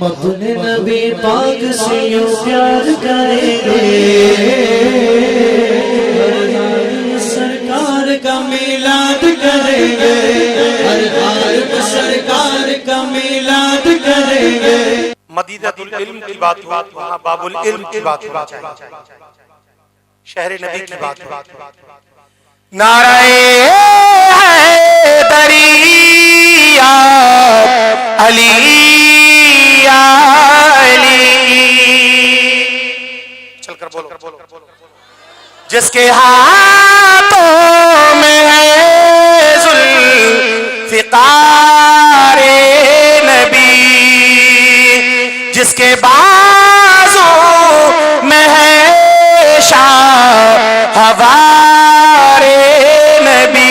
अपने नबी पाक से यूं प्यार करेंगे, सरकार का मिलाद करेंगे, हर हाल में सरकार का मिलाद करेंगे। मदीनतुल इल्म की बात हुआ, वहाँ बाबुल इल्म की बात होनी चाहिए, शहर नबी की बात हुआ। नाराए हैदरिया अली चलकर बोलो। जिसके हाथों में है जुल्फ़िकार नबी, जिसके बाजू में है शाहवारे नबी,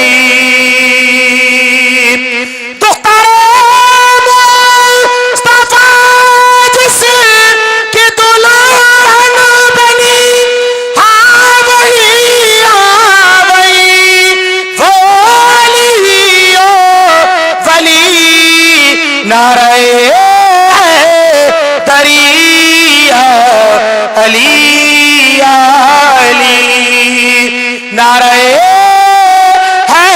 नाराए दरिया अली अली, नाराए है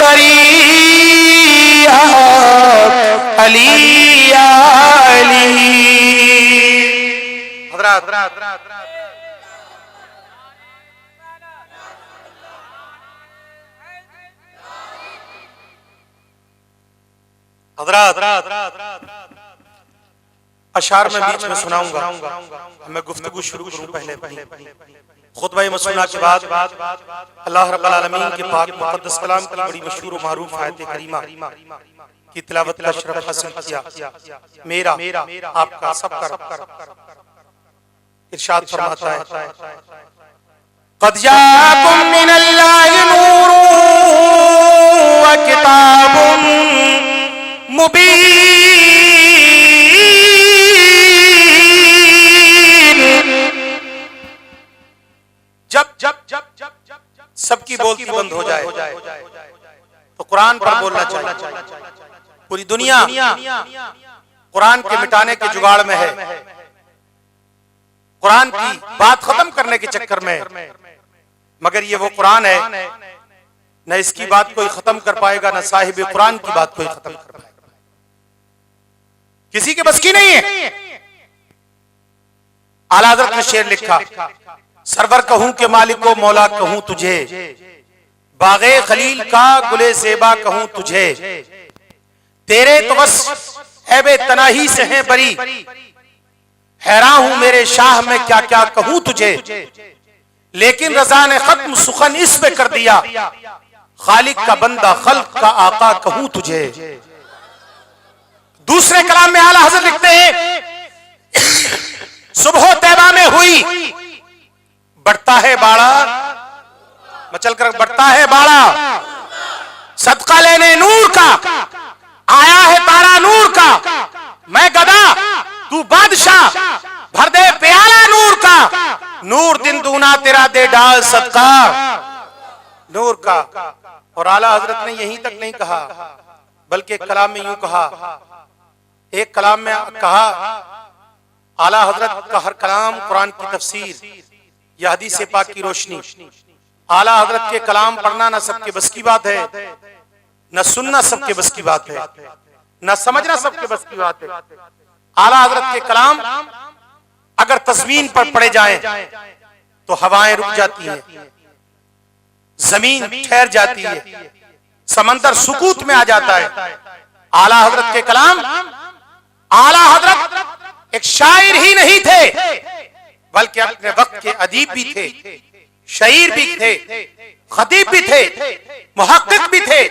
दरिया अली अली। अशार में बीच में सुनाऊंगा, मैं गुफ्तगू शुरू करूं पहले खुतबा मसूना के बाद अल्लाह रब्बुल आलमीन के पाक मुक़द्दस कलाम की बड़ी मशहूर और मारूफ आयत करीमा की तिलावत का शरफ हासिल किया। मेरा आपका सबका इरशाद फरमाता है, क़द जाअकुम मिनल्लाहि नूरुन व किताबुन मुबीन। जब सबकी बोलती बंद हो जाए तो कुरान पर बोलना चाहिए। पूरी दुनिया कुरान के मिटाने के जुगाड़ में है, कुरान की बात खत्म करने के चक्कर में, मगर ये वो कुरान है न इसकी बात कोई खत्म कर पाएगा, न साहिब कुरान की बात कोई खत्म कर पाएगा, किसी के बस की नहीं है। आला हज़रत ने शेर लिखा, सरवर कहूं के मालिक को मौला कहूं तुझे, बागे खलील का गुले ज़ेबा कहूं तुझे, तेरे तो बस ऐबे तनाही से हैं बरी, हैरान हूं मेरे शाह में क्या क्या कहूं तुझे, लेकिन रज़ा ने खत्म सुखन इस पे कर दिया, खालिक का बंदा खल्क का आका कहूं तुझे। दूसरे कलाम में आला हज़रत लिखते हैं, सुबह तैबा में हुई बढ़ता है बाड़ा, मचल कर बढ़ता है बाड़ा, सदका लेने नूर का आया है तारा नूर का, मैं गदा तू बादशाह भर दे प्याला नूर का, नूर दिन दूना तेरा दे डाल सदका नूर का। और आला हजरत ने यहीं तक नहीं कहा, बल्कि कलाम में यूं कहा, एक कलाम में कहा, आला हजरत का हर कलाम कुरान की तफसीर या हदीस पाक की रोशनी। आला हजरत के कलाम पढ़ना न सबके बस की बात है, न सुनना सबके बस की बात है, न समझना सबके बस की बात है। आला हजरत के कलाम अगर तस्वीन पर पड़े जाएं तो हवाएं रुक जाती हैं, जमीन ठहर जाती है, समंदर सुकूत में आ जाता है। आला हजरत के कलाम, आला हजरत एक शायर ही नहीं थे, बल्कि अपने वक्त के अदीब भी थे, शायर भी थे, खतीब भी थे, मुहक्किक भी थे,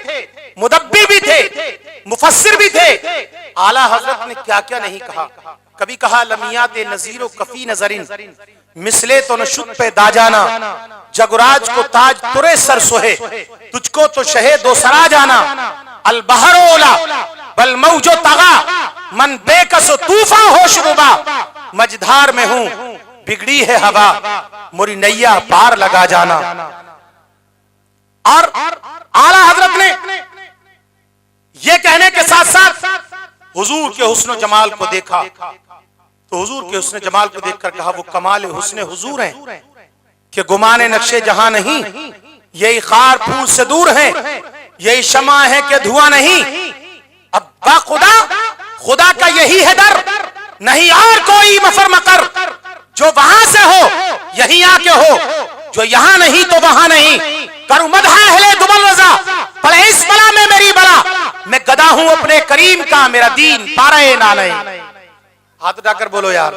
मुदब्बिर भी थे, मुफस्सिर भी थे। आला हजरत ने क्या क्या नहीं कहा। कभी कहा लमियात नजीरो कफी नजरिन, मिसले तो नशुत पे दाजाना, जगराज को ताज तुरे सर सोहे, तुझको तो शहे दो सरा जाना, अल बहरोला बल मौजो तगा, मन बेकसो तूफा होश रुबा, मझधार में हूं बिगड़ी है हवा, मोरी नैया पार लगा जाना। और आला हजरत ने ये कहने के साथ साथ हुजूर के हुस्न जमाल को देखा तो हुजूर के हुस्न जमाल को देखकर कहा वो कमाल हुस्न हुजूर हैं कि गुमाने नक्शे जहां नहीं, यही खार फूस से दूर है, यही शमा है कि धुआं नहीं। अब खुदा खुदा का यही है दर, नहीं और कोई मफर मकर, जो वहां से हो यहीं आके हो, जो यहां नहीं तो वहां नहीं। करूं मदह अहले दुबल रजा, पढ़े इस बला में मेरी बला, मैं गदा हूं अपने करीम का, मेरा दीन पारे ना नहीं। हाथ उठाकर बोलो यार।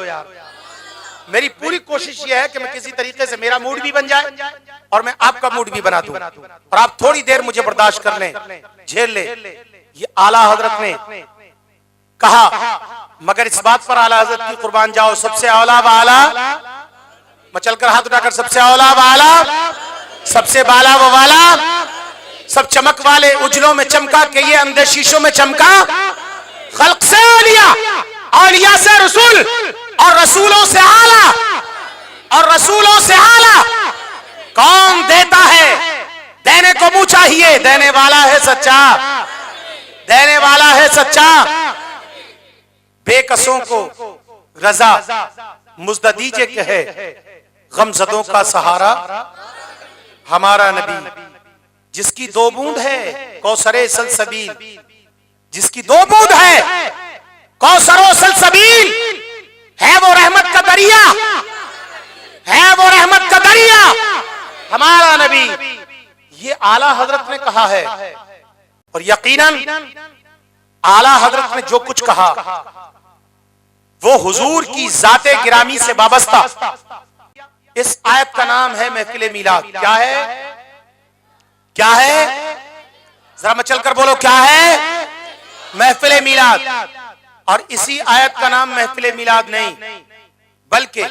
मेरी पूरी कोशिश यह है कि मैं किसी तरीके से मेरा मूड भी बन जाए और मैं आपका मूड भी बना दूं, और आप थोड़ी देर मुझे बर्दाश्त कर लें, झेल ले। ये आला हजरत ने कहा, मगर इस बात पर आला हजरत की कुर्बान जाओ, सबसे औला वाला, मचलकर हाथ उठाकर, सबसे औला वाला, सबसे बाला वो वाला, सब चमक वाले उजलों में चमका के ये अंधे शीशों में चमका। खल्क से औलिया, औलिया से रसूल, और रसूलों से आला, और रसूलों से आला। कौन देता है? देने को मुंह चाहिए, देने वाला है सच्चा, देने वाला है सच्चा। बेकसों को रजा मुजददीजे कहे, गमजदों का सहारा हमारा नबी। जिसकी दो बूंद है कौसरे सलसबील, जिसकी दो बूंद है कौसरो सलसबील, है वो रहमत का दरिया, है वो रहमत का दरिया हमारा नबी। ये आला हजरत ने कहा है, और यकीनन आला हजरत ने जो कुछ कहा वो हुजूर की जाते गिरामी से वाबस्ता। इस आयत का नाम है महफिल मिलाद। क्या है? क्या है? जरा मचल कर बोलो, क्या है? महफिल मिलाद। और इसी आयत का नाम महफिल मिलाद नहीं, बल्कि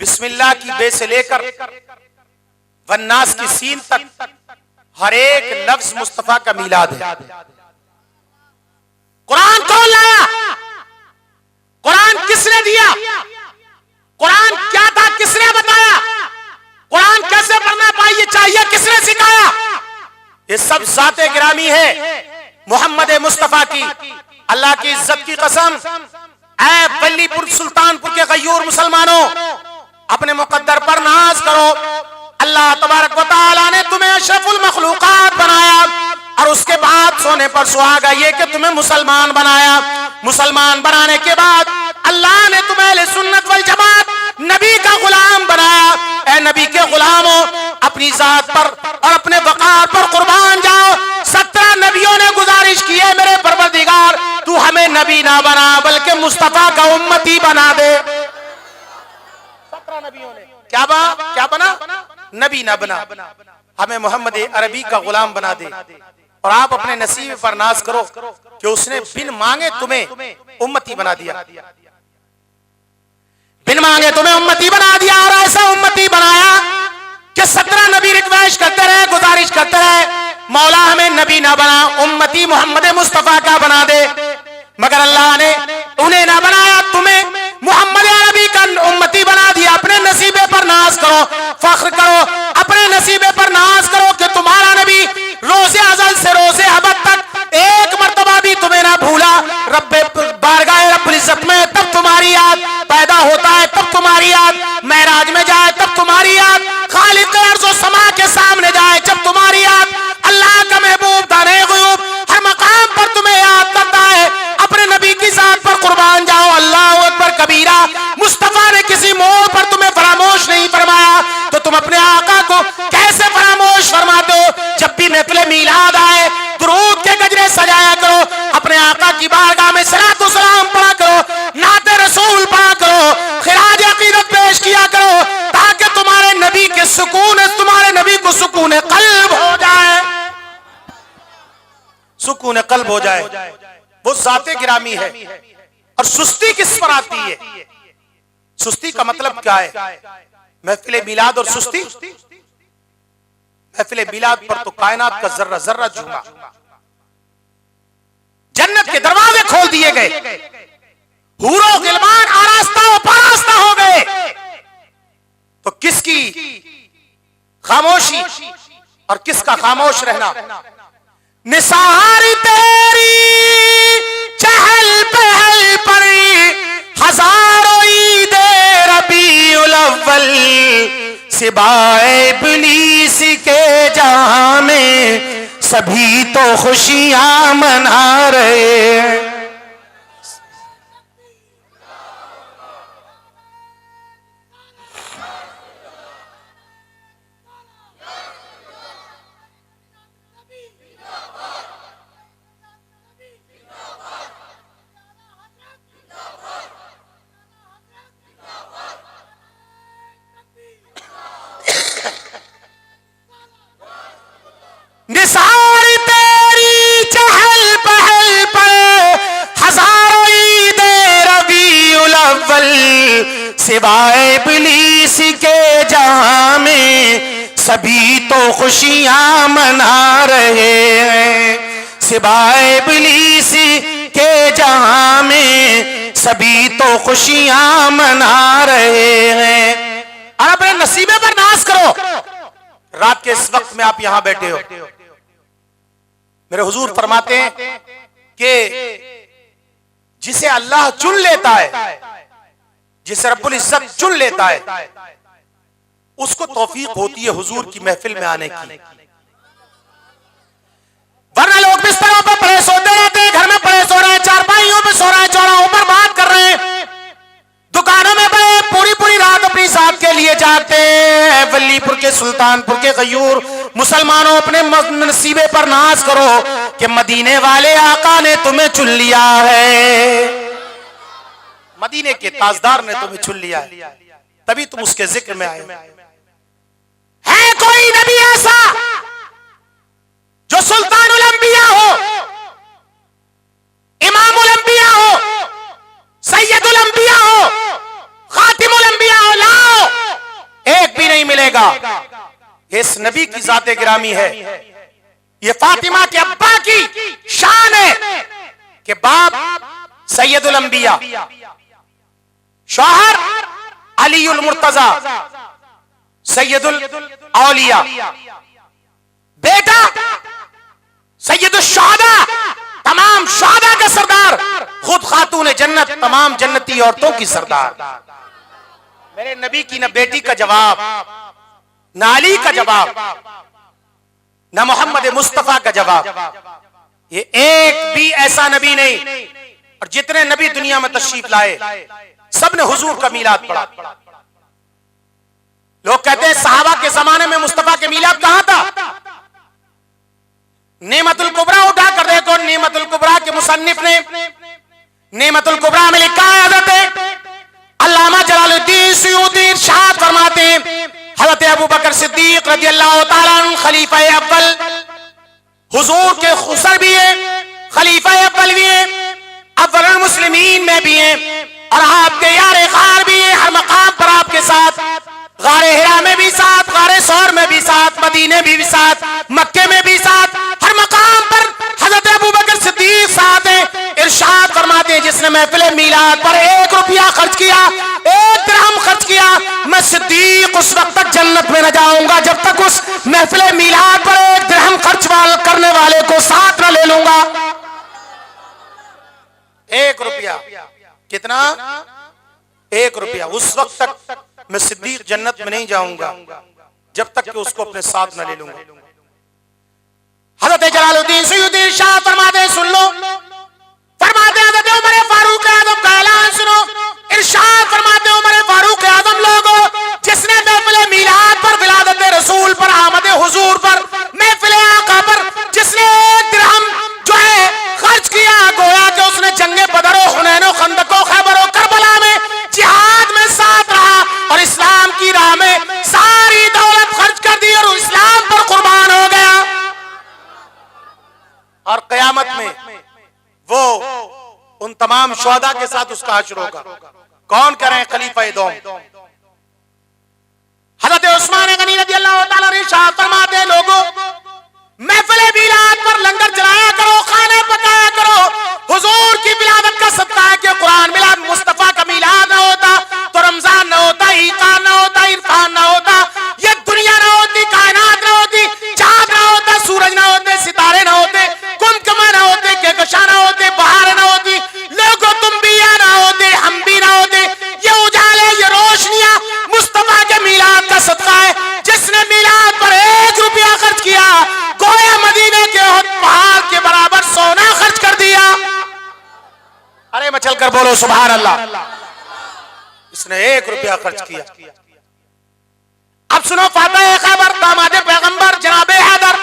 बिस्मिल्लाह की बे से लेकर वन्नास की सीन तक हर एक लफ्ज मुस्तफा का मिलाद है। कुरान कौन लाया? कुरान किसने दिया? कुरान क्या था, किसने बताया? कुरान कैसे पढ़ना चाहिए, किसने सिखाया? ये सब जाते गिरामी है मोहम्मद मुस्तफा की। अल्लाह की इज्जत की कसम, ऐ बल्लीपुर सुल्तानपुर के गयूर मुसलमानों, अपने मुकद्दर पर नाज करो। अल्लाह तबारक व तआला ने तुम्हें अशरफुल मखलूकात बनाया, और उसके बाद सोने पर सुहागा ये कि तुम्हें मुसलमान बनाया। मुसलमान बनाने के बाद अल्लाह ने तुम्हें अहले सुन्नत वल जमात नबी का गुलाम बनाया। ऐ नबी के गुलामों, अपनी जात पर और अपने वकार पर कुर्बान जाओ। 17 नबियों ने गुजारिश की है, मेरे परवरदिगार तू हमें नबी ना बना बल्कि मुस्तफा का उम्मती बना दे। 17 नबियों ने क्या बना? नबी ना बना, हमें मोहम्मद अरबी का गुलाम बना दे। और आप अपने नसीब पर नाज करो कि उसने बिन मांगे तुम्हें उम्मती बना दिया, बिन मांगे तुम्हें उम्मती बना दिया। और ऐसा उम्मती बनाया कि 17 नबी रिक्वेस्ट करते रहे, गुजारिश करते रहे, मौला हमें नबी ना बना, उम्मती मोहम्मद मुस्तफा का बना दे। मगर अल्लाह ने उन्हें ना बनाया, तुम्हें मोहम्मद अरबी का उम्मती बना दिया। अपने नसीबे पर नाज करो, फख्र करो, अपने नसीबे पर नाज करो कि तुम्हारा नबी रोज़े अज़ल से रोज़े अबद तक एक मर्तबा भी तुम्हें ना भूला। रब्बे बारगाह रब्बुल इज्जत में तब तुम्हारी याद पैदा होता है, तब तुम्हारी याद महराज में जाए, तब तुम्हारी याद खालिक अर्ज़ व समा के सामने जाए, जब तुम्हारी याद अल्लाह का महबूब दाने ग़ुयूब हर मकाम पर तुम्हें याद करता है। अपने नबी की जात पर कुर्बान जाओ। अल्लाहु अकबर कबीरा। मुस्तफा ने किसी मोड़ पर तुम्हें फरामोश नहीं फरमाया, तो तुम अपने आका को कैसे फरामोश फरमाते हो? जब भी महफिल मीलाद आए, दुरूद के गजरे सजाया करो, अपने आका की बारगाह में सलात व सलाम पढ़ा करो, नाते रसूल पढ़ा करो, खिराज अकीदत पेश किया करो, ताकि तुम्हारे नबी के सुकून, तुम्हारे नबी को सुकून कल्ब हो जाए, सुकून कल्ब हो जाए। वो जाते गिरामी है। और सुस्ती किस पर आती है? सुस्ती का मतलब क्या है? महफिल मिलाद और सुस्ती। महफिल मिलाद पर तो कायनात का जर्रा जर्रा झूमा, जन्नत के दरवाजे खोल दिए गए, हूरो गिलमान आरास्ता व पारास्ता हो गए। तो किसकी खामोशी और किसका खामोश रहना? निसार तेरी चाह अव्वल सिवाय इब्लीस के जहां में सभी तो खुशियां मना रहे हैं। निसार तेरी चहल पहल पर हजारों ईद रबीउल अव्वल सिवाय इब्लीस के जहां में सभी तो खुशियां मना रहे हैं। सिवाय इब्लीस के जहां में सभी तो खुशियां मना रहे हैं। और अपने नसीबे पर नाज करो। रात के इस वक्त में आप यहां बैठे हो, मेरे हुजूर फरमाते हैं कि जिसे अल्लाह चुन लेता है, जिसे रब्बुल इज्जत चुन लेता है, उसको तौफीक होती है हुजूर की महफिल में आने की। वरना लोग बिस्तरों पर पड़े सोते रहते हैं, घर में पड़े सो रहे हैं, चारपाइयों पे सो रहे हैं, चौराहों पर बात कर रहे हैं, दुकानों में बड़े पूरी पूरी रात अपनी साथ के लिए जाते हैं। वलीपुर के सुल्तानपुर के गयूर मुसलमानों, अपने नसीबे पर नाज करो कि मदीने वाले आका ने तुम्हें चुन लिया है, मदीने के ताजदार ने तुम्हें चुन लिया है, तभी तुम उसके जिक्र में आए। है कोई नबी ऐसा जो सुल्तानुल अंबिया हो, इमामुल अंबिया हो, सैयदुल अंबिया हो, खातिमुल अंबिया हो? लाओ, एक भी नहीं मिलेगा। इस नबी की जाते गिरामी है, ये फातिमा के अब्बा की शान है कि बाप सैयदुल अंबिया, शौहर अलीउल मुर्तजा सैयदुल औलिया, बेटा सैयदुल शुहदा, तमाम शुहदा का सरदार, खुद खातून जन्नत, तमाम जन्नती औरतों की सरदार। मेरे नबी की न बेटी का जवाब, न अली का जवाब, न मोहम्मद मुस्तफा का जवाब। ये एक भी ऐसा नबी नहीं। और जितने नबी दुनिया में तशरीफ लाए, सब ने हुजूर का मीलाद पढ़ा। लोग कहते हैं सहाबा के जमाने में मुस्तफा के मीलाद कहां था? नेमतुल कुबरा उठा कर देखो, नेमतुल कुबरा के मुसन्निफ ने नेमतुल कुबरा में लिखा है, हज़रत अल्लामा जलालुद्दीन सुयूती इरशाद फरमाते हैं, हज़रत अबू बकर सिद्दीक रज़ियल्लाहु ताला अन्हु खलीफा अव्वल, हुजूर के खुसर भी है, खलीफा अव्वल भी है, अव्वलुल मुस्लिमीन में भी है, और आपके यार खार भी है। हर मकाम पर आपके साथ, गारे हिरा में भी साथ, गारे सौर में भी साथ, मदीने भी साथ, मक्के में भी साथ, हर मकाम पर हज़रत अबू बकर सिद्दीक साथ है। इरशाद फरमाते हैं, जिसने महफिल मीलाद पर 1 रुपया खर्च किया, 1 दिरहम खर्च किया, मैं सिद्दीक उस वक्त तक जन्नत में न जाऊंगा जब तक उस महफिल मीलाद पर 1 दिरहम खर्च करने वाले को साथ न ले लूंगा। 1 रुपया, कितना? 1 रुपया। उस वक्त तक मैं सिद्दीक जन्नत में नहीं जाऊंगा जब तक कि उसको अपने साथ न ले लूंगा। हज़रत जलालुद्दीन सुयूती इरशाद फरमाते हैं, सुन लो, फरमाते हैं हज़रत उमर फारूक आज़म का ऐलान सुनो। इरशाद फरमाते हैं, उमर फारूक आज़म लोगो, जिसने महफिल मीलाद पर, विलादत रसूल पर, आमद हुजूर पर, महफिल आका पर जिसने 1 दिरहम जो है खर्च किया, गोया कि उसने जंगे बदर, हुनैन, खंदक, खैबर और करबला में जिहाद में साथ रहा और इस्लाम की राह में सारी दौलत खर्च कर दी और इस्लाम पर कुर्बान हो गया। और कयामत में वो उन तमाम शुहदा के साथ उसका हश्र होगा। कौन करें? खलीफा दौम हज़रत उस्मान गनी रज़ियल्लाहु ताला अन्हु इरशाद फरमाते हैं, लोगों, महफिल मीलाद पर लंगर चलाया करो, खाने पकाया करो। हुजूर की विलादत का सदका है कि कुरान मिलाद मुस्तफा का मीलाद न होता तो रमजान न होता, ईकान न होता, इरफान न होता, ये दुनिया न होती, कायनात न होती, चांद न होता, सूरज न होते, सितारे न होते, कुमकुमा न होते, कहकशां न होते, बहार न होती, लोगों तुम भी न होते, हम भी न होते। ये उजाले, ये रोशनियां मुस्तफा के सुभान अल्लाह। इसने 1 रुपया खर्च किया। अब सुनो फातिह खैबर दामाद पैगंबर जनाब हैदर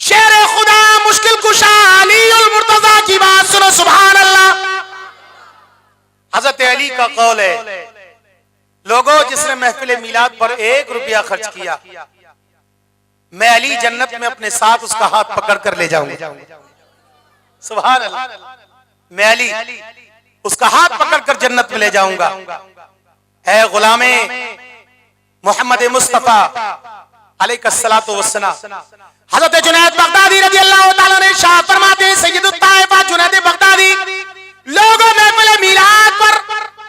शेर खुदा मुश्किल कुशा अलीउल मुर्तजा की बात सुनो सुभान अल्लाह। हजरत अली का कौल है, लोगों जिसने महफिल मिलाद पर 1 रुपया खर्च किया, मैं अली जन्नत में अपने साथ उसका हाथ पकड़ कर ले जाऊंगा। सुभान अल्लाह। मैं अली उसका हाथ पकड़ कर जन्नत में ले जाऊंगा। है गुलामे मोहम्मद मुस्तफा अलैहिस्सलातु वस्सलाम। हजरत जुनैद बगदादी रज़ी अल्लाह ताला ने शाह फरमाते हैं, सैयदुत ताइफा जुनैद बगदादी, लोगों महफिल मिलाद पर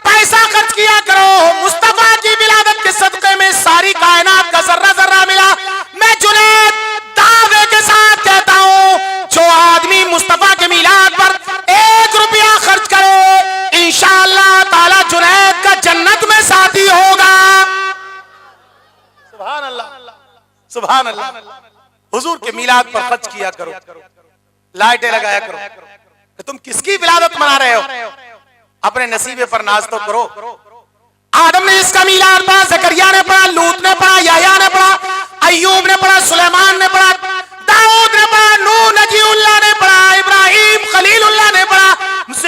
पैसा खर्च किया करो। मुस्तफा की विलादत के सदक़े में सारी कायनात का जर्रा जर्रा मिला। मैं जुनैद दावे के साथ कहता हूं, जो आदमी मुस्तफा के मिलाद पर 1 रुपया खर्च करे, इंशाअल्लाह ताला जुनैद का जन्नत में साथी होगा। सुभान अल्लाह, सुभान अल्लाह। हुजूर के मिलाद पर खर्च किया करो, लाइटें लगाया करो। तुम किसकी विलादत मना रहे हो? अपने नसीबे पर नाज तो करो। आदम ने इसका मिलाद पढ़ा, जकरिया ने पढ़ा, लूत ने पढ़ा, याह्या ने पढ़ा, अय्यूब ने पढ़ा, सुलेमान ने पढ़ा, दाऊद ने पढ़ा, नूह नजीउल्लाह ने पढ़ा, इब्राहिम खलीलुल्लाह ने पढ़ा,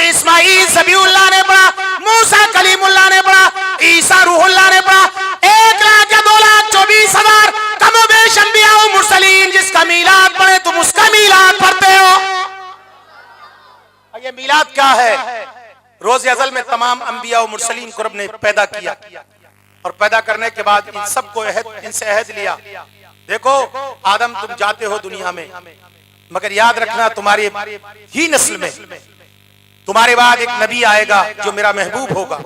इस्माईल ज़बीउल्लाह ने पढ़ा, मूसा कलीमुल्लाह ने पढ़ा, ईसा रूहुल्लाह ने पढ़ा। 1 लाख या 2,24,000 कमोबेश अंबिया और मुरसलीन जिसका मिलाद पढ़े तुम उसका मिलाद पढ़ते हो। ये मिलाद क्या है? रोज़ अज़ल में तमाम अंबिया और मुरसलीन को रब ने पैदा किया और पैदा करने के बाद इन सबको इनसे अहद लिया, देखो आदम तुम जाते हो दुनिया में, मगर याद रखना तुम्हारी ही नस्ल में तुम्हारे बाद एक नबी आएगा जो मेरा महबूब होगा,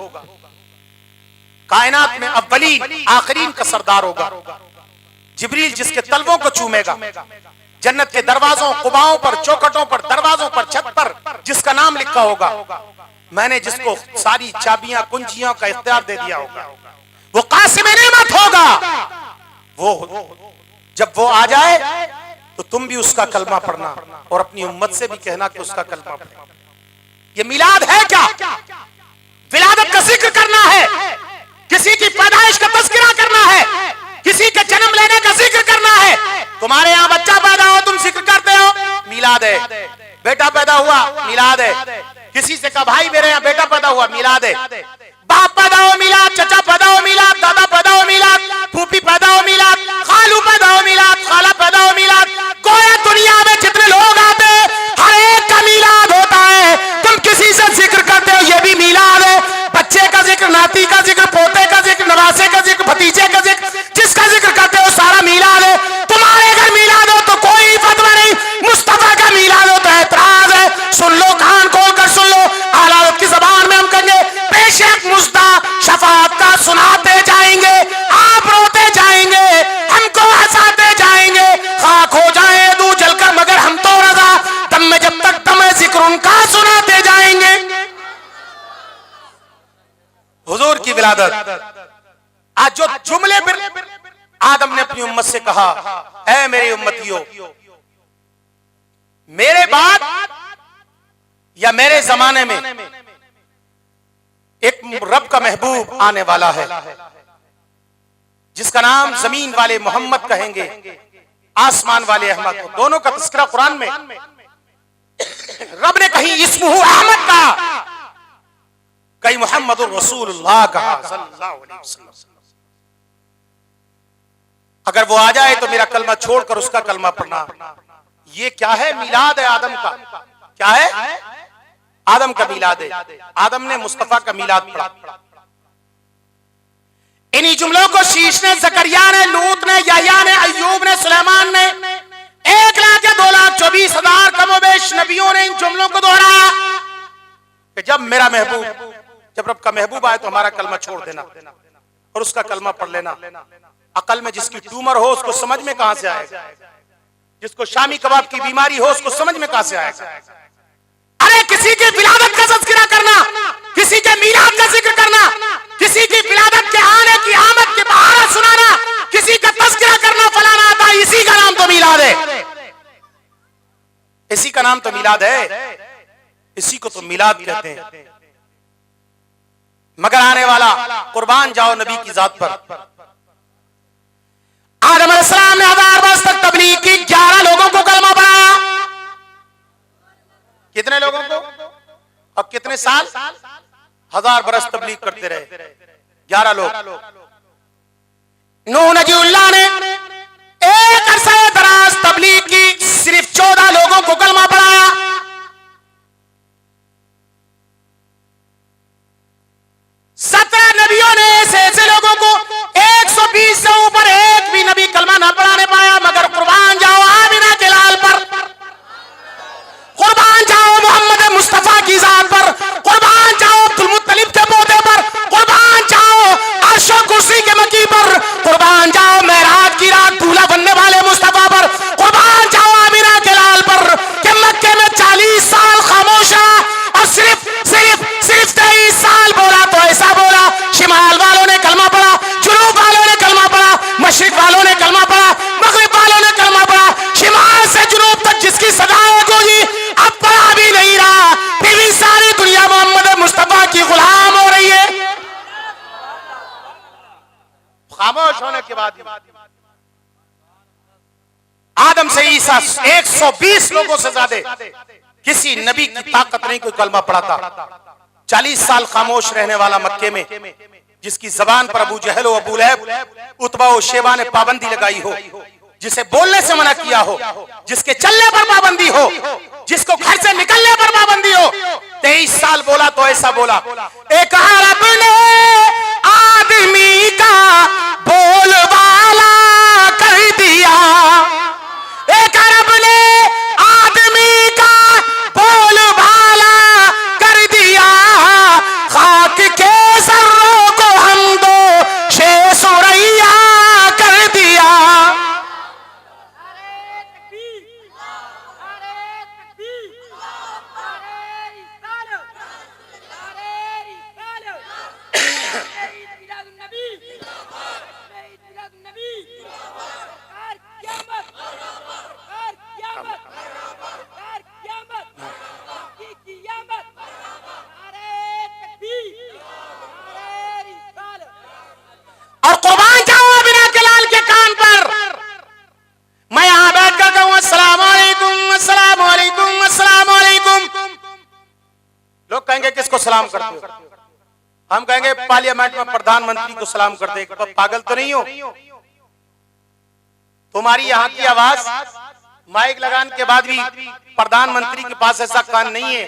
कायनात में अव्वलीन आखिरीन का सरदार होगा। जिब्रील जिसके तलवों को चूमेगा, जन्नत के दरवाजों, कुबाओं पर, चौखटों पर, दरवाजों पर, छत पर जिसका नाम लिखा होगा, मैंने जिसको सारी चाबियां कुंजियों का इख्तियार दे दिया होगा, वो कासिम नेमत होगा। वो जब वो आ जाए तो तुम भी उसका कलमा पढ़ना और अपनी उम्मत से भी कहना कि उसका कलमा पढ़ना। ये मिलाद है क्या? विलादत का जिक्र करना है, किसी की पैदाइश का तज़किरा करना है, किसी के जन्म लेने का जिक्र करना है। तुम्हारे यहाँ बच्चा पैदा हो तुम जिक्र करते हो, मिलाद है। बेटा पैदा हुआ, मिलाद है। किसी से कहा भाई मेरे यहाँ बेटा पैदा हुआ, मिलाद है। बाप पैदा हो मिलाद, चचा पैदा हो मिलाद, दादा पैदा हो मिलाद, फूफी पैदा हो मिलाद, खालू पैदा हो मिलाद, खाला पैदा हो मिलाद। गोया दुनिया में जितने लोग आते हैं हर एक का मिलाद होता है। तुम किसी से जिक्र करते हो, ये भी मिलाद है। बच्चे का जिक्र, नाती का जिक्र, पोते का जिक्र, नवासे का जिक्र, भतीजे का जिक्र, जिसका जिक्र करते हो सारा मिलाद है। तुम्हारे घर मिलाद हो तो कोई फतवा नहीं, मुस्तफा का मिलाद हो तो एतराज है। सुन लो, कान खोल कर सुन लो। आला की जबान में हम कहेंगे बेशक मुस्ता शफाअत का सुनाते जाएंगे, आप रोते जाएंगे, हमको हंसाते जाएंगे, खाक हो जाए दूं जलकर मगर हम तो रजा, दम में जब तक दम है जिक्र उनका सुनाते जाएंगे। हुजूर की विलादत। आज जो जुमले पर आदम ने अपनी उम्मत से कहा, ऐ मेरी उम्मतियों, मेरे बाद या मेरे जमाने में एक रब का महबूब आने वाला है जिसका नाम जमीन वाले मोहम्मद कहेंगे, आसमान वाले अहमद। दोनों का तस्करा कुरान में रब ने कहीं इस्मुहु अहमद कहा, कहीं मुहम्मदुर रसूलुल्लाह कहा सल्लल्लाहु अलैहि वसल्लम। अगर वो आ जाए तो मेरा कलमा छोड़कर उसका कलमा पढ़ना। ये क्या है? मिलाद है आदम का। क्या है? आदम का मिलाद है। आदम ने मुस्तफा का मिलाद पढ़ा। इन्हीं जुमलों को शीश ने, जकरिया ने, लूत ने, याह्या ने, अय्यूब ने, सुलेमान ने, 1 लाख या 2,24,000 कमोबेश नबियों ने इन जुमलों को दोहराया कि जब मेरा महबूब, जब रब का महबूब आए तो हमारा कलमा छोड़ देना और उसका कलमा पढ़ लेना। अकल में जिसकी ट्यूमर हो उसको समझ में कहां से आएगा? जिसको शामी कबाब की बीमारी हो उसको समझ में कहां से आएगा? अरे किसी की विलादत का तज़किरा करना, किसी के मीलाद का जिक्र करना, किसी की विलादत के आने की आमद के बहाना सुनाना, किसी का तज़किरा करना, फलाना आता, इसी का नाम तो मिलाद है। इसी का नाम तो मिलाद है। इसी को तो मिलाद कहते हैं। मगर आने वाला कुर्बान जाओ नबी की जात पर। आदम अलैहिस्सलाम ने 1000 वर्ष तक तबलीग की, 11 लोगों को कलमा पढ़ाया। कितने लोगों को और कितने साल? 1000 बरस तबलीग करते रहे 11 लोग। नूह नजीउल्लाह ने एक अरसा दराज तबलीग की, सिर्फ 14 लोगों को कलमा पढ़ाया। 17 नबियों ने ऐसे लोगों को 120 से ऊपर एक भी नबी कलमा ना पढ़ाने पाया। मगर कुर्बान जाओ आमिना के लाल पर, कुर्बान जाओ मोहम्मद मुस्तफा की जात पर, कुर्बान जाओ अब्दुल मुत्तलिब के पोते पर, कुर्बान जाओ अर्शो कुर्सी के मकी पर, कुर्बान जाओ मेराज की रात दूल्हा बनने वाले मुस्तफा पर, कुर्बान जाओ आमिना के लाल पर कि मक्के में 40 साल खामोश रहा और सिर्फ 23 साल बोला तो ऐसा बोला। शिमाल वालों ने कलमा पढ़ा, जुनूब वालों ने कलमा पढ़ा, मशरिक वालों ने कलमा पढ़ा, मगरिब वालों ने कलमा पढ़ा। शिमाल से जुनूब तक जिसकी सदाएं गूंजी, अब पढ़ा भी नहीं रहा, फिर भी सारी दुनिया मोहम्मद मुस्तफा की गुलाम हो रही है। खामोश होने के बाद आदम से ईसा 120 लोगों से ज्यादा किसी नबी की ताकत नहीं कोई कलमा पढ़ाता। 40 साल खामोश रहने वाला मक्के में, जिसकी जबान पर अबू जहल और अबू लहब, उतबा और शेबा ने पाबंदी लगाई हो, जिसे बोलने से मना किया हो, जिसके चलने पर पाबंदी हो, जिसको घर से निकलने पर पाबंदी हो, 23 साल बोला तो ऐसा बोला। एक अरब ने आदमी का बोलबाला कर दिया, एक अरब ने आदमी का बोलबाला कर दिया, खाक के सर्रों को हम दो शे सुरैया कर दिया। और कुर्बान जाओ बिना के लाल के कान पर मैं यहां बैठ कर कहूं अस्सलाम वालेकुम, अस्सलाम वालेकुम, अस्सलाम वालेकुम। लोग कहेंगे किसको सलाम करते हो? हम कहेंगे पार्लियामेंट में प्रधानमंत्री को सलाम करते। पागल तो नहीं हो? तुम्हारी यहाँ की आवाज माइक लगाने के बाद भी प्रधानमंत्री के पास ऐसा कान नहीं है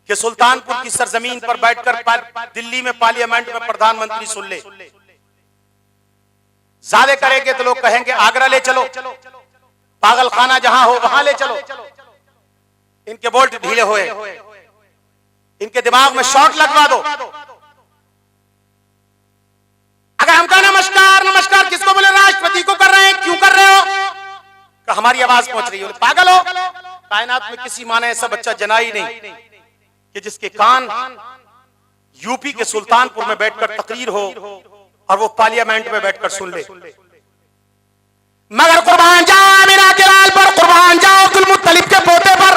कि सुल्तानपुर की सरजमीन पर बैठकर दिल्ली में पार्लियामेंट में प्रधानमंत्री सुन ले। ज्यादा करेंगे तो लोग कहेंगे आगरा ले चलो, पागल खाना जहां हो वहां ले चलो। इनके बोल्ट ढीले हुए, इनके दिमाग में शॉट लगवा दो। अगर हम कहा नमस्कार नमस्कार किसको बोले? राष्ट्रपति को कर रहे हैं। क्यों कर रहे हो? कि हमारी आवाज पहुंच रही है। पागल हो? कायनात में किसी माने ऐसा बच्चा जना ही नहीं कि जिसके कान यूपी के सुल्तानपुर में बैठकर तकरीर हो और वो पार्लियामेंट में बैठकर सुन ले। मगर कुर्बान जाओ आमिना के लाल पर, कुर्बान जाओ अब्दुल मुत्तलिब के पोते पर,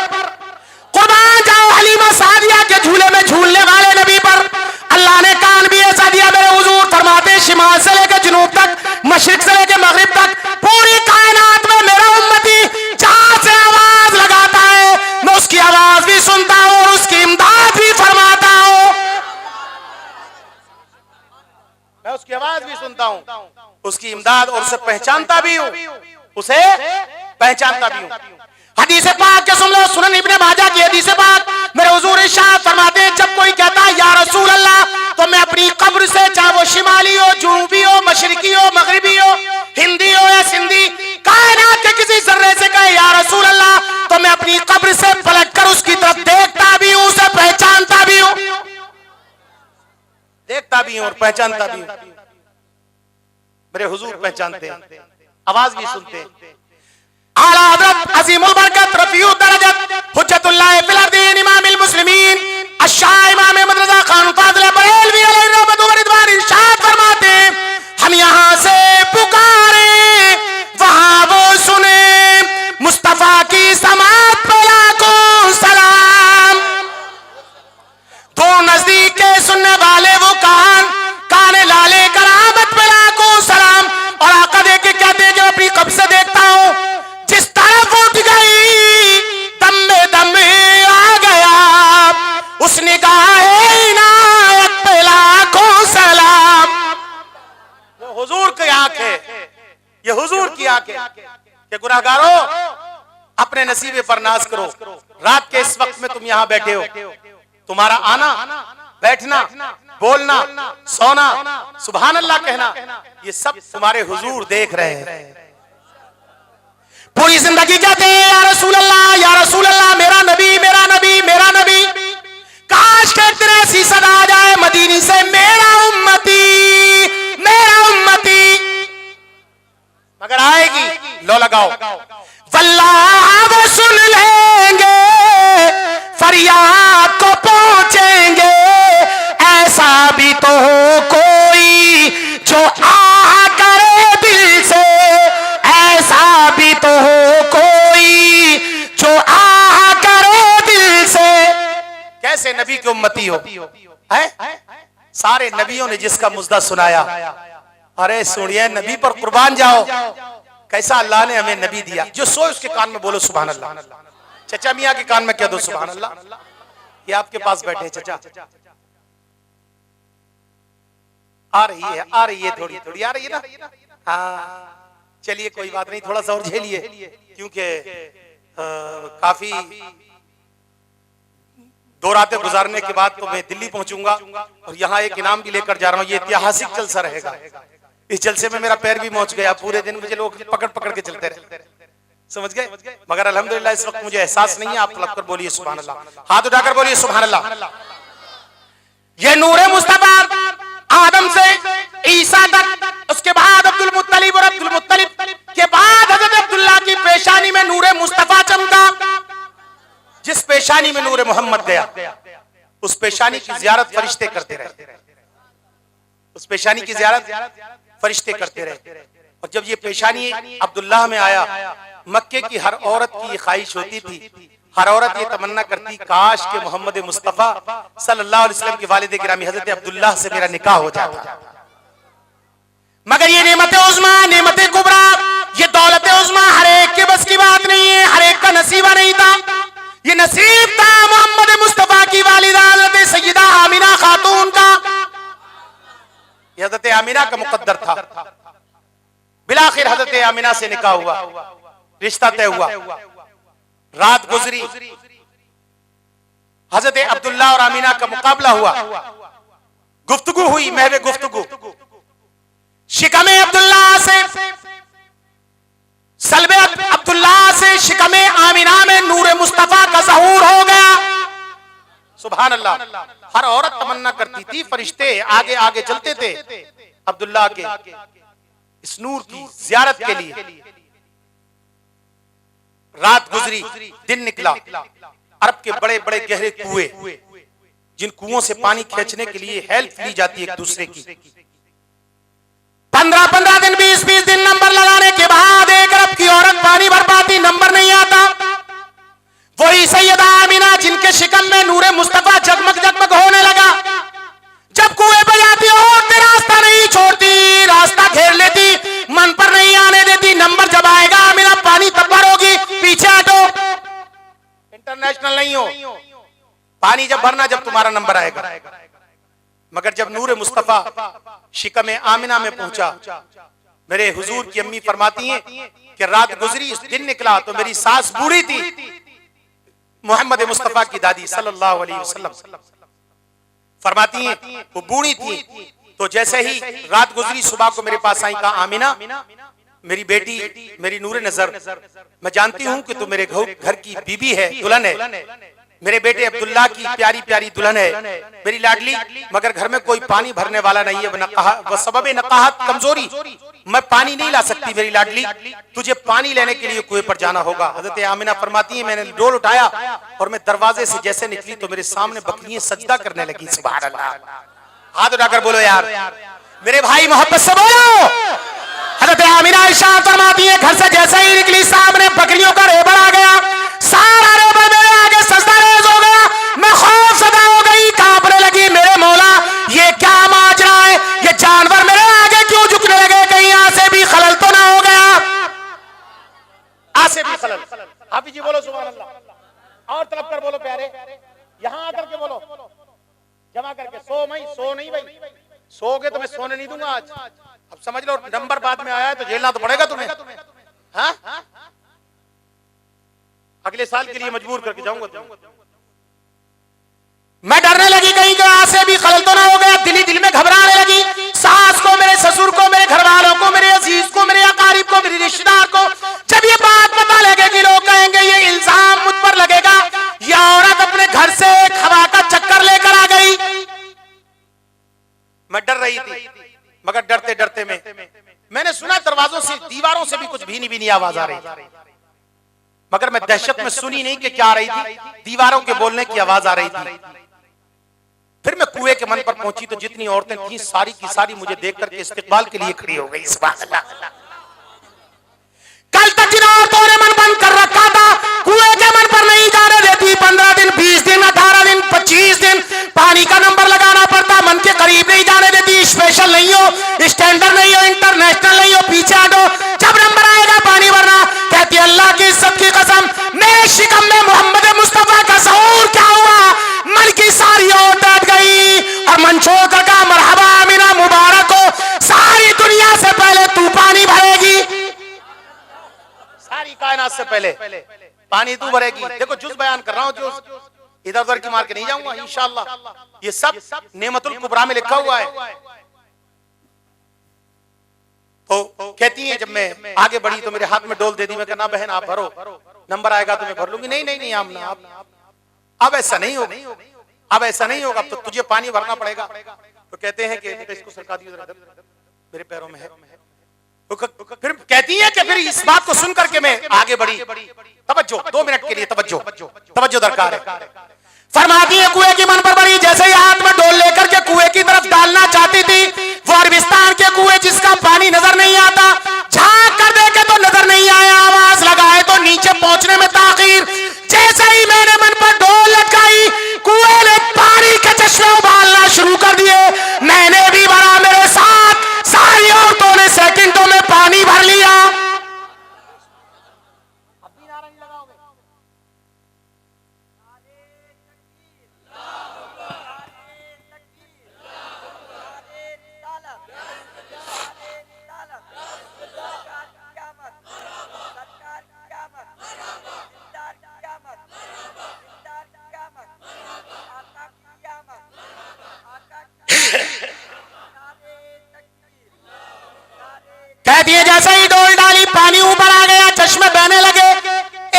कुर्बान जाओ हलीमा सादिया के झूले में झूलने वाले नबी पर। अल्लाह ने कान भी ऐसा दिया, मेरे हुजूर फरमाते शिमाल से लेकर जुनूब तक, मशरिक से लेकर मगरिब तक, पूरी कायनात में मेरा उम्मती जहां से आवाज लगाता है मैं उसकी आवाज भी सुनता हूं और उसकी इमदाद भी फरमाता हूं। मैं उसकी आवाज भी सुनता हूं, उसकी इमदाद और उसे पहचानता भी हूं, उसे पहचानता भी हूं। हदीस पाक के सुन लो, सुनन इब्ने माजा की हदीस पाक, मेरे हुजूर इरशाद फरमाते हैं जब कोई कहता है या रसूल अल्लाह, तो मैं अपनी कब्र से, चाहे वो शिमाली हो, जनूबी हो, मशरिकी हो, मगरिबी हो, हिंदी हो या सिंधी, कायनात के किसी जर्रे से कहे या रसूल अल्लाह, तो मैं अपनी कब्र से पलट कर उसकी तरफ देखता भी हूं, उसे पहचानता भी हूं। देखता भी हूं और पहचानता भी हूं। मेरे हुजूर पहचानते हैं, आवाज भी सुनते हैं। आला हज़रत अज़ीमुल बरकत रफ़ीउद दरजत हुज्जतुल्लाह फिल अर्दी इमामुल मुस्लिमीन अश-शाह इमाम अहमद रज़ा खान फाज़िल बरेलवी अलैहि रहमत व रिज़वान इरशाद फरमाते हैं, हम यहां से पुकारे वहां वो सुने, मुस्तफा की समात पे लाखों सलाम। दो नजदीक के सुनने वाले वो ये हुजूर की आंखें कि गुनाहगारों अपने नसीबे पर नाज करो। रात के इस वक्त में तुम यहां बैठे हो, तुम्हारा आना, बैठना, बोलना, सोना, सुभान अल्लाह कहना, ये सब तुम्हारे हुजूर देख रहे हैं। पूरी जिंदगी कहते हैं या रसूल अल्लाह, या रसूल अल्लाह, मेरा नबी, मेरा नबी, मेरा नबी। काश के तेरे ऐसी सदा आ जाए मदीने से, मेरा उम्मती, मेरा उम्मती। मगर आएगी, लो लगाओ, वल्लाह वो सुन लेंगे, फरियाद को पहुंचेंगे। ऐसा भी तो हो कोई जो आह करे दिल से, ऐसा भी तो हो कोई जो आह करे दिल से। कैसे नबी की उम्मती हो है? सारे नबियों ने जिसका मुजदा सुनाया, अरे सुनिए नबी पर कुर्बान जाओ। कैसा अल्लाह ने हमें नबी दिया, जो सोए उसके कान में बोलो सुभान अल्लाह। चचा मियाँ के कान में कह दो सुभान अल्लाह। ये आपके पास बैठे हैं चचा, आ रही है, आ रही है, थोड़ी थोड़ी आ रही है ना। हाँ चलिए कोई बात नहीं, थोड़ा सा और झेलिए, क्योंकि काफी 2 रातें गुजारने के बाद तो मैं दिल्ली पहुंचूंगा और यहाँ एक इनाम भी लेकर जा रहा हूँ। ये ऐतिहासिक जलसा रहेगा। इस जलसे में मेरा पैर भी पहुंच गया, पूरे दिन मुझे लोग पकड़ पकड़ के चलते रहे, समझ गए। मगर अल्हम्दुलिल्लाह इस वक्त मुझे एहसास नहीं है। आप तलब कर बोलिए सुभान अल्लाह, हाथ उठाकर बोलिए सुभान अल्लाह। ये नूरे मुस्तफा आदम से ईसा तक, उसके बाद अब्दुल मुत्तलिब और अब्दुल मुत्तलिब के बाद हजरत अब्दुल्लाह की पेशानी में नूरे मुस्तफा चमका। जिस पेशानी में नूरे मोहम्मद गया, उस पेशानी की जियारत फरिश्ते करते रहे, उस पेशानी की जियारत फरिश्ते करते रहे। और जब ये पेशानी अब्दुल्लाह में आया, मक्के की हर औरत की ये ख्वाहिश होती थी, हर औरत ये तमन्ना करती, काश के मोहम्मद मुस्तफा सल्लल्लाहु अलैहि वसल्लम के वालिद गिरामी हजरत अब्दुल्लाह से मेरा निकाह हो जाता। मगर ये नेमत उज़्मा, नेमत कुबरा, ये दौलत उज़्मा हर एक के बस की बात नहीं है, हर एक का नसीबा नहीं था। ये नसीब था मोहम्मद मुस्तफा की वालिदा हजरत सैयदा आमिना खातून का। हजरत आमिना का मुकद्दर था। बिलाखिर हजरत आमिना से निकाह हुआ, रिश्ता तय हुआ। रात गुजरी, हजरत अब्दुल्लाह और आमिना का मुकाबला हुआ, गुफ्तगू हुई, महवे गुफ्तगू। शिकमे अब्दुल्लाह से, सल्बे अब्दुल्लाह से शिकमे आमिना में नूरे मुस्तफा का ज़हूर हो गया। सुभान अल्लाह। हर औरत तमन्ना करती थी, फरिश्ते आगे आगे चलते थे अब्दुल्लाह के इस नूर की जियारत के लिए। रात गुजरी, दिन निकला। अरब के बड़े बड़े गहरे कुएं, जिन कुओं से पानी खींचने के लिए हेल्प ली जाती है एक दूसरे की, 15-15 दिन, 20-20 दिन नंबर लगाने के बाद एक अरब की औरत पानी भर पाती, नंबर नहीं आता। वही सैयदा आमिना जिनके शिकम में नूरे मुस्तफा जगमग जगमग होने लगा, जब कुएं पे जाती औरत रास्ता नहीं छोड़ती, रास्ता घेर लेती, मन पर नहीं आने देती। नंबर जब आएगा आमिना पानी तब भरोगी, पीछे हटो, इंटरनेशनल नहीं हो, पानी जब भरना जब तुम्हारा नंबर आएगा। मगर जब नूरे मुस्तफा शिकम आमिना में पहुंचा, मेरे हुजूर की अम्मी फरमाती हैं कि रात गुजरी, दिन निकला तो मेरी सास बूढ़ी थी, मोहम्मद मुस्तफा की दादी सल्लल्लाहु अलैहि वसल्लम फरमाती हैं वो बूढ़ी थी। तो जैसे ही रात गुजरी, सुबह को मेरे पास आई, कहा आमिना मेरी बेटी, मेरी नूरे नजर, मैं जानती हूं कि तू मेरे घर की बीबी है, दुल्हन है, मेरे बेटे अब्दुल्लाह की प्यारी प्यारी दुल्हन है, मेरी लाडली, मगर घर में कोई पानी भरने वाला नहीं है। वह सबब नकाहत, कमजोरी, मैं पानी नहीं ला सकती मेरी लाडली, तुझे पानी लेने के लिए कुएं पर जाना होगा। हजरत आमिना फरमाती है मैंने डोल उठाया और मैं दरवाजे से जैसे निकली तो मेरे सामने बकरियां सजदा करने लगी। सुभान अल्लाह। हाथ उठाकर बोलो यार, मेरे भाई मोहब्बत से बोलो। हजरत आमिना इरशाद फरमाती है घर से जैसे ही निकली, सामने बकरियों का रेबड़ आ गया, सारा रेबड़ मेरे आगे सजदा रेज़ हो गया। मैं खौफ सदा हो गई, कांपने लगी, मेरे मौला ये क्या माजरा है, ये जानवर मेरे आगे क्यों झुकने लगे, कहीं यहाँ से भी खलल तो ना हो गया। आसे भी खलल। हाफिज जी बोलो सुभान अल्लाह। और तरफ कर बोलो प्यारे, यहां आकर के बोलो, जमा करके। सो नहीं भाई, सोओगे तो मैं सोने नहीं दूंगा आज। अब समझ लो नंबर बाद में आया है तो झेलना तो पड़ेगा तुम्हें। हाँ, अगले साल के लिए मजबूर करके जाऊंगा। मैं डरने लगी कहीं कि आज से भी खलल तो ना हो गया। दिल में घबराने लगी। सास को, मेरे ससुर को, मेरे घर वालों को, मेरे अजीज को, मेरे अकारीब को, मेरे रिश्तेदार को जब ये बात पता लगेगी, लोग कहेंगे ये इल्जाम मुझ पर लगेगा, ये औरत अपने घर से एक हवा का चक्कर लेकर आ गई। मैं डर रही थी, मगर डरते डरते मैंने सुना दरवाजों से, दीवारों से भी कुछ भीनी भीनी आवाज आ रही थी, मगर मैं दहशत में सुनी नहीं कि क्या आ रही थी। दीवारों के बोलने की आवाज आ रही थी। फिर मैं कुएं के मन पर पहुंची तो जितनी औरतें थी सारी की सारी मुझे देख करके इस्तिकबाल के लिए खड़ी हो गई। सुभान अल्लाह। कल तक जिन औरतों ने मन बंद कर रखा था, कुएं के मन पर नहीं जाने देती। 15 दिन, 20 दिन, 18 दिन, 25 दिन पानी का नंबर लगाना पड़ता, मन के करीब नहीं जाने देती। स्पेशल नहीं हो, स्टैंडर्ड नहीं हो, इंटरनेशनल नहीं हो, पीछे हटो। जब नंबर आएगा पानी भरना, कहती अल्लाह की इज्जत की कसम, मेरे शिकम में मोहम्मद मुस्तफा का ज़हूर क्या हुआ, मन की सारी और डट गई और मन छोड़ कर कहा मरहबा अमीना मुबारक हो, सारी दुनिया से पहले तू पानी भरेगी, सारी कायनात से पहले पानी तू भरेगी। देखो जुज बयान कर रहा हूं, जुज इधर उधर की मार के नहीं जाऊंगा इंशाअल्लाह। ये सब नेमतुल कुबरा में लिखा हुआ है। तो कहती है, जब मैं आगे बढ़ी तो मेरे हाथ में डोल दे दी। मैं कहा ना बहन आप भरो, नंबर आएगा तो मैं भर लूंगी। नहीं नहीं नहीं आमना, अब ऐसा नहीं होगा, अब ऐसा नहीं होगा, तो तुझे पानी भरना पड़ेगा। तो कहते हैं कि इसको सरका दियो, मेरे पैरों में है। तो फिर कहती है कि फिर इस बात को सुन करके मैं आगे बढ़ी। तवज्जो, 2 मिनट के लिए तवज्जो दरकार है। फरमाती है कुएं की मन पर बड़ी, जैसे ही हाथ में डोल लेकर के कुएं की तरफ डालना चाहती थी, वो अरबिस्तान के कुएं जिसका पानी नजर नहीं आता, झांक कर देखे तो नजर नहीं आया, आवाज लगाए तो नीचे पहुंचने में ताखीर। जैसे ही मैंने मन पर डोल लटकाई, कुएं ने पानी के चश्मे उबालना शुरू कर दिए। मैंने भी भरा, मेरे साथ सारी औरतों ने सेकंडों में पानी भर लिया। कहती है जैसे ही डोल डाली, पानी ऊपर आ गया, चश्मे बहने लगे।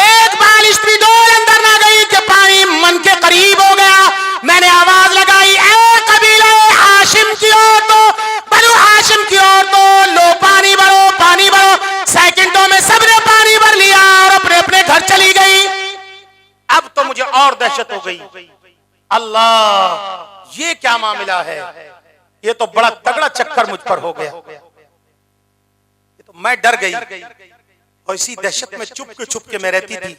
एक बारिश भी डोल अंदर ना गई कि पानी मन के करीब हो गया। मैंने आवाज लगाई, ए कबीले हाशिम की औरतों, बनु हाशिम की औरतों, लो पानी भरो, पानी भरो। सेकंडों में सबने पानी भर लिया और अपने अपने घर चली गई। अब तो मुझे और दहशत हो गई। अल्लाह, ये क्या मामला है, ये तो बड़ा तगड़ा चक्कर मुझ पर हो गया। मैं डर गई और इसी दहशत में चुप के मैं रहती थी,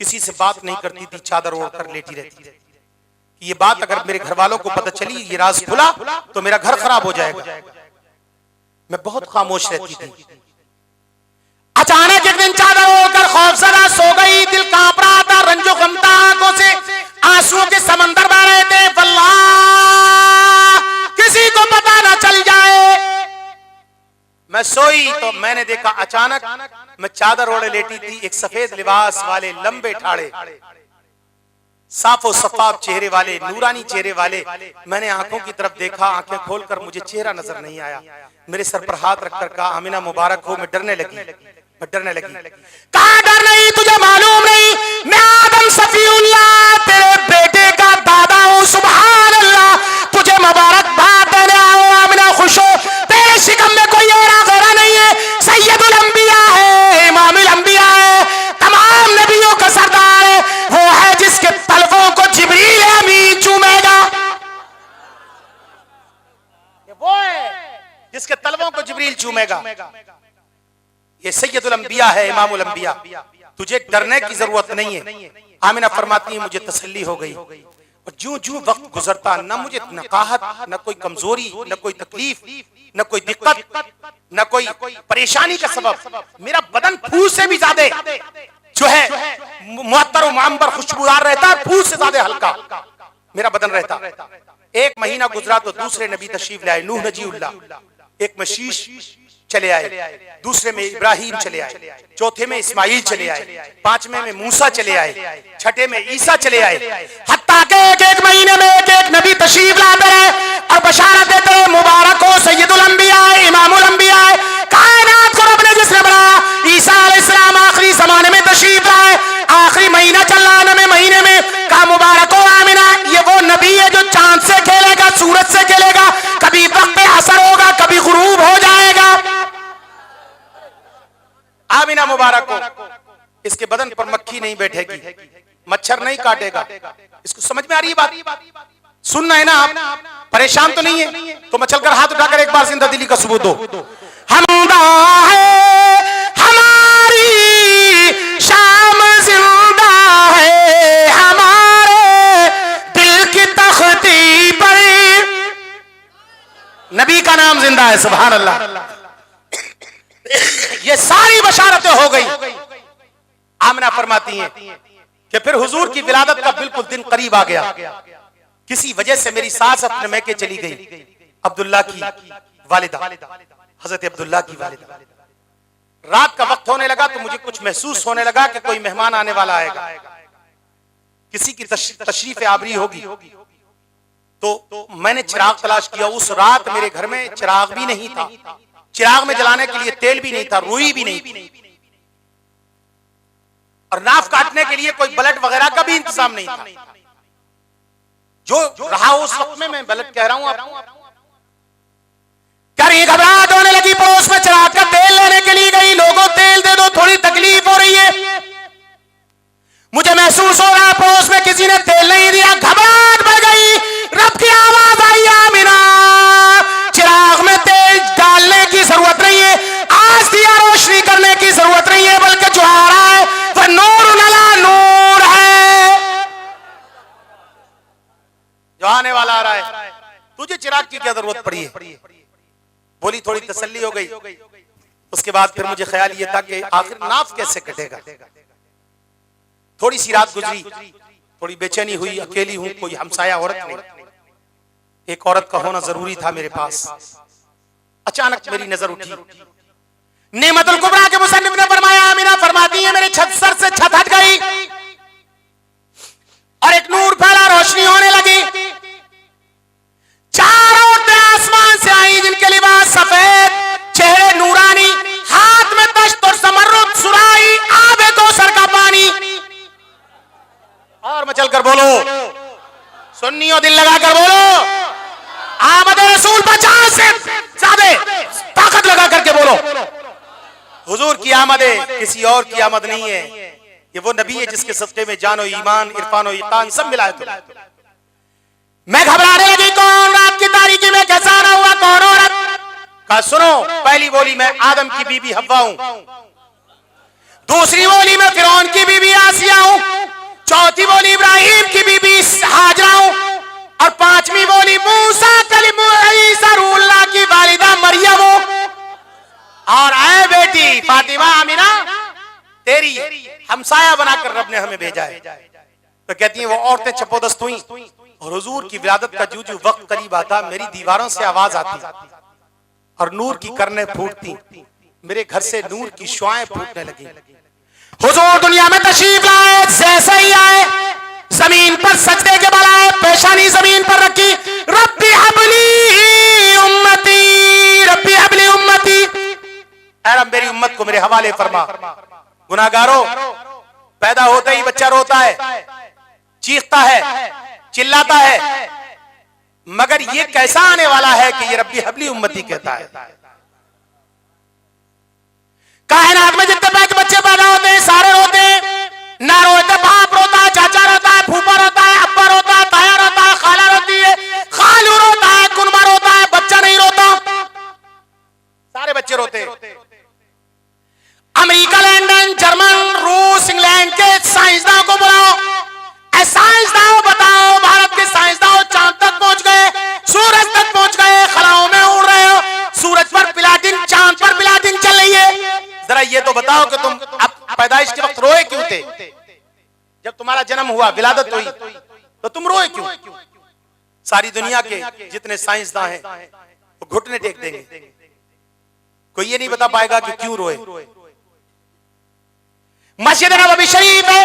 किसी से बात नहीं करती थी, चादर ओढ़कर लेटी रहती थी। ये बात अगर मेरे घर वालों को पता चली, ये राज खुला, तो मेरा घर खराब हो जाएगा। मैं बहुत खामोश रहती थी। अचानक एक दिन चादर ओढ़कर खौफजदा सो गई, दिल कांप रहा था, रंजो गम था, आंखों से आंसुओं के समंदर बह रहे थे। वल्लाह किसी को पता ना चल जाए। मैं सोई तो मैंने देखा अचानक, मैं चादर ओढ़े लेटी थी, एक सफेद लिबास वाले, लंबे ठाड़े, साफो सफाब चेहरे वाले, नूरानी चेहरे वाले। मैंने आंखों की तरफ देखा, आंखें खोलकर मुझे चेहरा नजर नहीं आया। मेरे सर पर हाथ रखकर कहा आमिना मुबारक हो। मैं डरने लगी। कहा डर नहीं, तुझे मालूम नहीं, मैं आदम सफीउल्लाह तेरे बेटे का दादा हूं। सुभान अल्लाह, तुझे मुबारकबाद देने आओ। आमिना खुश हो, तेरे शिकम में कोई और गैरा नहीं है, सैयदुल अंबिया है, इमामुल अंबिया है, तमाम नबियों का सरदार है। वो है जिसके तलवों को जिब्रील अमीन चूमेगा। वो है जिसके तलवों को जिब्रील चूमेगा। ये सैयदुल अंबिया है, इमामुल अंबिया। तुझे डरने की जरूरत नहीं है। आमिना फरमाती है मुझे तसल्ली हो गई। और जो जो वक्त गुजरता, न मुझे नकाहत, न कोई कमजोरी, न कोई तकलीफ, न कोई दिक्कत, न कोई परेशानी का सबब, मेरा बदन फूल से भी ज्यादा जो है मुअत्तर और मुअम्बर खुशबूदार रहता है, फूल से ज्यादा हल्का मेरा बदन रहता। एक महीना गुजरा तो दूसरे नबी तशरीफ लाए, नूह नजीउल्लाह। एक में शीश चले आए, दूसरे में इब्राहिम चले आए, चौथे में इस्माइल चले आए, पांचवें में मूसा चले आए, छठे में ईसा चले आए। हत्ता के एक एक महीने में एक एक नबी तशरीफ लाते रहे और बशारत देते रहे, मुबारक हो सैयदुल अंबिया, इमामुल अंबिया, कायनात को रब ने जिसने बनाया। ईसा अलैहिस्सलाम आखिरी जमाने में तशरीफ लाए, आखिरी महीना चल रहा 9वें महीने में, कहा मुबारक हो आमिना, ये वो नबी है जो चांद से खेलेगा, सूरज से खेलेगा, कभी वक्त पे असर होगा, कभी गुरूब हो जाएगा। आमिना मुबारक हो, इसके बदन पर मक्खी नहीं बैठेगी, मच्छर नहीं काटेगा। इसको समझ में आ रही है बात? सुनना है ना आप? परेशान तो नहीं है? तो मैं चलकर हाथ उठाकर एक बार जिंदा दिली का सबूत दो। हमदा है हमारी शाम, जिंदा है हमारे दिल की तख्ती पर, नबी का नाम जिंदा है। सुभान अल्लाह। ये सारी बशारतें हो गई। आमना फरमाती हैं कि फिर हुजूर की विलादत का बिल्कुल दिन करीब आ गया। किसी वजह से मेरी सास अपने मैके चली गई, अब्दुल्ला की वालिदा, हजरत अब्दुल्ला की वालिदा। रात का वक्त होने लगा तो मुझे कुछ महसूस होने लगा कि कोई मेहमान आने वाला आएगा, किसी की तशरीफ आबरी होगी। तो मैंने चिराग तलाश किया। उस रात मेरे घर में चिराग भी नहीं था, चिराग में जलाने के लिए तेल भी नहीं था, रुई भी नहीं थी, और नाफ काटने के लिए कोई ब्लड वगैरह का भी इंतजाम नहीं था। जो रहा उस वक्त में, मैं ब्लड कह रहा हूं आपको। क्या ये घबराहट होने लगी? पड़ोस में चिराग का तेल लेने के लिए गई, लोगों तेल दे दो, थोड़ी तकलीफ हो रही है। मुझे महसूस हो रहा पड़ोस में किसी ने तेल नहीं दिया, घबराहट बढ़ गई। रब की आवाज आई, आमिना चिराग में तेल डालने की जरूरत नहीं है, आज दिया रोशनी करने की जरूरत नहीं है, बल्कि जो आ रहा है वह नूर नला नूर है, जो आने वाला आ रहा है। तुझे चिराग की क्या जरूरत पड़ी है? बोली, थोड़ी तसल्ली हो गई। उसके बाद फिर मुझे ख्याल यह था कि आखिर नाफ कैसे कटेगा। थोड़ी सी रात गुजरी, थोड़ी बेचैनी हुई, अकेली हूं, कोई हमसाया औरत नहीं, एक औरत का होना जरूरी था मेरे पास। अचानक मेरी नजर उठी, नेमतुल कुबरा के मुसन्निफ ने फरमाया, आमिना फरमाती है मेरे छत सर से छत हट गई और एक नूर फैला, रोशनी होने लगी। चारों आसमान से आई जिनके लिबास सफेद, चेहरे नूरानी, हाथ में तश्त और समर्रुद, सुराही, आबे कौसर का पानी। और मचल कर बोलो, सुन्नियों दिल लगाकर बोलो, आमद रसूल 50 से ज्यादा ताकत लगा करके बोलो। हुजूर की आमद है, किसी और की आमद नहीं है। ये वो नबी है जिसके सदक़े में जानो ईमान, इरफानो इक़ान सब मिला है। मैं घबराने लगी, कौन रात की तारीकी में कैसा आना हुआ, कौन औरत? कहा सुनो, पहली बोली मैं आदम की बीबी हव्वा हूं, दूसरी बोली मैं फिरौन की बीबी आसिया हूं, चौथी बोली इब्राहिम की बीबी हाजरा हूं, और पांचवी बोली मूसा कलीम ईसा रूहुल्लाह की वालिदा मरियम हूं। और आए बेटी फातिमा, आमिना तेरी हमसाया बनाकर रब ने हमें भेजा है। तो कहती हैं वो औरतें चपोदस्त हुई और हुजूर की विलादत का जो जो वक्त करीब आता, मेरी दीवारों से आवाज आती और नूर की करने फूटती, मेरे घर से नूर की शुआएं फूटने लगी। हुजूर दुनिया में तशरीफ लाए, जैसे ही आए जमीन पर सजदे के बल आए, पेशानी जमीन पर रखी, रब्बी हबली उम्मती, रब्बी हबली उम्मती, ऐ रब मेरी उम्मत को मेरे हवाले फरमा। गुनाहगारों, पैदा होते ही बच्चा रोता है, चीखता है, चिल्लाता है, मगर ये कैसा आने वाला है कि ये रब्बी हबली उम्मती कहता है। कायनात में जितने बच्चे पैदा होते हैं सारे रोते हैं, ना रोते बाप रोता है, चाचा रोता है, फूफा रोता है, अब्बा रोता है, ताया रोता है, खाला रोती है, खालू रोता है, कुनमा रोता है, बच्चा नहीं रोता, सारे बच्चे रोते हैं। अमेरिका, लंदन, जर्मन, रूस, इंग्लैंड के साइंसदानों को बुलाओ, साइंसदानों बताओ, भारत के साइंसदान चांद तक पहुंच गए, सूरज तक पहुंच गए, खलाओं में उड़ रहे हो, सूरज पर प्लाटिन, चांद पर प्लाटिन चल रही है। जरा ये तो बताओ कि तुम अब पैदाइश के वक्त रोए क्यों थे? जब तुम्हारा जन्म हुआ, विलादत हुई, तो तुम रोए क्यों? सारी दुनिया के जितने साइंसदान हैं वो घुटने टेक देंगे, कोई ये नहीं बता पाएगा कि क्यों रोए। मस्जिद नबवी शरीफ है,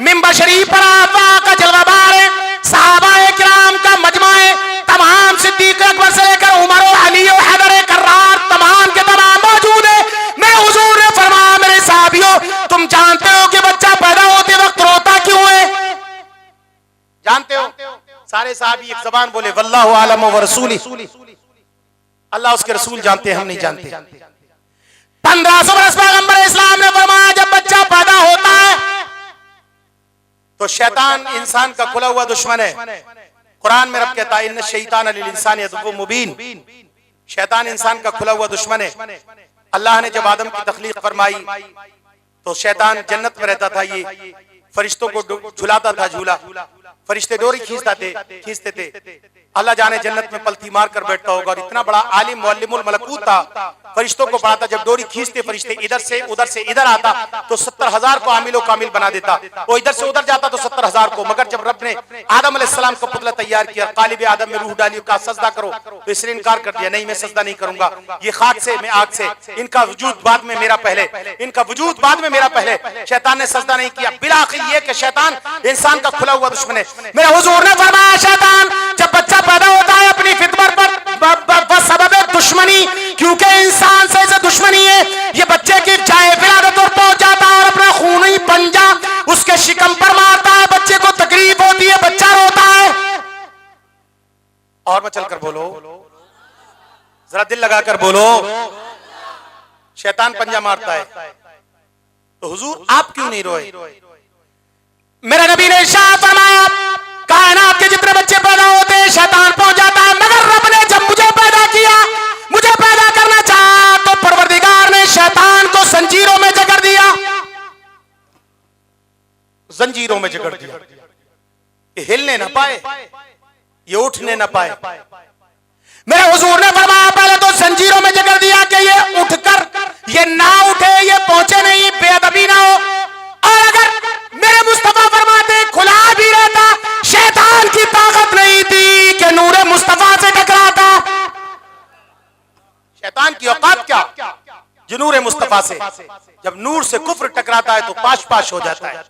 मिंबर शरीफ पर आका का जलवा बार है, सहाबाए किराम का मजमा है, तमाम सिद्दीक अकबर से लेकर उमर और अली और हैदर कर्रार तमाम के तमाम मौजूद है। मैं हुजूर ने फरमाया मेरे साहबियों, तुम जानते हो कि बच्चा पैदा होते वक्त रोता क्यों है? जानते हो? सारे साहबी एक जबान बोले वल्लाहु आलम व रसूली, अल्लाह उसके रसूल जानते, हम नहीं जानते। 1500 बरस पैगंबर इस्लाम ने फरमाया जब बच्चा पैदा होता है तो शैतान इंसान का खुला हुआ दुश्मन है। कुरान में रब कहता है इन्न शैतान लिल इंसानी अदुव्वुम मुबीन, शैतान इंसान का खुला हुआ दुश्मन है। अल्लाह ने जब आदम की तख्लीक फरमाई तो शैतान जन्नत में रहता था, ये फरिश्तों को झुलाता था झूला, फरिश्ते डोरी खींचते थे। अल्लाह जाने जन्नत में पलथी मार कर बैठता होगा, और इतना बड़ा आलिम मुअल्लिमुल मलकूत था, फरिश्तों को पढ़ाता। जब डोरी खींचते फरिश्ते इधर से इधर आता तो 70,000 को आमिलो कामिल बना देता, वो इधर से उधर जाता तो 70,000 को। मगर जब रब ने आदम अलैहिस्सलाम का पुतला तैयार किया, कालिब आदम में रूह डाली, कहा सजदा करो, तो इसने इनकार कर दिया, नहीं मैं सजदा नहीं करूंगा, ये खाक से मैं आग से, इनका वजूद बाद में मेरा पहले, इनका वजूद बाद में मेरा पहले। शैतान ने सजदा नहीं किया। बिलाखिर ये कि शैतान इंसान का खुला हुआ दुश्मन है। मेरे हुजूर ने फरमाया शैतान जब बच्चा पैदा होता है अपनी फितरत पर सबब दुश्मनी, क्योंकि इंसान से इसे दुश्मनी है, ये बच्चे की जाए विलादत और पहुंच जाता है और अपना खूनी पंजा उसके शिकम पर मारता है, बच्चे को तकलीफ होती है, बच्चा रोता है। और मैं चलकर बोलो, जरा दिल लगाकर बोलो, शैतान पंजा मारता है तो हुजूर आप क्यों नहीं रोए? मेरे नबी ने इरशाद फरमाया कायनात के जितने बच्चे पैदा होते हैं शैतान पहुंच जाता है, मगर रब ने जब मुझे पैदा किया, मुझे पैदा करना चाहा, तो परवरदिगार ने शैतान को जंजीरों में जकड़ दिया, जंजीरों में जकड़ दिया, ये हिलने ना पाए, ये उठने ना पाए। मेरे हुजूर ने फरमाया पहले तो जंजीरों में जकड़ दिया कि ये उठकर ये ना उठे, ये पहुंचे नहीं, बेअदबी ना हो। और अगर मेरे मुस्तफा फरमाते खुला भी रहता, शैतान की ताकत नहीं थी कि नूरे मुस्तफा से टकराता। शैतान की औकात क्या जो नूरे मुस्तफा से, जब नूर से कुफ्र टकराता है तो पाश पाश हो जाता है।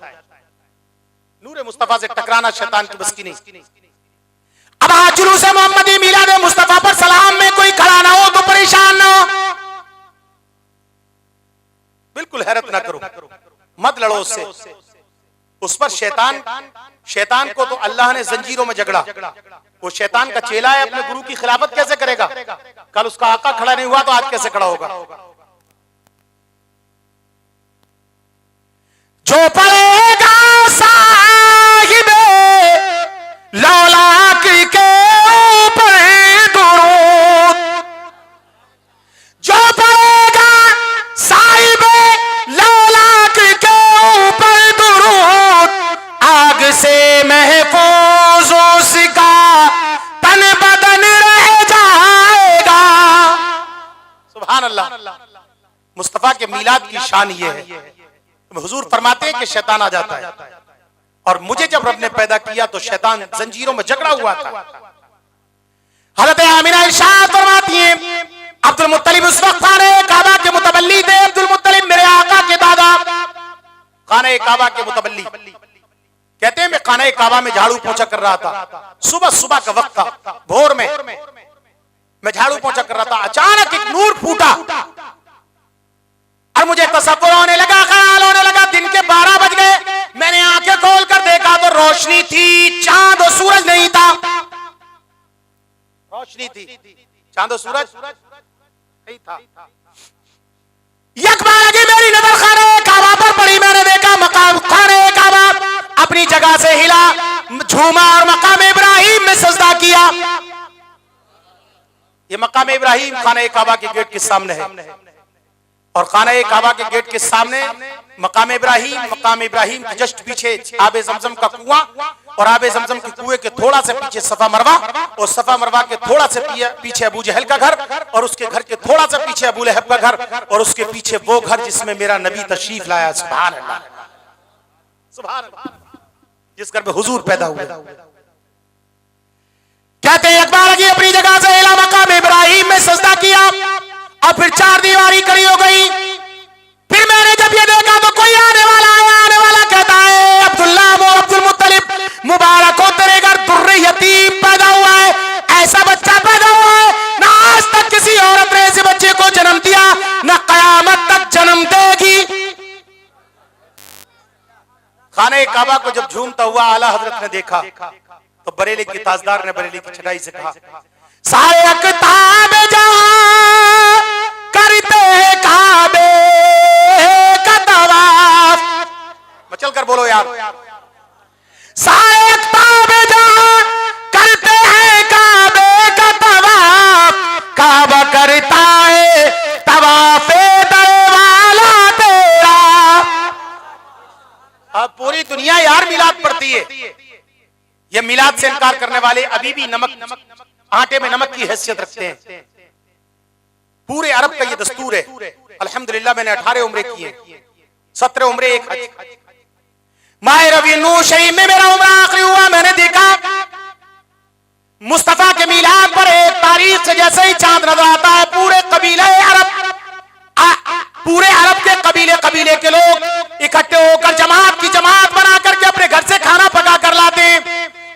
नूरे मुस्तफा से टकराना शैतान की बस की नहीं। अब आज जुलूस मोहम्मदी मिलाद मुस्तफा पर सलाम में कोई खड़ा ना हो तो परेशान ना हो, बिल्कुल हैरत ना करो, मत लड़ो उससे, उस पर शैतान को तो अल्लाह ने जंजीरों में जकड़ा। वो शैतान का चेला है, अपने गुरु की खिलाफत कैसे करेगा? कल उसका आका खड़ा नहीं हुआ तो आज कैसे खड़ा होगा? जो पड़ेगा साहिबे लौलाक के ऊपर दुरूद, जो पड़ेगा साहिबे लौलाक के ऊपर दुरूद, आग से महफूज उसका तन बदन रह जाएगा। सुभान अल्लाह। मुस्तफा के मिलाद की शान ये है, हुजूर फरमाते हैं कि शैतान आ जाता है, और मुझे जब रब ने पैदा किया तो शैतान जंजीरों में जकड़ा हुआ था। हज़रत आमिना इरशाद फरमाती हैं अब्दुल मुत्तलिब उस वक्त खाने काबा के मुतवल्ली थे। अब्दुल मुत्तलिब मेरे आका के दादा, खाने काबा के मुतवल्ली। कहते हैं मैं खाने काबा में झाड़ू पोंछा कर रहा था, सुबह का वक्त था, भोर में मैं झाड़ू पोंछा कर रहा था, अचानक एक नूर फूटा और मुझे तसव्वुर होने लगा, ख्याल होने लगा दिन के 12 बज गए। मैंने आंखें खोल कर देखा तो रोशनी थी, चांद और सूरज नहीं था। रोशनी थी, चांद और सूरज नहीं था। यकबार की मेरी नजर खाने काबा पर पड़ी, मैंने देखा मकाम खाने काबा अपनी जगह से हिला, झूमा और मकाम इब्राहिम में सजदा किया। ये मकाम इब्राहिम खाने काबा के गेट के सामने है, और खाना काबा के गेट के सामने मकाम इब्राहिम के जस्ट पीछे आबे जमजम का कुआं, और आबे जमजम के कुएं के थोड़ा से पीछे सफा मरवा, और सफा मरवा के थोड़ा से पीछे अबू जहल का घर, और उसके घर के थोड़ा से पीछे अबू लहब का घर, और उसके पीछे वो घर जिसमें मेरा नबी तशरीफ लाया। सुभान अल्लाह, सुभान अल्लाह, जिस घर में हुजूर पैदा हुए। कहते हैं अकबर की अपनी जगह से हिला, मकाम इब्राहिम में फिर चार दीवारी खड़ी हो गई। फिर मैंने जब ये देखा तो कोई आने वाला आया, आने वाला कहता है अब्दुल्ला वो अब्दुल मुत्तलिब मुबारक हो तेरे घर दुर्रे यतीम पैदा हुआ है, ऐसा बच्चा पैदा हुआ है ना आज तक किसी औरत ने ऐसे बच्चे को जन्म दिया ना कयामत तक जन्म देगी। खाने काबा को जब झूमता हुआ आला हजरत ने देखा तो बरेली के ताजदार ने बरेली की चटाई से कहा सारे अकताब जहां करते हैं काबे का तवाफ। मचल कर बोलो यार। सारे अकताब जहां करते हैं काबे का तवाफ, काबा करता है तवाफे दरवाजा तेरा। अब पूरी दुनिया यार मिलाद पढ़ती है, ये मिलाद से इनकार करने वाले अभी भी नमक आटे में नमक की हैसियत रखते हैं। पूरे अरब का ये दस्तूर है। अल्हम्दुलिल्लाह मैंने 18 उम्रे किए, 17 उम्रे एक हज। माह रबी नूर शरीफ में मेरा उम्र आखिरी हुआ। मैंने देखा मुस्तफा के मिलाद पर एक तारीख से जैसे ही चांद नजर आता है पूरे कबीले अरब, पूरे अरब के कबीले कबीले के लोग इकट्ठे होकर जमात की जमात बना करके अपने घर से खाना पका कर लाते हैं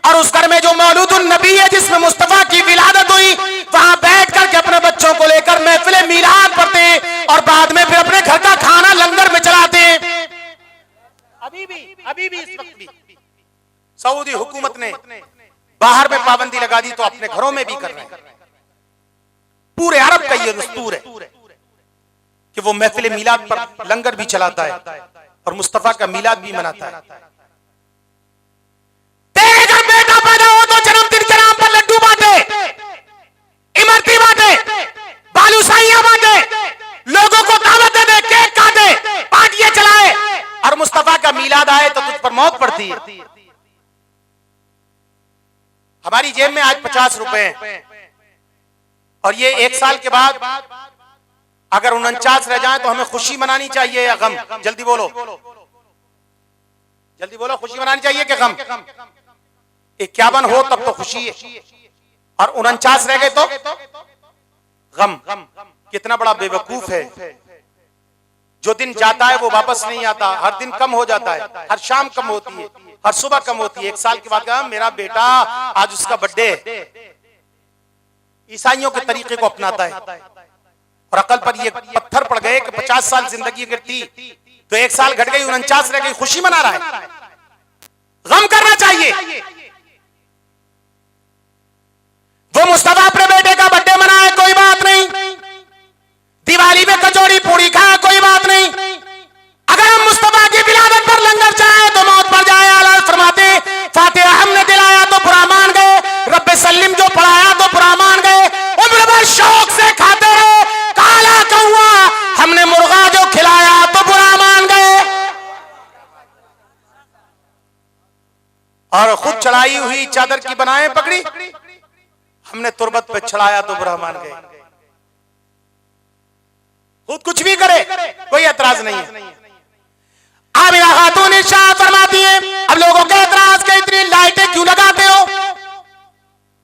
और उस घर में जो मौलूदुन नबी है जिसमें मुस्तफा की विलादत हुई वहां बैठ करके अपने बच्चों को लेकर महफिले मिलाद पढ़ते हैं और बाद में फिर अपने घर का खाना लंगर में चलाते हैं। अभी भी इस वक्त भी सऊदी हुकूमत ने बाहर में पाबंदी लगा दी तो अपने घरों में भी कर रहे हैं। पूरे अरब का ये दस्तूर है कि वो महफिल मिलाद पर लंगर भी चलाता है और मुस्तफा का मिलाद भी मनाता है। तेरे घर बेटा पैदा हो तो जन्मदिन के नाम पर लड्डू बांटे, इमरती बांटे, बालूशाहियां बांटे, लोगों को दावत दे, केक काटे, पार्टियां चलाए और मुस्तफा का मिलाद आए तो तुझ पर मौत पड़ती है। हमारी जेब में आज 50 रुपए हैं और ये एक साल के बाद अगर 49 रह जाए तो हमें खुशी मनानी चाहिए या गम? जल्दी बोलो, जल्दी बोलो, खुशी मनानी चाहिए कि गम? 51 हो तब तो खुशी है और 49 रह गए तो गम। कितना बड़ा बेवकूफ है। जो दिन जाता है वो वापस नहीं आता, हर दिन कम हो जाता है, हर शाम कम होती है, हर सुबह कम होती है। एक साल के बाद कहा मेरा बेटा आज उसका बर्थडे है। ईसाइयों के तरीके को अपनाता है और अकल पर ये पत्थर पड़ गए कि 50 साल जिंदगी गिरती तो एक साल घट गई, 49 रह गई, खुशी मना रहा है। गम करना चाहिए। वो मुस्तफा अपने बेटे का बर्थडे मनाए कोई बात नहीं, दिवाली में कचौड़ी पूरी खाए कोई बात नहीं। अगर हम मुस्तफा की विलादत पर लंगर चाहे तो मौत पर जाए। आला फरमाते फातिहा हमने दिलाया तो बुरा मान गए, रब्बे सल्लिम जो पढ़ाया तो बुरा मान गए। उम्र भर शौक से खाते रहे काला कौवा, हमने मुर्गा जो खिलाया तो बुरा मान गए। और खुद चढ़ाई हुई चादर की बनाए पकड़ी, हमने तुरबत पे चढ़ाया तो बुरा मान गए। खुद कुछ भी करे कोई एतराज नहीं है। आमिना खातून इरशाद फरमाती हैं अब लोगों के एतराज के इतनी लाइटें क्यों लगाते हो?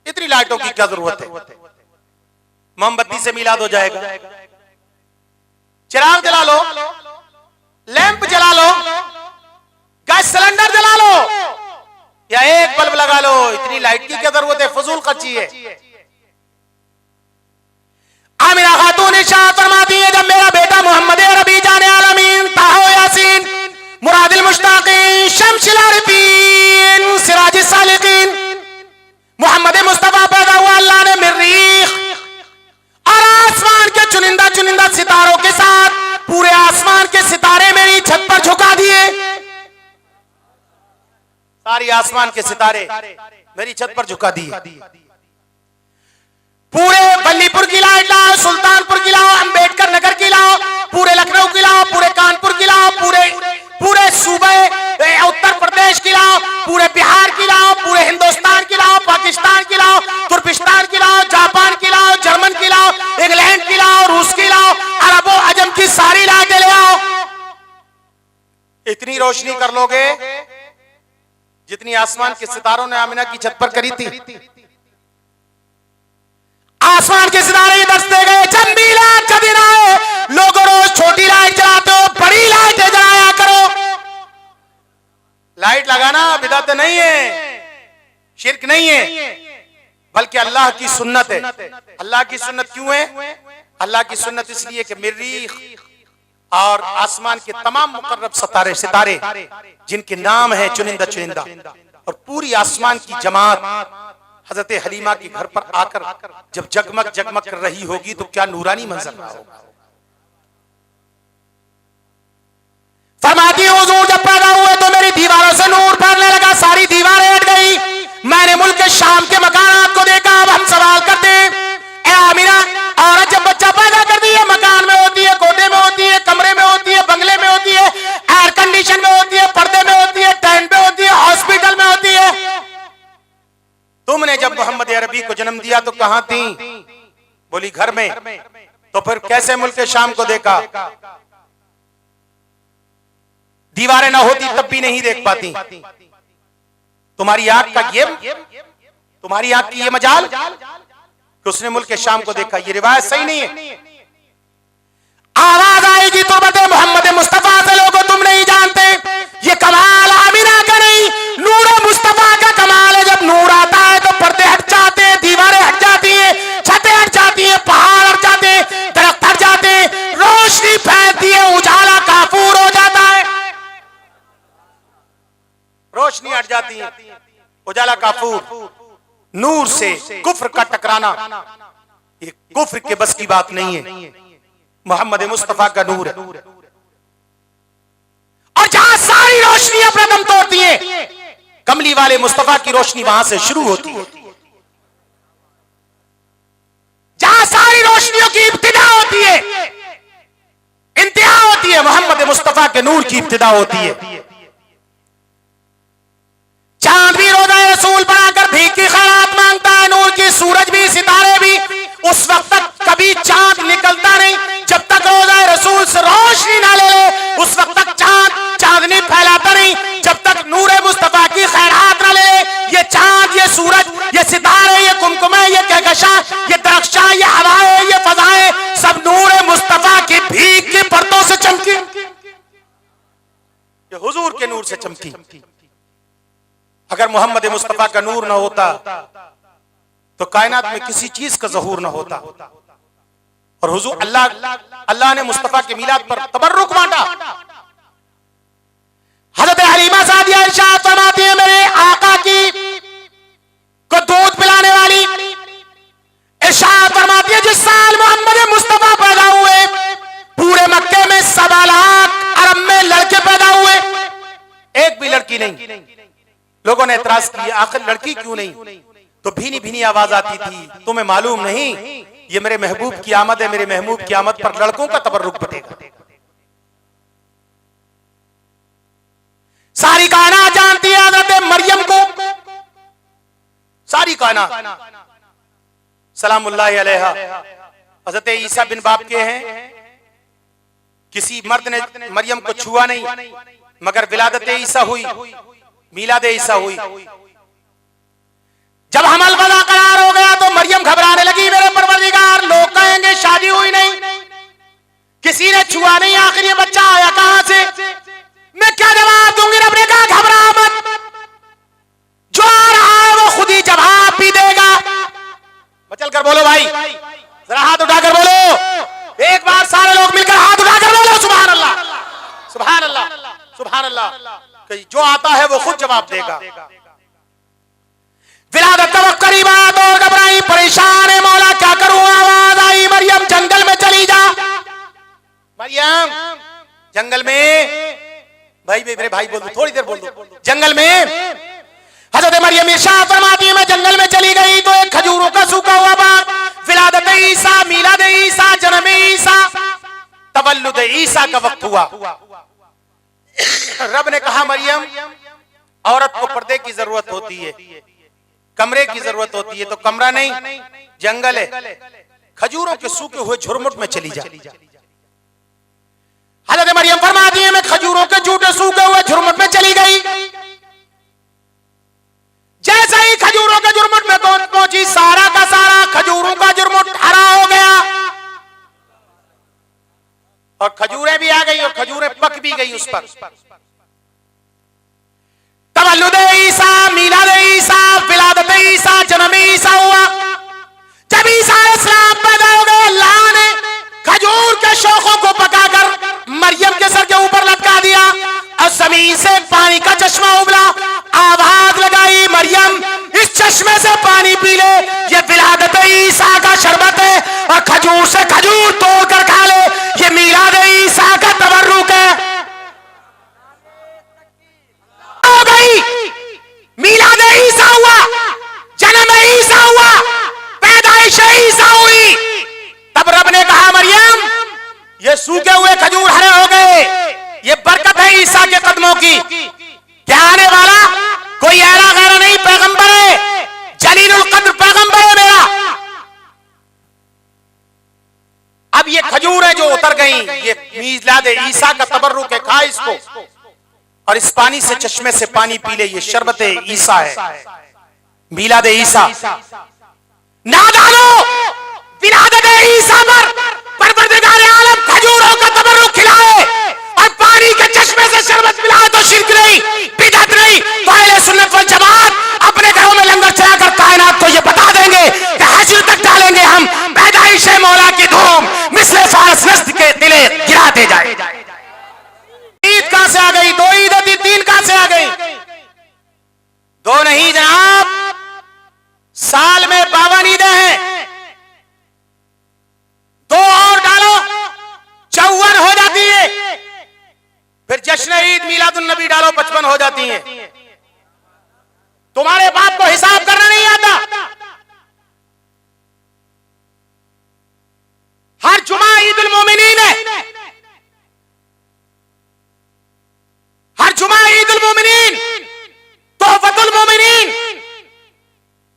इतनी लाइटों की क्या जरूरत है? मोमबत्ती से मिलाद हो जाएगा। चिराग जला लो, लैंप जला लो, गैस सिलेंडर जला लो या एक बल्ब लगा लो, इतनी लाइट की क्या जरूरत है? फजूल खर्ची है। आमिना खातून इरशाद फरमाती है जब मेरा बेटा मोहम्मद अरबी जाने आलमीन ताहो यासीन मुरादिल मुश्ताकीन शम्सिल आरिफीन सिराज सालिकीन मोहम्मद मुस्तफा पैदा हुआ अल्लाह ने मरीख और आसमान के चुनिंदा चुनिंदा सितारों के साथ पूरे आसमान के सितारे मेरी छत पर झुका दिए। सारी आसमान के सितारे मेरी छत पर झुका दिए। पूरे बल्लीपुर की लाइट लाओ, सुल्तानपुर की लाओ, अंबेडकर नगर की लाओ, पूरे लखनऊ की लाओ, पूरे कानपुर की लाओ, पूरे सूबे उत्तर प्रदेश की लाओ, पूरे बिहार की लाओ, पूरे हिंदुस्तान की लाओ, पाकिस्तान की लाओ, तुर्किस्तान की लाओ, जापान की लाओ, जर्मन की लाओ, इंग्लैंड की लाओ, रूस की लाओ, अरबो अजम की सारी लाइटें ले आओ। इतनी रोशनी कर लोगे जितनी आसमान के सितारों ने आमिना की छत पर करी थी। आसमान के सितारे दर्शते गए जब मिलाद का दिन आया नहीं है, बल्कि अल्लाह की सुन्नत है। अल्लाह की सुन्नत क्यों है? अल्लाह की सुन्नत इसलिए कि मरीख और आसमान के तमाम मुकर्रब सितारे जिनके नाम है चुनिंदा चुनिंदा, और पूरी आसमान की जमात हजरत हलीमा के घर पर आकर जब जगमग जगमग कर रही होगी तो क्या नूरानी मंजर रहा होगा। फरमाती है हुजूर जब पैदा हुए तो मेरी दीवारों से नूर फैलने लगा, सारी दीवारें हट गई। मैंने मुल्क शाम के मकानात को देखा। अब हम सवाल करते हैं, ए आमिना, औरत जब बच्चा पैदा करती है मकान में होती है, कोठे में होती है, कमरे में होती है, बंगले में होती है, एयर कंडीशन में होती है, पर्दे में होती है, टेंट में होती है, हॉस्पिटल में होती है। तुमने जब मोहम्मद अरबी को जन्म दिया तो कहां थी? बोली घर में। तो फिर कैसे मुल्क शाम को देखा? दीवारें ना होती तब भी नहीं देख पाती। तुम्हारी आंख की ये मजाल कि उसने मुल्क शाम को देखा। ये रिवायत सही नहीं है। आवाज आएगी तुरबत मोहम्मद मुस्तफा से, लोगों तुम नहीं जानते ये कमाल आमिना का नहीं, नूर मुस्तफा का कमाल है। जब नूर आता है तो पर्दे हट जाते हैं, दीवारें हट जाती हैं, छतें हट जाती हैं, पहाड़ हट जाते हैं, दरख्त हट जाते हैं, रोशनी फैलती है, उजाला काफूर हो जाता है। रोशनी हट जाती है, उजाला काफूर। नूर से कुफ्र का टकराना ये कुफ्र के बस की बात नहीं है। मोहम्मद मुस्तफा का नूर है, और जहां सारी रोशनी अपना दम तोड़ती है, कमली वाले मुस्तफा की रोशनी वहां से शुरू होती है। जहां सारी रोशनियों की इब्तिदा होती है, इंतहा होती है, मोहम्मद मुस्तफा के नूर की इब्तिदा होती है। चांद भी रोज़ा रसूल बनाकर भीख की खैरात मांगता है, नूर की सूरज भी, सितारे भी। उस वक्त तक कभी चांद निकलता नहीं जब तक रोज़ा रसूल से रोशनी ना ले ले। उस वक्त तक चांदनी फैलाता नहीं जब तक नूर मुस्तफा की खैरात ना ले। ये चांद, ये सूरज, ये सितारे, ये कुमकुमे, ये कहकशां, ये दरख्शां, ये हवाएं, ये फजाएं सब नूर मुस्तफा की भीख की परतों से चमकी, ये हुजूर के नूर से चमकी। अगर मोहम्मद मुस्तफा का नूर ना होता तो कायनात में किसी चीज का ज़हूर ना होता। और हुजूर अल्लाह ने मुस्तफा के मिलाद पर तबर्रुक बांटा। हजरत हलीमा सादिया इरशाद फरमाती है, मेरे आका की को दूध पिलाने वाली इरशाद फरमाती है, जिस साल मोहम्मद मुस्तफा पैदा हुए पूरे मक्के में 7 लाख अरब में लड़के पैदा हुए, एक भी लड़की नहीं। लोगों ने एतराज किया, आखिर लड़की क्यों नहीं? तो भीनी भीनी आवाज आती थी, तुम्हें मालूम नहीं ये मेरे महबूब की आमद है, मेरे महबूब की आमद पर लड़कों का तबर्रुक बटेगा। सारी कायनात जानती है हज़रत मरियम को, सारी कायनात सलामुल्लाहि अलैहा। हज़रत ईसा बिन बाप के हैं, किसी मर्द ने मरियम को छुआ नहीं, मगर विलादत ईसा हुई, मीलाद ईसा हुई। जब हमल वदा करार हो गया तो मरियम घबराने लगी, मेरे परवरदिगार लोग कहेंगे शादी हुई नहीं, किसी ने छुआ नहीं, आखिर ये बच्चा आया कहां से? मैं क्या जवाब दूंगी? रब ने कहा घबरा मत, जो आ रहा है वो खुद ही जवाब भी देगा। बचल कर बोलो भाई, जरा हाथ उठाकर बोलो, एक बार सारे लोग मिलकर हाथ उठाकर बोलो सुभान अल्लाह, सुभान अल्लाह, सुभान अल्लाह। जो आता है वो खुद जवाब देगा। विलादत का वक्त करीब आया तो घबराई, परेशान है, मौला क्या करूं? आवाज आई, मरियम जंगल में चली जा। मरियम जंगल में, भाई मेरे भाई बोल दो, थोड़ी देर बोल दो। जंगल में हजरत मरियम इरशाद फरमाती है, मैं जंगल में चली गई तो एक खजूरों का सूखा हुआ बाग, विलादत ईसा, मीलाद ईसा, जन्म ईसा, तवल्लुद ईसा का वक्त हुआ। रब ने कहा मरियम, औरत को पर्दे की जरूरत होती है, कमरे की जरूरत होती है, तो कमरा नहीं जंगल है, खजूरों के सूखे हुए झुरमुट में चली जा। हज़रत मरियम फरमाती है, मैं खजूरों के झूठे सूखे हुए झुरमुट में चली गई। जैसे ही खजूरों के झुरमुट में पहुंची, सारा का सारा खजूरों का झुरमुट हरा हो गया, और खजूरें भी आ गई और खजूरें पक भी गई उस पर। तवल्लुद ईसा, मीलाद ईसा, विलादत ईसा, जन्म ईसा हुआ। जब ईसा अलैहिस्सलाम पैदा हो गए, अल्लाह ने खजूर के शोखों को पकाकर मरियम के सर के ऊपर लटका दिया और जमीन से पानी का चश्मा उबला। आवाज लगाई, मरियम इस चश्मे से पानी पी ले, ये विलादत ईसा का शरबत है, और खजूर से खजूर तोड़कर खा ले, ये मीलाद ईसा का तबर्रुक है। हो गई, मीलाद ईसा हुआ, जन्म ईसा हुआ, पैदाइश ईसा हुई। तब रब ने कहा, मरियम ये सूखे हुए खजूर हरे हो गए, ये बरकत है ईसा के कदमों की। क्या आने वाला कोई ऐरा गैरा नहीं, पैगंबर है, जलीलुल कद्र पैगंबर है मेरा। अब ये खजूर है जो उतर गई, ये मीलाद ईसा का तबर्रुक है, खा इसको और इस पानी से, चश्मे से पानी पी ले, ये शरबत ईसा है, मीलाद ईसा। नादानो, विलादत ईसा पर परवरदिगार आलम खजूरों का तबर्रुक खिलाए और पानी के चश्मे से शरबत पिलाए तो शिर्क नहीं, बिदअत नहीं। तो अहले सुन्नत वल जमात अपने घरों में लंगर चलाकर कायनात को ये बता देंगे कि हश्र तक डालेंगे हम पैदाइश मौला की धूम, मिस्ले फारस नस्ल के दिले गिराते जाए। ईद कहां से आ गई? दो ईद थी, तीन कहां से आ गई? दो नहीं जनाब, साल में 52 ईदें हैं, दो और डालो 54 हो जाती है। फिर जश्न ईद मिलादुन नबी डालो 55 हो जाती है। तुम्हारे बाप को हिसाब करना नहीं आता। हर जुमा ईदुल मोमिनीन है, हर जुमा ईदुल मोमिनीन, तोहफतुल मोमिनीन,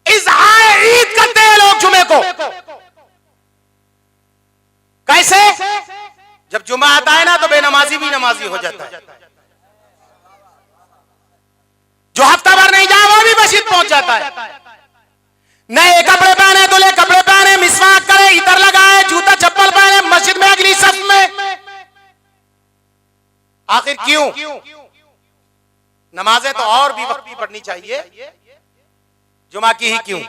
इज़हार ईद करते हैं लोग जुमे को। कैसे? जब जुमा आता है ना तो बेनमाजी भी नमाजी हो जाता है, जो हफ्ता भर नहीं जाए वो भी मस्जिद पहुंच जाता है। नए कपड़े पहने, दूल्हे कपड़े पहने, मिसवाक करे, इतर लगाए, जूता चप्पल पहने, मस्जिद में अगली सफ में। आखिर क्यों? नमाजें तो और भी वक्त की पढ़नी चाहिए, जुमा की ही क्यों?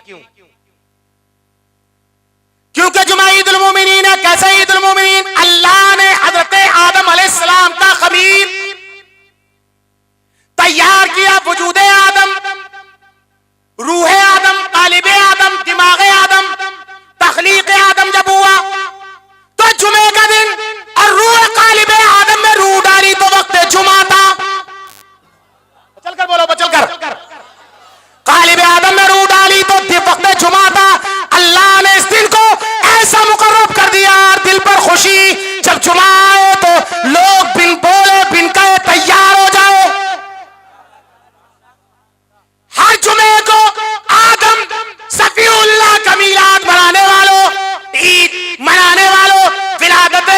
क्योंकि जुमा ईदुल मोमिनीन है। कैसे ईदुल मोमिनीन? अल्लाह ने हजरत आदम अलैहिस्सलाम का खमीर तैयार किया, वजूदे आदम, रूह आदम, तालिबे आदम, दिमागे आदम, तखलीक आदम जब हुआ तो जुमे का दिन और रूह तालिबे आदम में रूह डाली तो वक्त जुमा था। चलकर बोलो, बचलकर। तालिबे आदम में रूह डाली तो वक्त जुमा था। अल्लाह ने इस दिन को ऐसा मुकर्रब कर दिया और दिल पर खुशी, जब जुमा आए तो लोग बिन बोले बिन कहे तैयार हो जाए। हर जुमे को आदम सफीउल्लाह का मीलाद मनाने वालों, ईद मनाने वालों, विलादत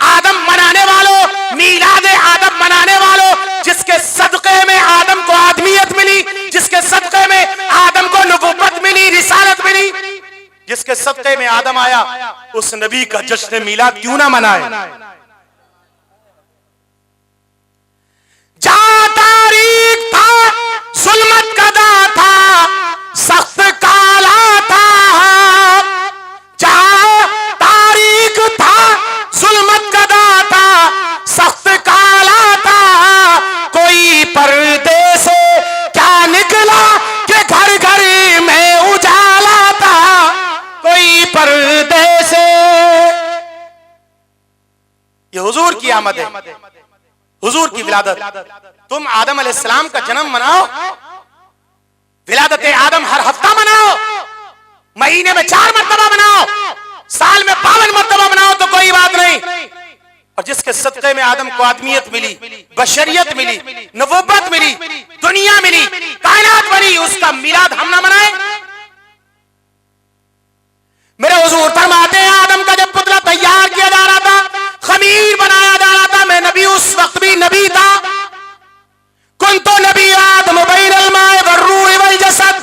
आदम मनाने वालों, मीलाद आदम मनाने वालों, जिसके सदक़े में आदम को आदमियत मिली, जिसके सदक़े में आदम को नबुव्वत मिली, रिसालत मिली, जिसके सदक़े में आदम आया, उस नबी का जश्न मीलाद क्यों ना मनाए? जहां तारीख था, जुल्मत का दा था, सख्त काला था। जहां तारीख था, जुल्मत का दा था, सख्त काला था। कोई पर्दे से क्या निकला कि घर घर में उजाला था, कोई पर्दे से। ये हुजूर की आमद है, हुजूर की विलादत। तुम आदम अलैहिस्सलाम का जन्म मनाओ, विलादत आदम हर हफ्ता मनाओ, महीने में 4 मरतबा मनाओ, साल में 52 मरतबा मनाओ तो कोई बात नहीं। और जिसके सदक़े में आदम को आदमियत मिली, बशरियत मिली, नबुव्वत मिली, दुनिया मिली, कायनात बनी, उसका मिलाद हम ना मनाएं? मेरे हुजूर फरमाते हैं, आदम का जब पुतला तैयार किया जा रहा था, खमीर बनाया जा रहा था, मैं नबी उस वक्त भी नबी था। कुंतु नबी आदम बैनल माए वर्रूह वल जसद।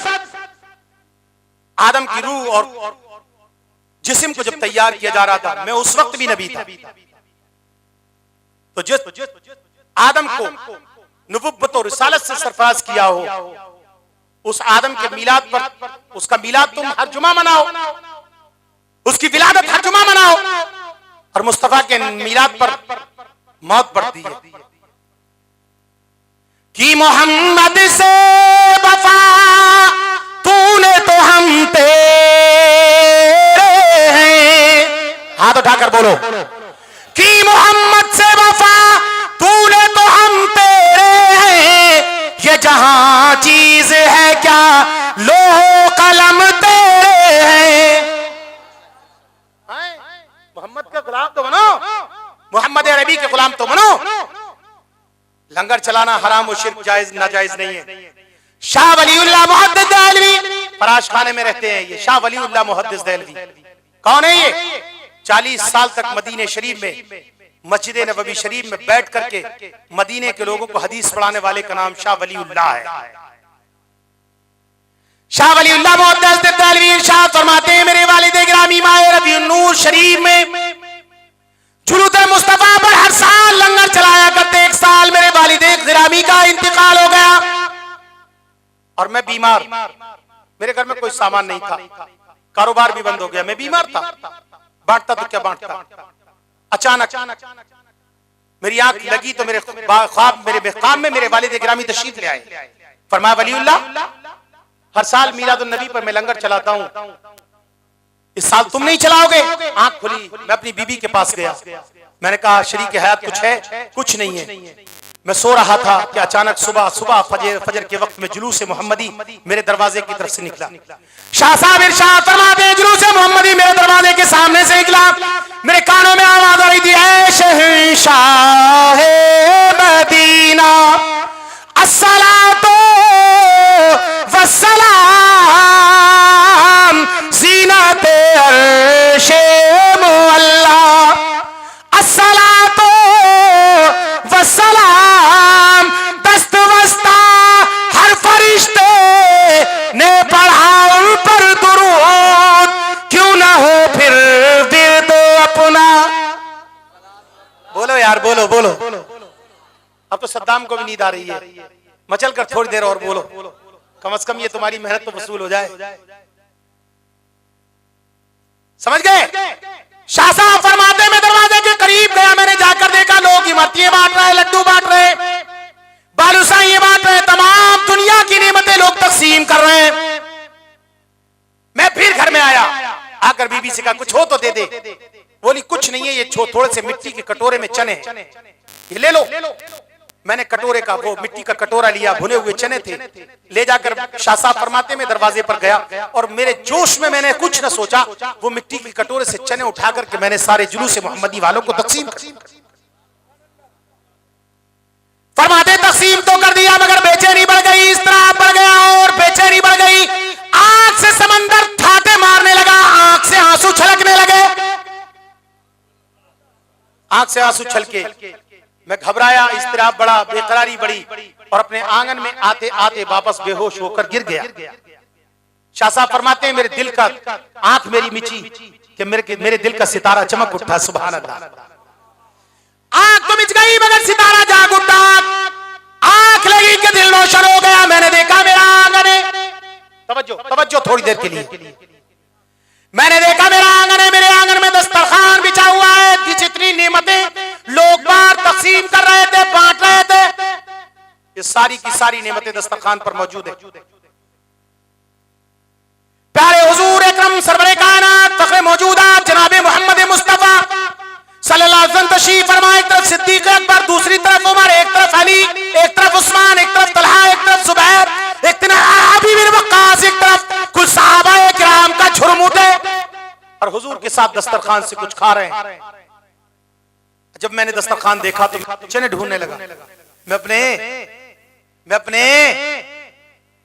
आदम की रूह और जिस्म को जब तैयार किया जा रहा था, मैं उस वक्त भी नबी था। तो जिस आदम को नबुव्वत और रिसालत से सरफराज किया हो, उस आदम के मिलाद पर, उसका मिलाद तुम हर जुमा मनाओ, उसकी विलादत हर जुमा मनाओ, और मुस्तफा के मिलाद पर मौत पड़ती है कि मोहम्मद से वफा तूने तो हम तेरे हैं। हाथ उठाकर बोलो कि मोहम्मद से वफा तूने तो हम तेरे हैं, ये जहां चीज है क्या लोह कलम तेरे हैं। मोहम्मद का गुलाम तो बनो, मोहम्मद अरबी के गुलाम तो बनो। लंगर चलाना हराम और शिर्क जायज नाजायज नहीं है। शाह वलीउल्लाह मुहद्दिस देहलवी फराश खाने में रहते हैं। ये शाह वलीउल्लाह मुहद्दिस देहलवी कौन है? ये 40 साल तक मदीने शरीफ में, मस्जिद नबवी शरीफ में बैठ करके मदीने के लोगों को हदीस पढ़ाने वाले का नाम शाह वलीउल्लाह है। शाह वलीउल्लाह मुहद्दिस देहलवी इरशाद फरमाते हैं, मेरे वालिद गिरामी माह रबीउन नूर शरीफ में जुलूद मुस्तफा पर हर साल लंगर चलाया करते। एक साल मेरे वालिद गिरामी का इंतकाल हो गया और मैं बीमार, मेरे घर में कोई सामान नहीं था, कारोबार भी बंद हो गया, मैं बीमार था, बांटता तो क्या बांटता। अचानक मेरी आंख लगी तो मेरे ख्वाब, मेरे बेख्वाब में मेरे वालिद गिरामी तशरीफ ले आए। फरमाया वलीउल्लाह, हर साल मीलादुन नबी पर मैं लंगर चलाता हूं, इस साल तुम नहीं चलाओगे? आंख खुली, मैं अपनी बीबी के पास गया, मैंने कहा शरीक हयात कुछ है? कुछ नहीं है। मैं सो रहा था कि अचानक सुबह फजर के वक्त में जुलूस मोहम्मदी मेरे दरवाजे की तरफ से निकला। शाह साहब इरशाद फरमाते हैं, जुलूस मोहम्मदी मेरे दरवाजे के सामने से निकला, मेरे कानों में आवाज आ रही थी, ऐ शहंशाह मदीना अस्सलातो वस्सलाम ज़ीनत अर्शे मुअल्ला, अस्सलातो वस्सलाम दस्त वस्ता हर फरिश्ते ने पढ़ा उन पर दुरूद, क्यों ना हो फिर विर्द अपना। बोलो यार, बोलो बोलो। अब तो सद्दाम को भी नींद आ रही है, मचल कर थोड़ी देर और बोलो, कम से कम ये तुम्हारी मेहनत तो वसूल हो जाए। समझ गए? शाह साहब फरमाते में दरवाजे के करीब गया, मैंने जाकर देखा लोग इमरतियां बांट रहे, लड्डू बांट रहे, बालूशाही बांट रहे, तमाम दुनिया की नेमतें लोग तकसीम कर रहे हैं। मैं फिर घर में आया, आकर बीबी से कहा कुछ हो तो दे दे। बोली कुछ नहीं है, ये थोड़े से मिट्टी के कटोरे में चने, ये ले लो। मैंने कटोरे का, वो मिट्टी का कटोरा लिया, भुने हुए चने थे, ले जाकर शाह साहब फरमाते में दरवाजे पर गया और मेरे जोश में मैंने कुछ न सोचा, वो मिट्टी के कटोरे से चने उठा करके मैंने सारे जुलूस मोहम्मदी वालों को तकसीम कर। फरमाते तकसीम तो कर दिया मगर बेचैनी बढ़ गई, इस्तराब बढ़ गया और बेचैनी बढ़ गई। आंख से समंदर ठाटे मारने लगा, आंख से आंसू छलकने लगे, आंख से आंसू छलके। मैं घबराया, इस्तराब बढ़ा, बेकरारी बढ़ी और अपने आंगन में आते आते वापस बेहोश होकर गिर गया। शाह साहब फरमाते हैं मेरे दिल का, आंख मेरी मिची कि मेरे दिल का सितारा चमक उठा। सुभान अल्लाह, आंख तो मिच गई मगर सितारा जाग उठा, आंख लगी कि दिल रोशन हो गया। मैंने देखा मेरा आंगन है, तवज्जो थोड़ी देर के लिए, मैंने देखा मेरा आंगन है, मेरे आंगन में दस्तरखान बिछा हुआ है, जितनी नेमतें लोग बाहर तकसीम कर रहे थे, बांट रहे थे, ये सारी की सारी नेमतें दस्तरखान पर मौजूद है। प्यारे हुजूर अकरम सरवरे कायनात फख्रे मौजूदात जनाब मोहम्मद मुस्तफा सल्लल्लाहु अलैहि वसल्लम तशरीफ फरमा। एक तरफ सिद्दीक अकबर, दूसरी तरफ उमर, एक तरफ अली, एक तरफ उस्मान, एक तरफ तलहा, एक तरफ जुबैर, एक तरफ अबी बिन वक्कास, एक तरफ कुल सहाबाए किराम का झुर्म उठे और हुजूर के साथ दस्तरखान से कुछ खा रहे हैं। जब मैंने दस्तरखान देखा तो चने ढूंढने लगा, मैं अपने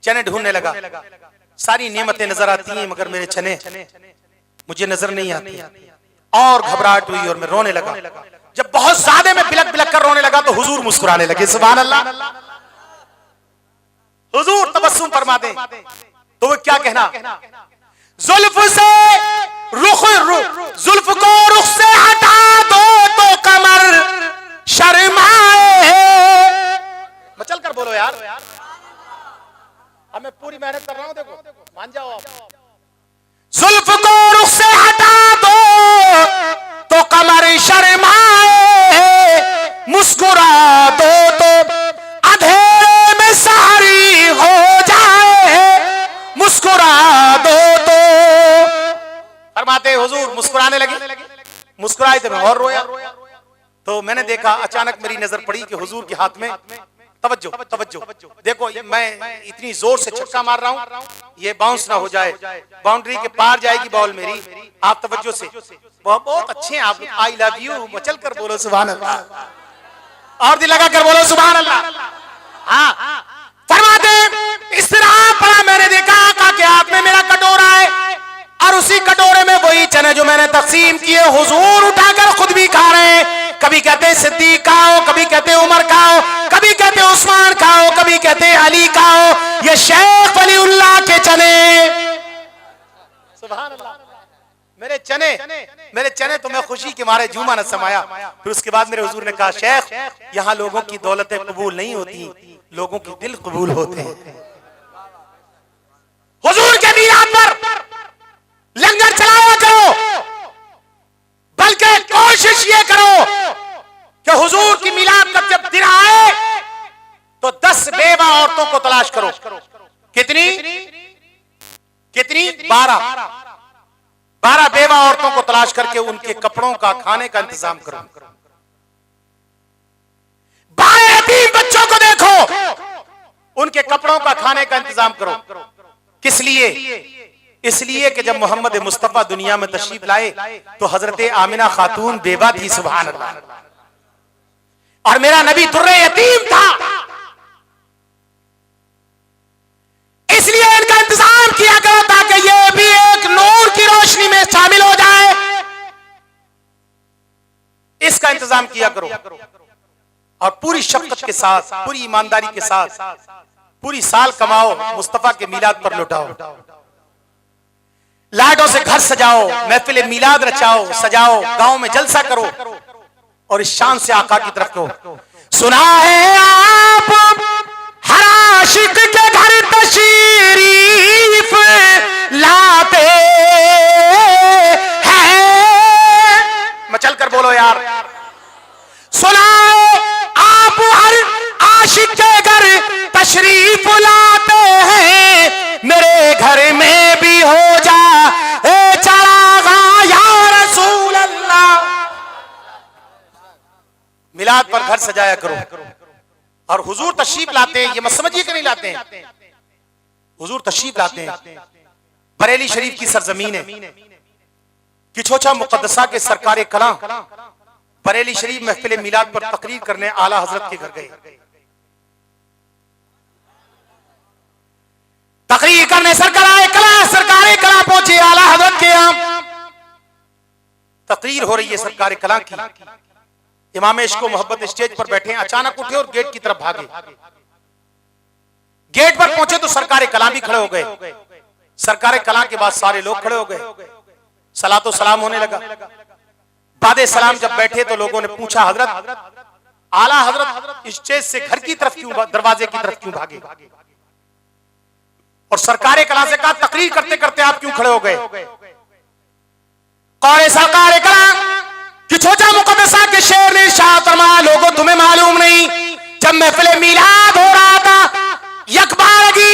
चने ढूंढने लगा। सारी नेमतें नजर आती हैं मगर मेरे चने मुझे नजर नहीं आती और घबराहट हुई और मैं रोने लगा। जब बहुत ज्यादा मैं बिलक बिलक कर रोने लगा तो हुजूर मुस्कुराने लगे। सुभान अल्लाह, हुजूर तबस्सुम फरमा दे तो वो क्या कहना, जुल्फ से जुल्फ को रुख से हटा दो तो कमर शर्माए। मचल कर बोलो यार, अब मैं पूरी मेहनत हुजूर मुस्कुराने लगे, मुस्कुराए थे मैं और रोया। तो मैंने देखा, अचानक मेरी नजर पड़ी कि हुजूर के हाथ में, तवज्जो तवज्जो, देखो मैं इतनी जोर से छक्का मार रहा हूं, ये बाउंस ना हो जाए, बाउंड्री के पार जाएगी बॉल मेरी। आप तवज्जो से, बहुत अच्छे हैं आप, आई लव यू, मचल कर बोलो सुभान अल्लाह, और दिल लगा कर बोलो सुभान अल्लाह। हाँ, फरमाते इस तरह पड़ा, मैंने देखा आका के हाथ में मेरा कटोरा है और उसी कटोरे में वही चने जो मैंने तकसीम किए हुजूर उठाकर खुद भी खा रहे हैं। कभी कहते सिद्दीक खाओ, कभी कहते उमर खाओ, कभी कहते उस्मान खाओ, कभी कहते अली खाओ, ये शेख वलीउल्लाह के चने। सुभान अल्लाह। मेरे चने तो मैं खुशी के मारे जूमा न समाया। फिर उसके बाद मेरे हुजूर ने कहा, शेख यहाँ लोगों की दौलतें कबूल नहीं होती, लोगों के दिल कबूल होते हैं। हुजूर के मीराद पर लंगर चलाया करो, बल्कि कोशिश ये करो कि हुजूर की मिलाद का जब दिन आए तो 10 बेवा औरतों को तलाश करो। कितनी? 12 बेवा औरतों को तलाश करके उनके कपड़ों का, खाने का इंतजाम करो। 12 यतीम बच्चों को देखो, उनके कपड़ों का, खाने का इंतजाम करो। किस लिए? इसलिए कि जब मोहम्मद मुस्तफा दुनिया में तशरीफ लाए तो हजरत आमिना खातून बेवा थी, सुभान अल्लाह, और मेरा नबी दुर्रे यतीम था। इसलिए इनका इंतजाम किया करो ताकि ये भी एक नूर की रोशनी में शामिल हो जाए। इसका इंतजाम किया करो और पूरी शफकत के साथ, पूरी ईमानदारी के साथ पूरी साल कमाओ, मुस्तफा के मिलाद पर लुटाओ। लाडों से घर सजाओ, महफिल मिलाद रचाओ, सजाओ, गांव में जलसा करो और इस शान से आका की तरफ को। सुना है आप हर आशिक के घर तशरीफ लाते हैं। मचल कर बोलो यार। सुना आप हर आशिक के घर तशरीफ लाते हैं, मेरे घर में भी हो जा चरागा या रसूल अल्लाह। मिलाद पर घर सजाया करो। और हुजूर तशरीफ लाते हैं, ये मत समझिए कि नहीं लाते हैं, हुजूर तशरीफ लाते हैं। बरेली शरीफ की सरजमीन है, किछोछा मुकद्दसा के सरकारे कलां बरेली शरीफ महफिल मिलाद पर तकरीर करने आला हजरत के घर गए। तकरीर करने सरकारे कलां पहुंचे आला हजरत के यहाँ। तकरीर हो रही है सरकारे कलां की। इमाम इश्क व मोहब्बत स्टेज पर बैठे, अचानक उठे और गेट की तरफ भागे। गेट पर पहुंचे तो सरकारे कलां भी खड़े हो गए। सरकारे कलां के बाद सारे लोग खड़े हो गए, सलातो सलाम होने लगा। बादे सलाम जब बैठे तो लोगों ने पूछा, हजरत आला हजरत स्टेज से घर की तरफ क्यों, दरवाजे की तरफ क्यों भागे? और सरकारे कलां से कहा, तकरीर करते करते आप क्यों खड़े हो गए? कौन सरकारे कलां कि छोटा मुकद्दसा के शेर ने इरशाद फरमाया, लोगों तुम्हें मालूम नहीं, जब महफिल मिलाद हो रहा था यकबारगी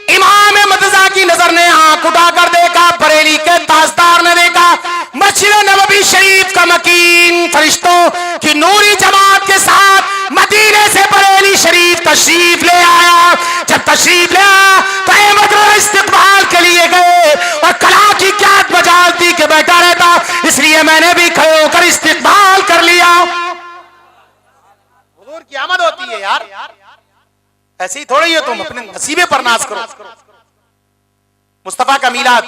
इमाम मर्तज़ा की नजर ने आंख उठाकर देखा, बरेली के ताजदार ने देखा, मस्जिद नबवी शरीफ का मकीन फरिश्तों की नूरी जमात के साथ मदीने से बरेली शरीफ तशरीफ ले आया। जब तशरीफ ले आया तो अहमद इस्तकबाल के लिए गए और कला की क्या मजाल थी कि बैठा रहता, इसलिए मैंने भी खड़े होकर इस्तकबाल कर लिया। हुजूर की आमद होती है यार, ऐसे ही थोड़ी है, तुम अपने नसीबे पर नाज करो। मुस्तफा का मिलाद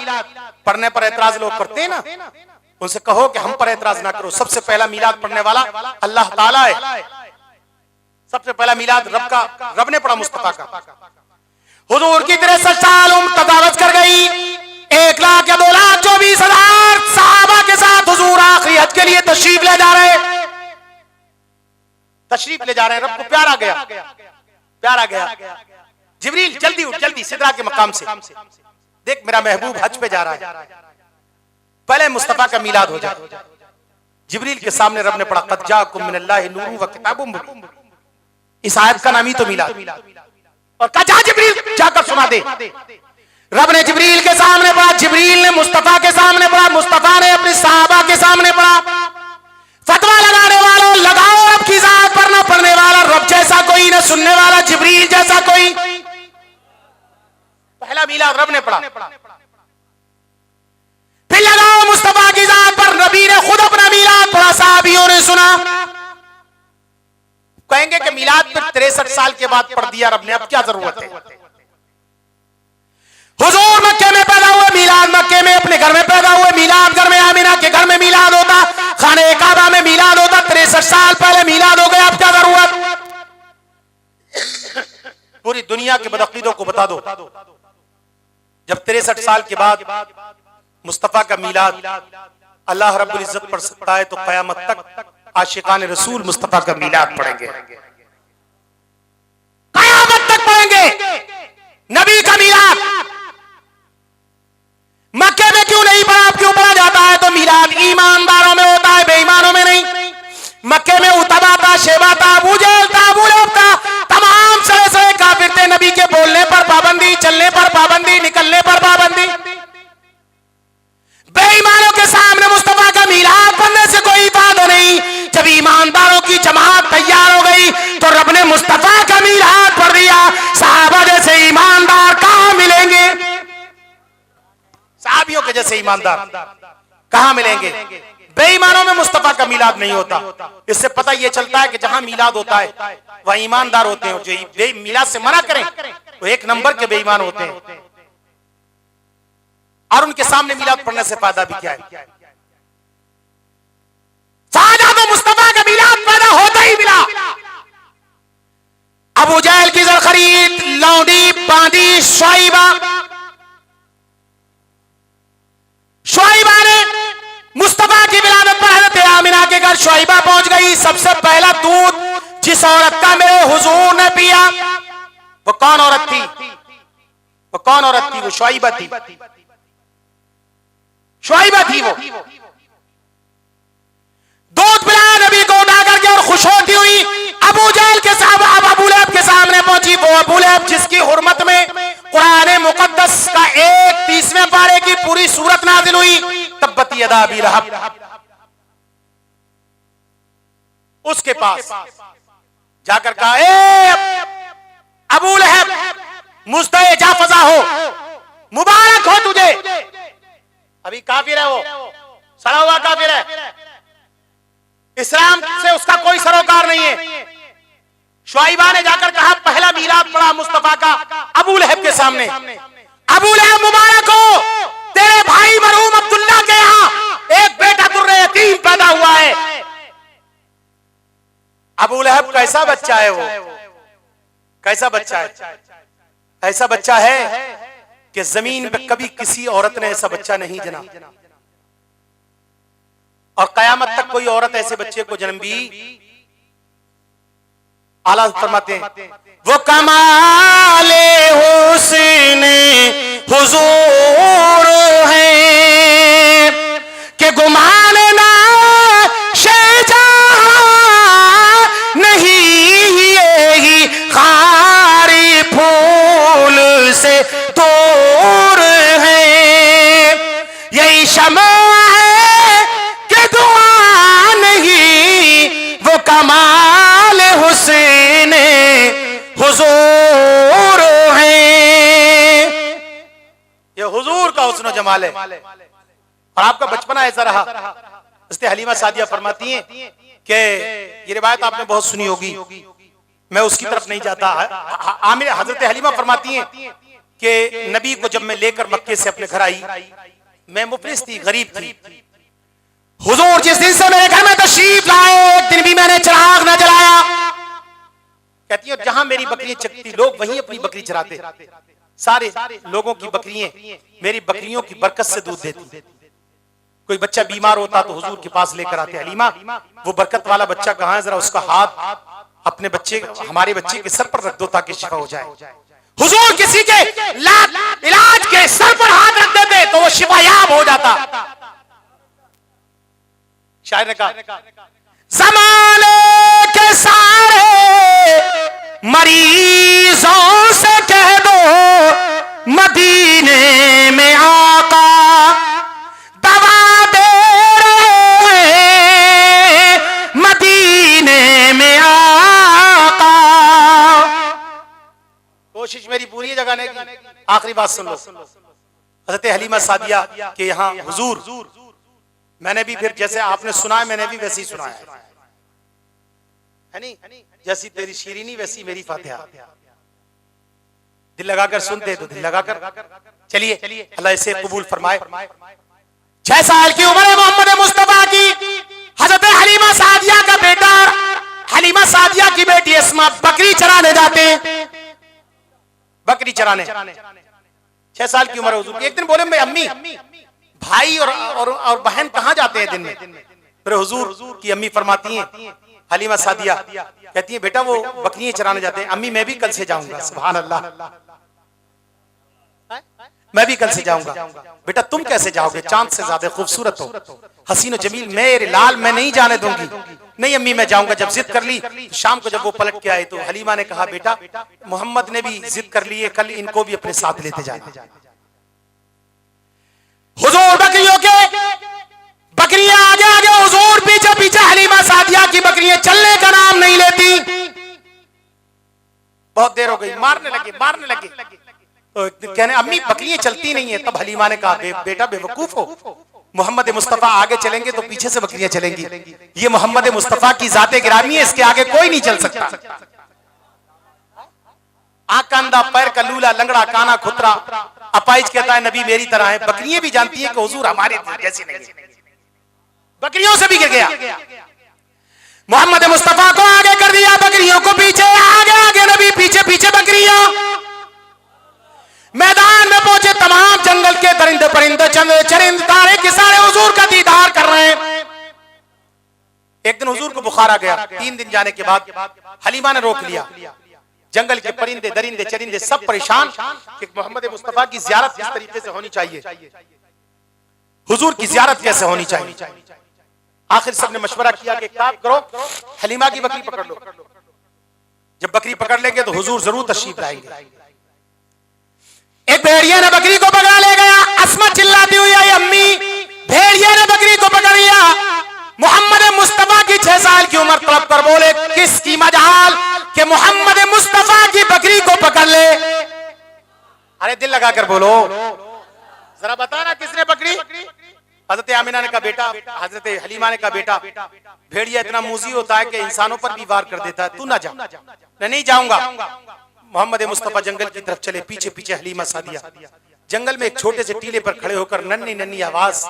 पढ़ने पर एतराज लोग करते हैं ना, उनसे कहो कि हम पर एतराज ना करो। सबसे पहला मिलाद पढ़ने वाला अल्लाह ताला है। सबसे पहला मिलाद रब ने पढ़ा मुस्तफा का। हुजूर की 63 साल उम्र तजावुज कर गई। 1,00,000 या 2,24,000 सहाबा के साथ हुजूर आखिरी हज के लिए तशरीफ ले जा रहे हैं। रब को प्यार आ गया। जिब्रील जल्दी उठ, जल्दी सिदरा के मकाम से देख, मेरा महबूब हज पे जा रहा है, पहले मुस्तफा का मिलाद हो जाए। जिब्रील के सामने रब ने पढ़ा, क़द जाअकुम मिनल्लाहि नूरुन व किताबुम मुबीन। इस आयत का नाम ही तो मिलाद। और कहा, जा जिब्रील जाकर सुना दे। रब ने जिब्रील के सामने पढ़ा, जिब्रील ने मुस्तफा के सामने पढ़ा, मुस्तफा ने अपने सहाबा के सामने पढ़ा। फतवा लगाने वालों लगाओ रब की जात पर, ना पढ़ने वाला रब जैसा कोई, ना सुनने वाला जिब्रील जैसा कोई। पहला मीलाद रब ने पढ़ा। फिर लगाओ मुस्तफा की जात पर, नबी ने खुद अपना मीलाद पढ़ा, साहबियों ने सुना। कहेंगे कि मीलाद पर 63 साल के बाद पढ़ दिया रब ने, अब क्या जरूरत है? हुजूर मक्के में पैदा हुए, मीलाद मक्के में अपने घर में पैदा हुए, मीलाद घर में आमिना के घर में मीलाद होता, खाने काबा में मीलाद होता, 63 साल पहले मीलाद हो गया, अब क्या जरूरत? पूरी दुनिया के बदअकीदों को बता दो, जब 63 साल के बाद मुस्तफा का मीलाद अल्लाह रब्बुल इज्जत पढ़ सकता है, तो कयामत तक आशिकान रसूल मुस्तफा का मीलाद पढ़ेंगे, कयामत तक पढ़ेंगे नबी का मीलाद। मक्के में क्यों नहीं पढ़ा, क्यों पढ़ा जाता है? तो मीलाद ईमानदारों में होता है, बेईमानों में नहीं। मक्के में उतबा था, शेबा था, अबू जहल था, अबू लहब था, तमाम सरे काफिर थे। नबी के बोलने पर पाबंदी, चलने पर पाबंदी, निकलने पर पाबंदी। बेईमानों के सामने मुस्तफा का मीलाद पढ़ने से कोई फायदा नहीं। जब ईमानदारों की जमात तैयार हो गई तो रब ने मुस्तफा का मीलाद पढ़ दिया। सहाबा जैसे ईमानदार कहां मिलेंगे? साहबियों के जैसे ईमानदार कहां मिलेंगे? बेईमानों में मुस्तफा का मीलाद नहीं होता। इससे पता यह चलता है कि जहां मीलाद होता है वह ईमानदार होते हैं। जो मीलाद से मना करें वो एक नंबर के बेईमान होते हैं, और उनके सामने मीलाद पढ़ने से फायदा भी क्या है? साजा तो मुस्तफा का मीलाद पैदा होता ही मिला। अबू जहल की जर खरीद, लौंडी बांधी शुआइबा ने मुस्तफा की विलादत पर हज़रत आमिना के घर शुआइबा पहुंच गई। सबसे पहला दूध जिस औरत का मेरे हुजूर ने पिया, वो कौन औरत थी? वो कौन औरत थी? वो शुआइबा थी। शुआइबा थी वो। दूध पिलाया नबी को उठा करके, और खुश होती हुई अबू जहल के साथ अबू लहब के सामने पहुंची। वो अबू लहब जिसकी हुर्मत में कुरान मुकद्दस का 31वें पारे की पूरी सूरत नाजिल हुई, तब्बत यदा अबी लहब। उसके पास जाकर कहा, ए अबू लहब, मुस्तए जाफजा हो, मुबारक हो तुझे। अभी काफिर है, वो सड़ा हुआ काफिर है, इस्लाम से उसका कोई सरोकार नहीं है। शुआइबा ने जाकर कहा, पहला मीलाद पढ़ा मुस्तफा का अबू लहब के सामने। अबू लहब मुबारक हो, तेरे भाई मरहूम अब्दुल्ला के यहाँ एक बेटा दुर्रे यतीम पैदा हुआ है। अबू लहब कैसा बच्चा है? वो कैसा बच्चा है? ऐसा बच्चा है कि जमीन पे कभी किसी औरत ने ऐसा बच्चा नहीं जना, और कयामत तक कोई औरत ऐसे बच्चे को जन्म भी। आला फरमाते हैं, वो कमाले हुस्ने हुजूर है कि गुमान ना शेजहां नहीं, यही खारी फूल से दूर है, यही शमा है कि दुआ नहीं, वो कमाल हुस्ने हुजूर है। ये हुजूर का हुस्न जमाल है। और आपका बचपना ऐसा रहा। हज़रत हलीमा सादिया फरमाती हैं कि ये रिवायत आपने बहुत सुनी होगी, मैं उसकी तरफ नहीं जाता। आमिर हजरत हलीमा फरमाती हैं कि नबी को जब मैं लेकर मक्के से अपने घर आई, मैं मुफलिस थी, गरीब थी। हुजूर जिस दिन से मेरे घर में तशरीफ लाए, एक दिन भी मैंने चिराग न जलाया। कहती है, जहां मेरी बकरियां चरती लोग वहीं अपनी बकरी चराते। सारे लोगों की बकरियां मेरी बकरियों की बरकत से दूध देती। कोई बच्चा बीमार होता तो हुजूर के पास लेकर आते, हलीमा वो बरकत वाला बच्चा कहां है, जरा उसका हाथ अपने बच्चे, हमारे बच्चे के सर पर रख दो ताकि शिफा हो जाए। हुजूर किसी के इलाज के सर पर हाथ रख देते तो वो शिफायाब हो जाता। शायर ने कहा, ज़माने के सारे मरीजों से कह दो मदीने आखिरी बात सुन लो, हजरत हलीमा सादिया के यहाँ हुजूर, मैंने भी फिर जैसे आपने सुना है मैंने भी वैसे ही सुना है नहीं, जैसी तेरी शीरीनी वैसी मेरी फातिहा। दिल लगाकर सुनते तो दिल लगाकर चलिए, अल्लाह इसे कबूल फरमाए। 6 साल की उम्र है मोहम्मद मुस्तफा की। हजरत हलीमा सादिया का बेटा, हलीमा सादिया की बेटी अस्मा बकरी चराने जाते हैं, बकरी चराने। 6 साल की उम्र है हुजूर। एक दिन बोले मैं अम्मी, भाई और बहन कहां जाते हैं दिन में? मेरे हुजूर की अम्मी फरमाती हैं, हलीमा सादिया कहती है बेटा वो बकरियां चराने जाते हैं। अम्मी मैं भी कल से जाऊंगा। सुभान अल्लाह, मैं भी कल से जाऊंगा। बेटा तुम कैसे जाओगे? चांद से ज्यादा खूबसूरत हो, हसीन और जमील, मेरे लाल मैं नहीं जाने दूंगी। नहीं अम्मी मैं जाऊंगा। जब जिद कर ली, शाम को जब वो पलट के आए तो हलीमा ने कहा बेटा मोहम्मद ने भी जिद कर ली है, कल इनको भी अपने साथ लेते जाना। हुजूर बकरियों के बकरियां आगे आगे, हुजूर पीछे पीछे। हलीमा सादिया की बकरियां चलने का नाम नहीं लेती। बहुत देर हो गई, मारने लगे। तो कहने अम्मी बकरियां चलती नहीं है। तब हलीमा ने कहा बेटा बेवकूफ हो, मोहम्मद मुस्तफा आगे चलेंगे तो पीछे से बकरियां चलेंगी। ये मोहम्मद मुस्तफा की जाते गिरामी है, इसके आगे कोई नहीं चल सकता। आंख का अंधा, पैर का लूला, लंगड़ा, काना, खुतरा, अपाइज कहता है नबी मेरी तरह है। बकरियां भी जानती है कि हुजूर हमारे जैसी नहीं, बकरियों से भी गिर गया। मोहम्मद मुस्तफा को आगे कर दिया, बकरियों को पीछे, आगे आगे नबी, पीछे पीछे बकरियां। मैदान में पहुंचे, तमाम जंगल के दरिंदे परिंदे, चरिंद तारे के सारे हुजूर का दीदार कर रहे हैं। एक दिन हुजूर को बुखार आ गया। 3 दिन जाने के बाद हलीमा ने रोक लिया। जंगल के परिंदे, दरिंदे, चरिंदे सब परेशान कि मोहम्मद मुस्तफा की जियारत किस तरीके से होनी चाहिए, हुजूर की जियारत कैसे होनी चाहिए। आखिर सबने मशवरा किया कि काम करो, हलीमा की बकरी पकड़ लो। जब बकरी पकड़ लेंगे तो हुजूर जरूर तशरीफ लाएंगे। एक भेड़िया ने बकरी को पकड़ा ले गया। अस्मा चिल्लाती हुई आई अम्मी, भेड़िया ने बकरी को पकड़ लिया। मोहम्मद मुस्तफा की 6 साल की उम्र तलब कर बोले किसकी मजाल कि मोहम्मद मुस्तफा की बकरी को पकड़ ले। अरे दिल लगाकर बोलो, जरा बताना किसने पकड़ी? हजरत आमिना ने कहा बेटा, हजरत हलीमा ने कहा बेटा भेड़िया इतना मूजी होता है कि इंसानों पर भी वार कर देता है, तू ना जा। नहीं जाऊंगा। मोहम्मद मुस्तफा जंगल की तरफ चले, पीछे पीछे हलीमा सादिया। जंगल में एक छोटे से टीले पर खड़े होकर नन्ही नन्ही आवाज,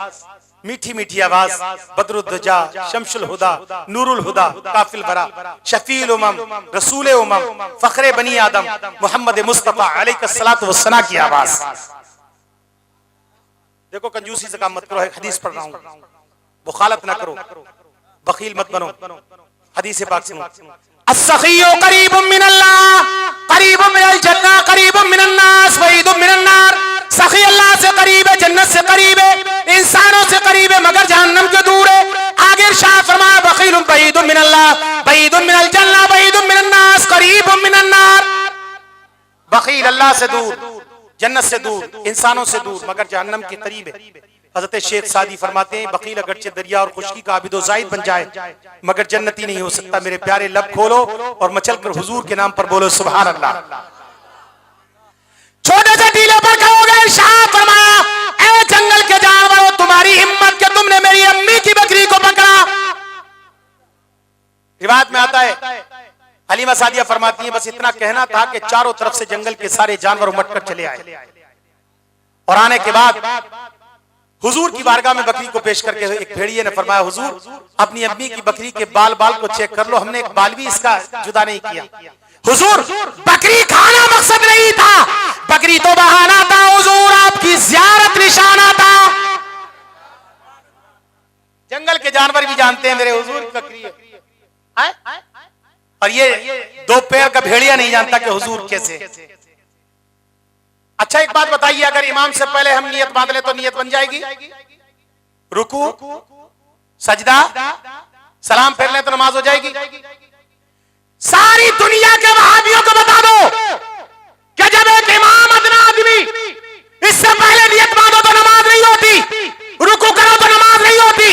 मीठी मीठी आवाज, बदरुद्दजा, शमशुल हुदा, नूरुल हुदा, काफिल बरा, शफील उमम, रसूल उमम, फखरे बनी आदम, मोहम्मद मुस्तफा अलैहिस्सलातु वस्सलाम की आवाज। देखो कंजूसी से काम मत करो, हदीस पढ़ रहा हूं, बुखालत ना करो, बखील मत बनो। हदीस पाक सुनो, अस्सखिय्यु करीबुम मिनल्लाह, करीबुम मिनल जन्नह, करीबुम मिनन नास, बईदुम मिनन नार। सखी अल्लाह से करीब है, जन्नत से करीब है, इंसानों से करीब है, मगर जहन्नम से दूर है। आगे इरशाद फरमाया बखीलुम बईदुम मिनल्लाह, बईदुम मिनल जन्नह, बईदुम मिनन नास, करीबुम मिनन नार। बखील अल्लाह से दूर, जन्नत से दूर, इंसानों से दूर, मगर जहन्नम के करीब है। हजरत शेख सादी फरमाते हैं बकील अगरचे दरिया और खुशकी का आबिदो जाहिद बन जाए मगर जन्नती नहीं हो सकता। मेरे प्यारे लब खोलो और मचल कर हुजूर के नाम पर बोलो सुभान अल्लाह। छोटे से टीले पर खड़े हो गए, इरशाद फरमाया ऐ जंगल के जानवरों तुम्हारी हिम्मत कि तुमने मेरी अम्मी की बकरी को पकड़ा। रिवायत में आता है हलीमा सादिया फरमाती है बस इतना कहना था कि चारों तरफ से जंगल के सारे जानवर उमड़ कर चले आए और आने के बाद हुजूर की बारगाह में बकरी को पेश करके एक भेड़िए ने फरमाया हुजूर अपनी अम्मी की बकरी के बाल बाल को चेक कर लो, हमने एक बाल भी इसका जुदा नहीं किया। हुजूर बकरी खाना मकसद नहीं था, बकरी तो बहाना था, हुजूर आपकी जियारत निशाना था। जंगल के जानवर भी जानते हैं मेरे हुजूर की बकरी है, और ये 2 पैर का भेड़िया नहीं जानता कि हुजूर कैसे। अच्छा एक बात बताइए, अगर इमाम से पहले हम नियत बांध ले तो नियत बन जाएगी? रुकू, सजदा, सलाम फेर ले तो नमाज हो जाएगी? सारी दुनिया के वहाबियों को बता दो कि जब एक इमाम अदना आदमी इससे पहले नियत बांधो तो नमाज नहीं होती, रुकू करो तो नमाज नहीं होती,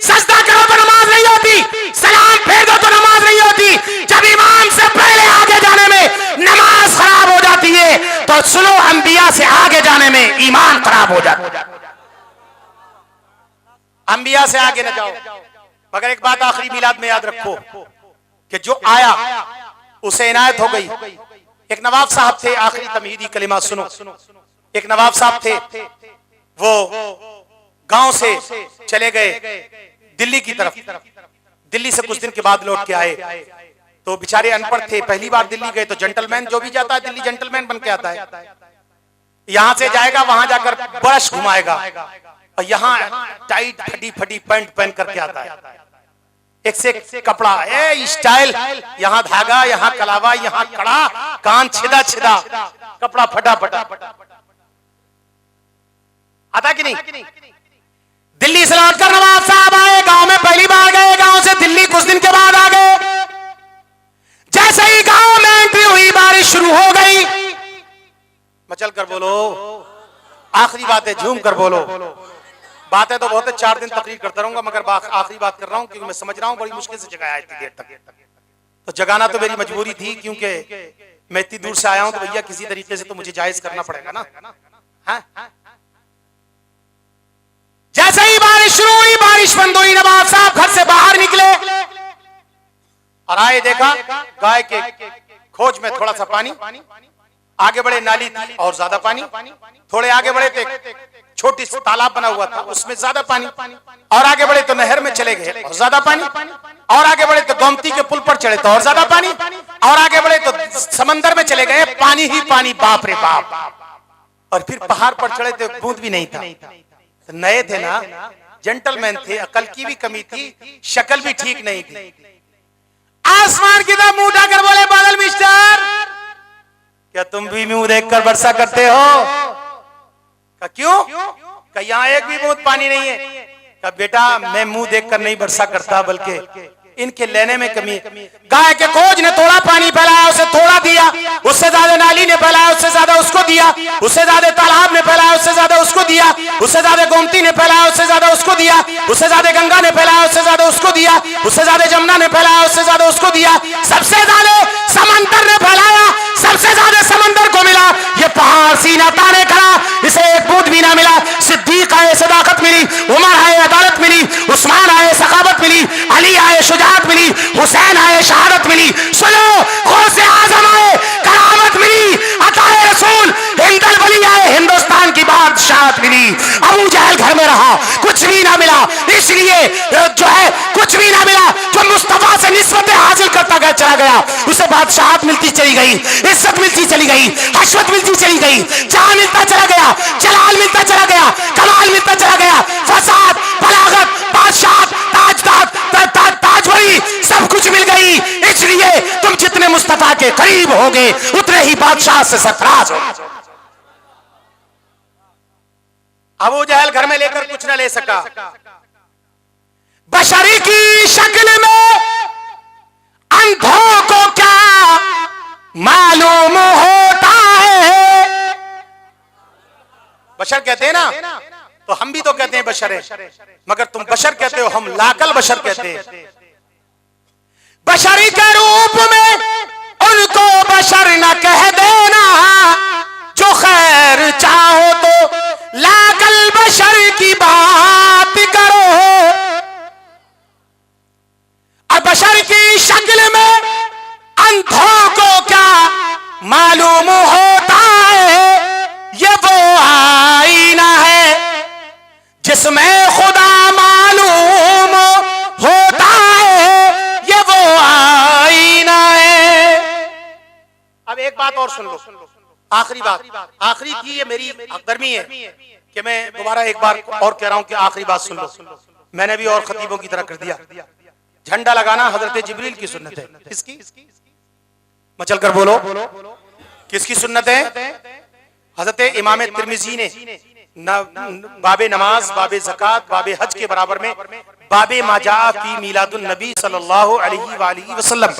सजदा करो तो नमाज नहीं होती, सलाम फेर दो तो नमाज नहीं होती। जब इमाम से पहले आगे जाने में नमाज खराब हो जाती है तो सुनो अंबिया से खराब हो जाता। अंबिया से आगे न जाओ, मगर एक बात आखिरी मिलाद में याद रखो कि जो आया उसे इनायत हो गई। एक नवाब साहब थे, आखिरी तमहीदी कलिमा सुनो। एक नवाब साहब थे, वो गांव से चले गए दिल्ली की तरफ। दिल्ली से कुछ दिन के बाद लौट के आए तो बेचारे अनपढ़ थे, पहली बार दिल्ली गए। तो जेंटलमैन जो भी जाता है दिल्ली जेंटलमैन बन के आता है। यहां से जाएगा वहां जाकर ब्रश घुमाएगा और यहाँ टाइट फटी फटी पैंट पहन करके आता है। एक से एक कपड़ा, ए स्टाइल, यहाँ धागा, यहाँ कलावा, यहाँ कड़ा, कान छिदा छिदा, कपड़ा फटा फटा। आता कि नहीं? दिल्ली से लौटकर नवाब साहब आए, गांव में पहली बार गए, गांव से दिल्ली कुछ दिन के बाद आ गए। जैसे ही गांव में एंट्री हुई बारिश शुरू हो गई। मचल कर बोलो, आखिरी बात है, झूम कर बोलो। बातें तो बहुत है, 4 दिन तकरीर करता रहूंगा, मगर आखिरी बात कर रहा हूं क्योंकि मैं समझ रहा हूं बड़ी मुश्किल से जगाया इतनी देर तक। तो जगाना तो मेरी मजबूरी थी क्योंकि मैं इतनी दूर से आया हूं, तो भैया किसी तरीके से तो मुझे जायज करना पड़ेगा ना। हाँ? जैसे ही बारिश शुरू हुई, बारिश बंद हुई, नवाब साहब घर से बाहर निकले और आए, देखा गाय के खोज में थोड़ा सा पानी, आगे बढ़े नाली थी और ज्यादा पानी, थोड़े आगे बढ़े थे छोटी सी तालाब बना हुआ था उसमें ज्यादा पानी, और आगे बढ़े तो नहर में चले गए और ज्यादा पानी, और आगे बढ़े तो गोमती के पुल पर चढ़े तो और ज्यादा पानी, और आगे बढ़े तो समंदर में चले गए, पानी ही पानी, बाप रे बाप। और फिर पहाड़ पर चढ़े तो बूंद भी नहीं था। नए थे ना, जेंटलमैन थे, अकल की भी कमी थी, शक्ल भी ठीक नहीं थी। आसमान की तरफ मुंह उठाकर बोले, बादल मिस्टर, क्या तुम भी मुंह देखकर वर्षा करते हो? क्यों? यहाँ एक भी बूंद पानी नहीं है। कहा बेटा मैं मुंह देखकर नहीं वर्षा करता, बल्कि इनके लेने में कमी है। गाय के खोज ने थोड़ा पानी फैलाया, उसे थोड़ा दिया, उससे ज्यादा नाली ने फैलाया, उससे ज्यादा उसको दिया, उससे ज्यादा तालाब ने फैलाया, उससे ज्यादा उसको दिया, उससे ज्यादा गोमती ने फैलाया, उससे ज्यादा उसको दिया, उससे ज्यादा गंगा ने फैलाया, उससे ज्यादा उसको दिया, उससे ज्यादा जमुना ने फैलाया, उससे ज्यादा उसको दिया, सबसे ज्यादा समंदर ने फैलाया, सबसे ज्यादा समंदर को मिला। ये पहाड़ सीना ताने खड़ा, इसे एक बूंद भी ना मिला। सिद्दीक आए सदाकत मिली, उमर आए अदालत मिली, उस्मान आए सखावत मिली, अली आए शुजाअत मिली, हुसैन आए शहादत मिली, सुनो गौसे आजम आए करामत मिली, अताए रसूल हिंदल वली आए हिंदुस्तान की बादशाहत मिली। अबू जहल घर में रहा, कुछ भी ना मिला, इसलिए जो है कुछ भी ना मिला। जो मुस्तफा से निस्बतें हासिल करता गया चला गया, उसे बादशाहत मिलती चली गई, इज्जत मिलती चली गई, हशमत मिलती चली गई, जहां मिलता चला गया, जलाल मिलता चला गया, कमाल मिलता चला गया, फसाद, बलागत, बादशाहत, ताजवरी सब कुछ मिल गई। इसलिए तुम जितने मुस्तफा के करीब होगे उतने ही बादशाह से सरफराज हो। अबू जहल घर में लेकर कुछ न ले सका। बशरी की शक्ल में अंधों को क्या मालूम होता है। बशर कहते हैं ना, तो हम भी तो कहते हैं बशर है, मगर तुम बशर कहते हो, हम लाकल बशर कहते हैं। बशरी के रूप में उनको बशर न कह देना, जो खैर चाहो तो लाकल बशर की बात करो। और बशर की शक्ल में अंधों को क्या मालूम होता है, ये वो आईना है जिसमें खुदा मालूम होता है, ये वो आईना है। अब एक बात और सुन लो, आखिरी बात, आखिरी की ये मेरी हकदर्मी है कि मैं दोबारा एक बार और कह रहा हूं कि आखिरी बात सुन लो। मैंने भी और खतीबों की तरह कर दिया। झंडा लगाना हजरत जिब्रील की सुन्नत है। किसकी? मचल कर बोलो, किसकी सुन्नत है? हजरत इमाम तिर्मिजी ने बाबे नमाज, बाबे ज़कात, बाबे हज के बराबर में बाबे माजा फी मिलादुन नबी सल्लल्लाहु अलैहि वसल्लम,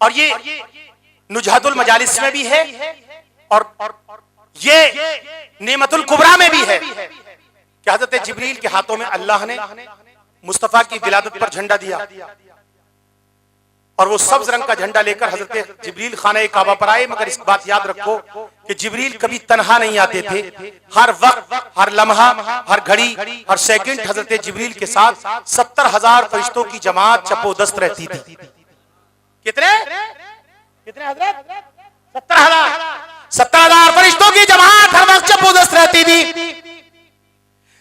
और ये नुजहतुल मजालिस में भी है और ये नेमतुल कुबरा में भी है कि हजरत जिब्रील के हाथों में अल्लाह ने मुस्तफा की विलादत पर झंडा दिया। और वो सब्ज रंग का झंडा लेकर हजरत जिब्रील खाने काबा पर आए। मगर इस बात याद रखो कि जिब्रील कभी तन्हा नहीं आते थे। हर वक्त, हर लम्हा, हर घड़ी, हर सेकंड हजरत जिब्रील के साथ 70,000 फरिश्तों की जमात चपोदस्त रहती थी। कितने कितने हजरत? 70,000 फरिश्तों की जमात हर वक्त चपोदस्त रहती थी।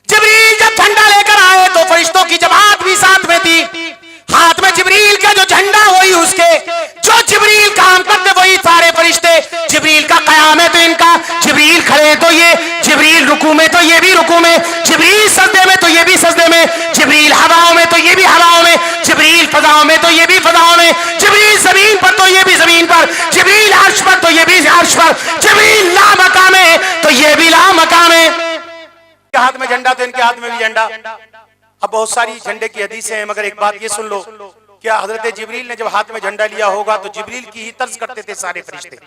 जिब्रील जब झंडा लेकर आए तो फरिश्तों की जमात भी साथ में थी। हाथ में जिब्रील का जो झंडा वही उसके, जो जिब्रील काम करते वही सारे फरिश्ते। जिब्रील का कयाम है तो इनका, जिब्रील खड़े तो ये, जिब्रील रुकू में तो ये भी रुकू में, जिब्रील सजदे में तो ये भी सजदे में, जिब्रील हवाओं में तो ये भी हवाओं में, जिब्रील फजाओं में तो ये भी फजाओं में, जिब्रील जमीन पर तो ये भी जमीन पर, जिब्रील अर्श पर तो ये भी अर्श पर, जिब्रील लामकाम है तो ये भी लामकाम है। इनके हाथ में झंडा तो इनके हाथ में भी झंडा। अब बहुत सारी झंडे की हदीसें हैं, मगर एक बात ये सुन लो, क्या हजरत जिब्रील ने जब हाथ में झंडा लिया होगा तो जिब्रील की ही तर्ज करते थे सारे फरिश्ते?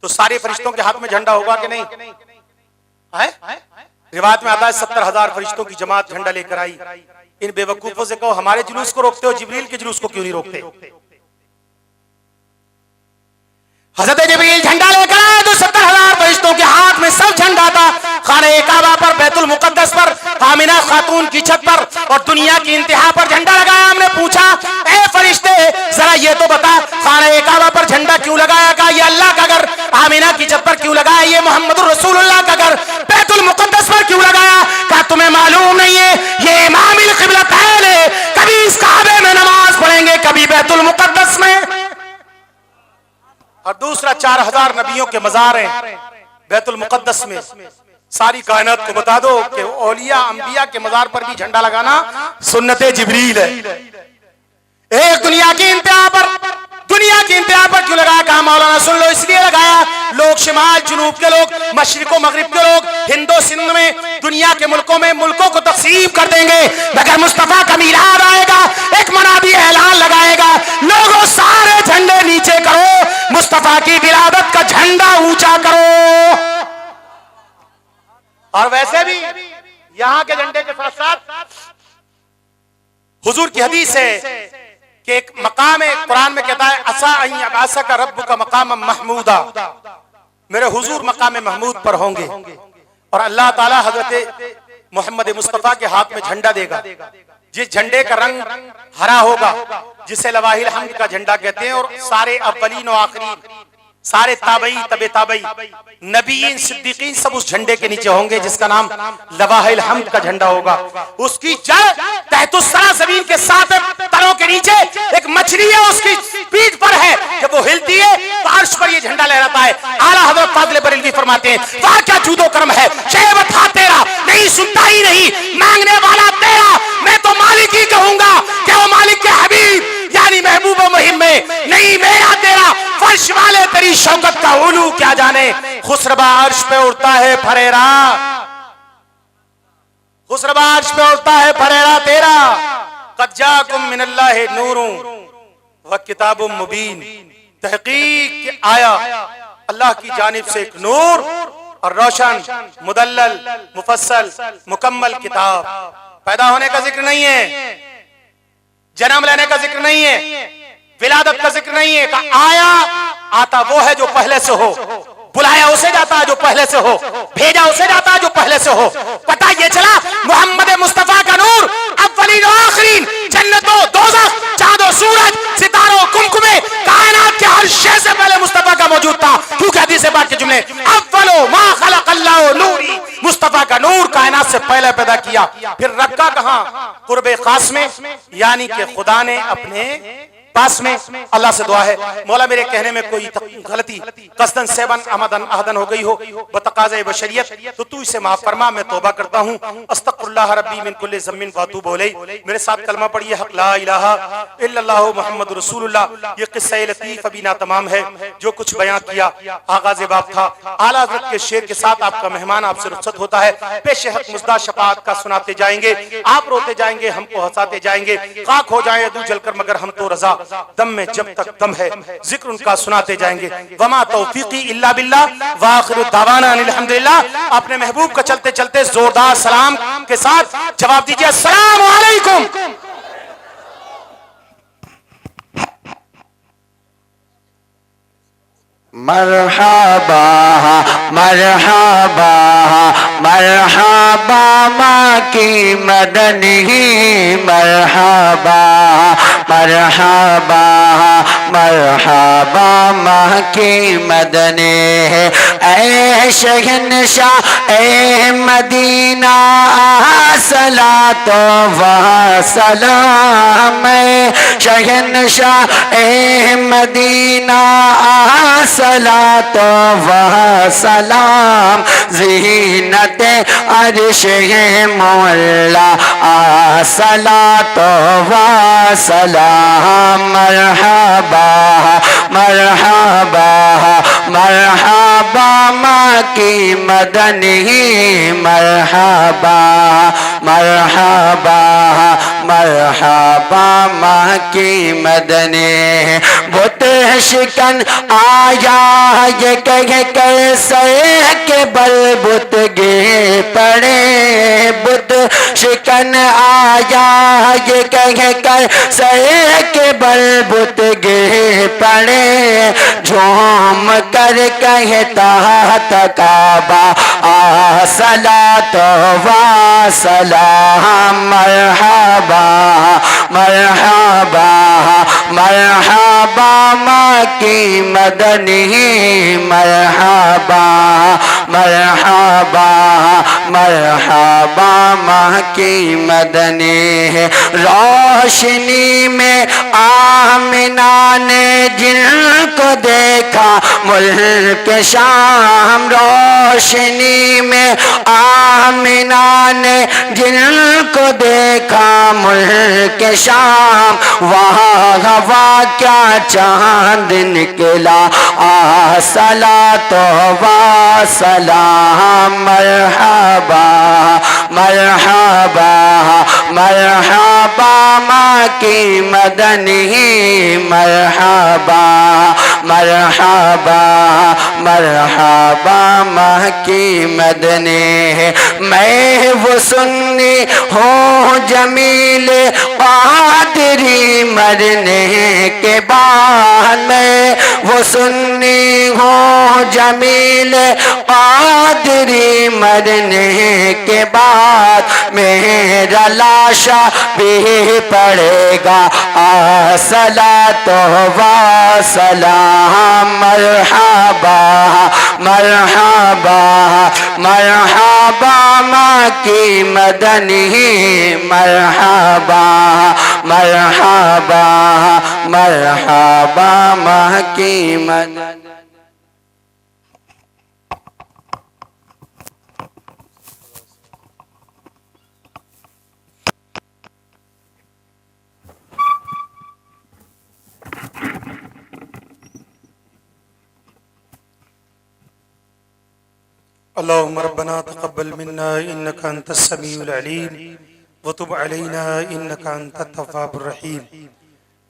तो सारे फरिश्तों के हाथ में झंडा होगा कि नहीं है? रिवायत में आता है 70,000 फरिश्तों की जमात झंडा लेकर आई। इन बेवकूफों से कहो हमारे जुलूस को रोकते हो, जिब्रील के जुलूस को क्यों नहीं रोकते? हजरत जिब्रील झंडा लेकर आए तो 70,000 फरिश्तों के हाथ में सब झंडा था। खाने काबा पर, बैतुल मुकद्दस पर, आमिना खातून की छत पर और दुनिया की इंतहा पर झंडा लगाया। हमने पूछा, ए फरिश्ते जरा ये तो बता, खाने काबा पर झंडा क्यों लगाया? का ये अल्लाह का घर, आमिना की छत पर क्यों लगाया? ये मोहम्मदुर रसूलुल्लाह का घर, बैतुल मुकद्दस पर क्यों लगाया? क्या तुम्हें मालूम नहीं है ये इमामुल क़िबलतैन है? कभी इस काबे में नमाज पढ़ेंगे, कभी बैतुल मुकद्दस में। और दूसरा 4,000 नबियों के मजार हैं बैतुल मुकद्दस में। सारी कायनात को बता दो कि औलिया अंबिया के मजार पर भी झंडा लगाना सुन्नते जिब्रील है। एक दुनिया की इंतहा पर क्यों लगाया? कहा मौलाना सुन लो, इसलिए लगाया लोग शिमाल जुनूब के लोग, मशरिको मगरिब के लोग, हिंदो सिंध में, दुनिया के मुल्कों में मुल्कों को तकसीम कर देंगे, मगर मुस्तफा का मीलाद आएगा, एक मनादी ऐलान लगाएगा, लोगों सारे झंडे नीचे करो, मुस्तफा की विलादत का झंडा ऊंचा करो। और वैसे भी यहां के झंडे के साथ साथ हुजूर की हदीस है कि एक मकाम है, कुरान में कहता है असा असा का रब्बु का मकाम महमूदा, मेरे हुजूर मकाम महमूद पर होंगे। और अल्लाह ताला हजरत मोहम्मद मुस्तफा के हाथ में झंडा देगा, जिस झंडे का रंग हरा होगा, जिसे लवाहिल हम्द का झंडा कहते हैं। और सारे अव्वलीन और आखिरीन, सारे ताबई, तबे ताबई, नबीन, सिद्दीकीन सब उस झंडे के नीचे होंगे, जिसका नाम लवाहिल हम्द का झंडा होगा। उसकी जड़ तहतुस्सरा जमीन के 7 तरों के नीचे एक मछली है, उसकी पीठ पर है। जब वो हिलती है तो अर्श पर ये झंडा लहराता है। आला हज़रत फाज़िल बरेलवी फरमाते हैं, वाह क्या जूदो करम है, शेब था तेरा, नहीं सुनता ही नहीं, मांगने वाला तेरा, मैं तो मालिक ही कहूंगा कि वो मालिक के हबीब यानी महबूब मुहिम में, नहीं मेरा तेरा, फर्श वाले तेरी शौकत का उलू क्या जाने, खुसरबा अर्श पे उड़ता है फरेरा, खुसरबा अर्श पे उड़ता है फरेरा तेरा, क़द जाकुम मिनल्लाहि नूरुन व किताबुम मुबीन, तहकीक आया अल्लाह की जानिब से एक नूर और रोशन, मुदल्लल, मुफस्सल, मुकम्मल किताब। पैदा होने का जिक्र नहीं है, जन्म लेने का जिक्र नहीं है, विलादत का जिक्र नहीं है। का आया, आता वो है जो पहले से हो, बुलाया उसे जाता है जो पहले से हो, भेजा उसे जाता है जो पहले से हो। पता ये चला मोहम्मद मुस्तफा का नूर अव्वलीन और आखिरीन, जन्नतों, दोज़ख, चांदो, सूरज, सितारों, कुमकुमे, कायनात के हर शय से पहले मुस्तफा का मौजूद था। क्योंकि हदीस बात के जुमले अव्वलो मा खलक़ल्लाहु नूरी, मुस्तफा का नूर कायनात से पहले पैदा किया। फिर रखा कहां? कुर्बे खास में, यानी कि खुदा ने अपने पास में। अल्लाह से दुआ है मौला मेरे कहने में कोई गलती कसदन सेबन अमदन अहदन हो गई हो बतकाज़े बशरियत तो तू इसे माफ फरमा, मैं तौबा करता हूँ। अस्तगफिरुल्लाह रब्बी मिन कुल्लि ज़म्बिन व अतूबु इलैह। मेरे साथ कलमा पढ़िए, हक ला इलाहा इल्लल्लाह मुहम्मदुर रसूलुल्लाह। ये किस्सा लतीफ अभी ना तमाम है, जो कुछ बयां किया आगाज़ बाब था। आला हज़रत के शेर के साथ आपका मेहमान आपसे रुखसत होता है। पेश हक मुज़दा शफाअत का सुनाते जाएंगे, आप रोते जाएंगे, हमको हंसाते जाएंगे। खाक हो जाए अदू जलकर मगर हम तो रजा, दम में जब तक दम है जिक्र उनका सुनाते जाएंगे। वमा तौफीकी इल्ला बिल्लाह व आखिरु दावाना अनिल हम्दुलिल्लाह। अपने महबूब का चलते चलते जोरदार सलाम के साथ जवाब दीजिए, अस्सलामु अलैकुम। मरहबा मरहबा मरहबा माँ की मदनी मरहबा मरहबा मरहबा माँ की मदनी ऐ शहंशाह ए मदीना सलातो व सलाम शहंशाह ए मदीना सलातो व सलाम ज़ीनत अर्श मौला सलातो व सलाम मरहबा मरहबा मरहबा माँ की मदनी मरहबा मरहबा मरहबा माँ की मदनी बुत शिकन आया ये कह कर सर के बल बुत गे पड़े बुत शिकन आया ये कह कर सर के बल बुत गे पड़े झूम कर कहता तकाबा सलात व सलाम मरहबा मरहबा मरहबा माँ की मदनी मरहबा मरहबा मरहबा माँ की मदनी रोशनी में आमिना ने जिनको देखा मुल्क शाम रोशनी में आमिना ने जिनको देखा मुल्क शाम वहाँ हवा क्या चांद निकला सलातो व सलाम मरहबा मरहबा मरहबा माँ की मदनी मरहबा मरहबा मरहबा माँ की मदनी मैं वो सुन्नी हूँ जमील कादरी मरने के बाद मैं वो सुन्नी हूँ जमील कादरी मरने के बाद मेरा लाशा भी पड़ेगा सलातो व सलाम मरहबा मरहबा मरहबा माँ की मदनी मरहबा मरहबा मरहबा माँ की मदनी अल्लाहुम्मा रब्बना तक़ब्बल मिन्ना इन्नका अंतस समीउल अलीम व तुब अलैना इन्नका अंतत तव्वाबुर रहीम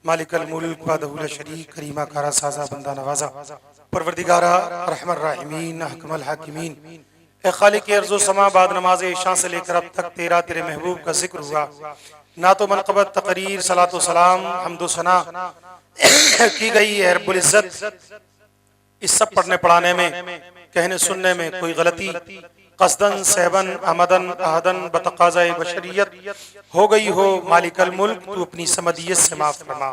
मालिकल मुल्क वहदहु ला शरीक करीमा कारा साजा बंदा नवाजा परवरदिगारा रहमान राहिमीन अहकमल हाकिमीन ए खालिक अर्ज़ व समा बाद नमाज इशा से लेकर अब तक तेरे महबूब का जिक्र हुआ ना तो मनक़बत तकरीर सलातो सलाम हम्दो सना की गई है रब्बुल इज्जत इस सब पढ़ने पढ़ाने में कहने सुनने में कोई गलती कसदन सहबन अमदन अहदन बतक़ाज़ाए बशरियत हो गई हो मालिकल मुल्क तू अपनी समदियत से माफ फरमा।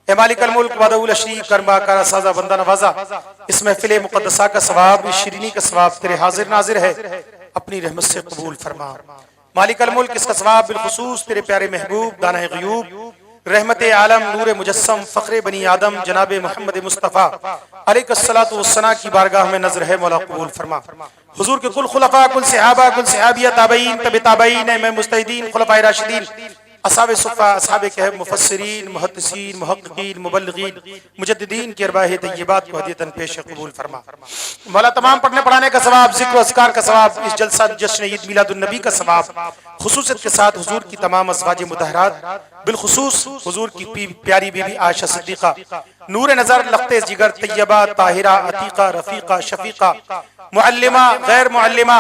ए मालिकल मुल्क वहदहु ला शरीक कर्मा कारा साजा बंदा नवाजा इस महफिल मुक़द्दसा का सवाब इस शिरीनी का सवाब तेरे हाजिर नाजिर है अपनी रहमत से कबूल फरमा। मालिकल मुल्क इसका सवाब बिलखुसूस तेरे प्यारे महबूब दाना ग़ुयूब रहमत आलम नूर मुजस्सम फ़ख्रे बनी आदम जनाब मोहम्मद मुस्तफ़ा अलैहिस्सलातु वस्सलाम की बारगाह में नजर है मौला कबूल फरमा। हुजूर के कुल खुलफा कुल सहाबा कुल सहाबिया ताबईन तबे ताबईन में मुस्तहिदीन खुलफाए राशिदीन असहाबे सुफ़ा असहाबे कहफ मुफस्सिरीन मुहद्दिसीन मुहक्किकीन मुबल्लिगीन मुजद्दिदीन की अरवाह तय्यबात को हदीयतन पेश कबूल फरमा। मौला तमाम पढ़ने पढ़ाने का सवाब जिक्र अस्कार का सवाब इस जलसा जश्न ईद मिलादुन नबी का सवाब खुसूसियत के साथ हुजूर की तमाम अज़वाज मुतहरात बिलखुसूस हुजूर की प्यारी बीबी आयशा सिद्दीक़ा नूर नजर लख्ते जिगर तैयबा ताहिरा अतीका रफीका शफीका मुअल्लिमा गैर मुअल्लिमा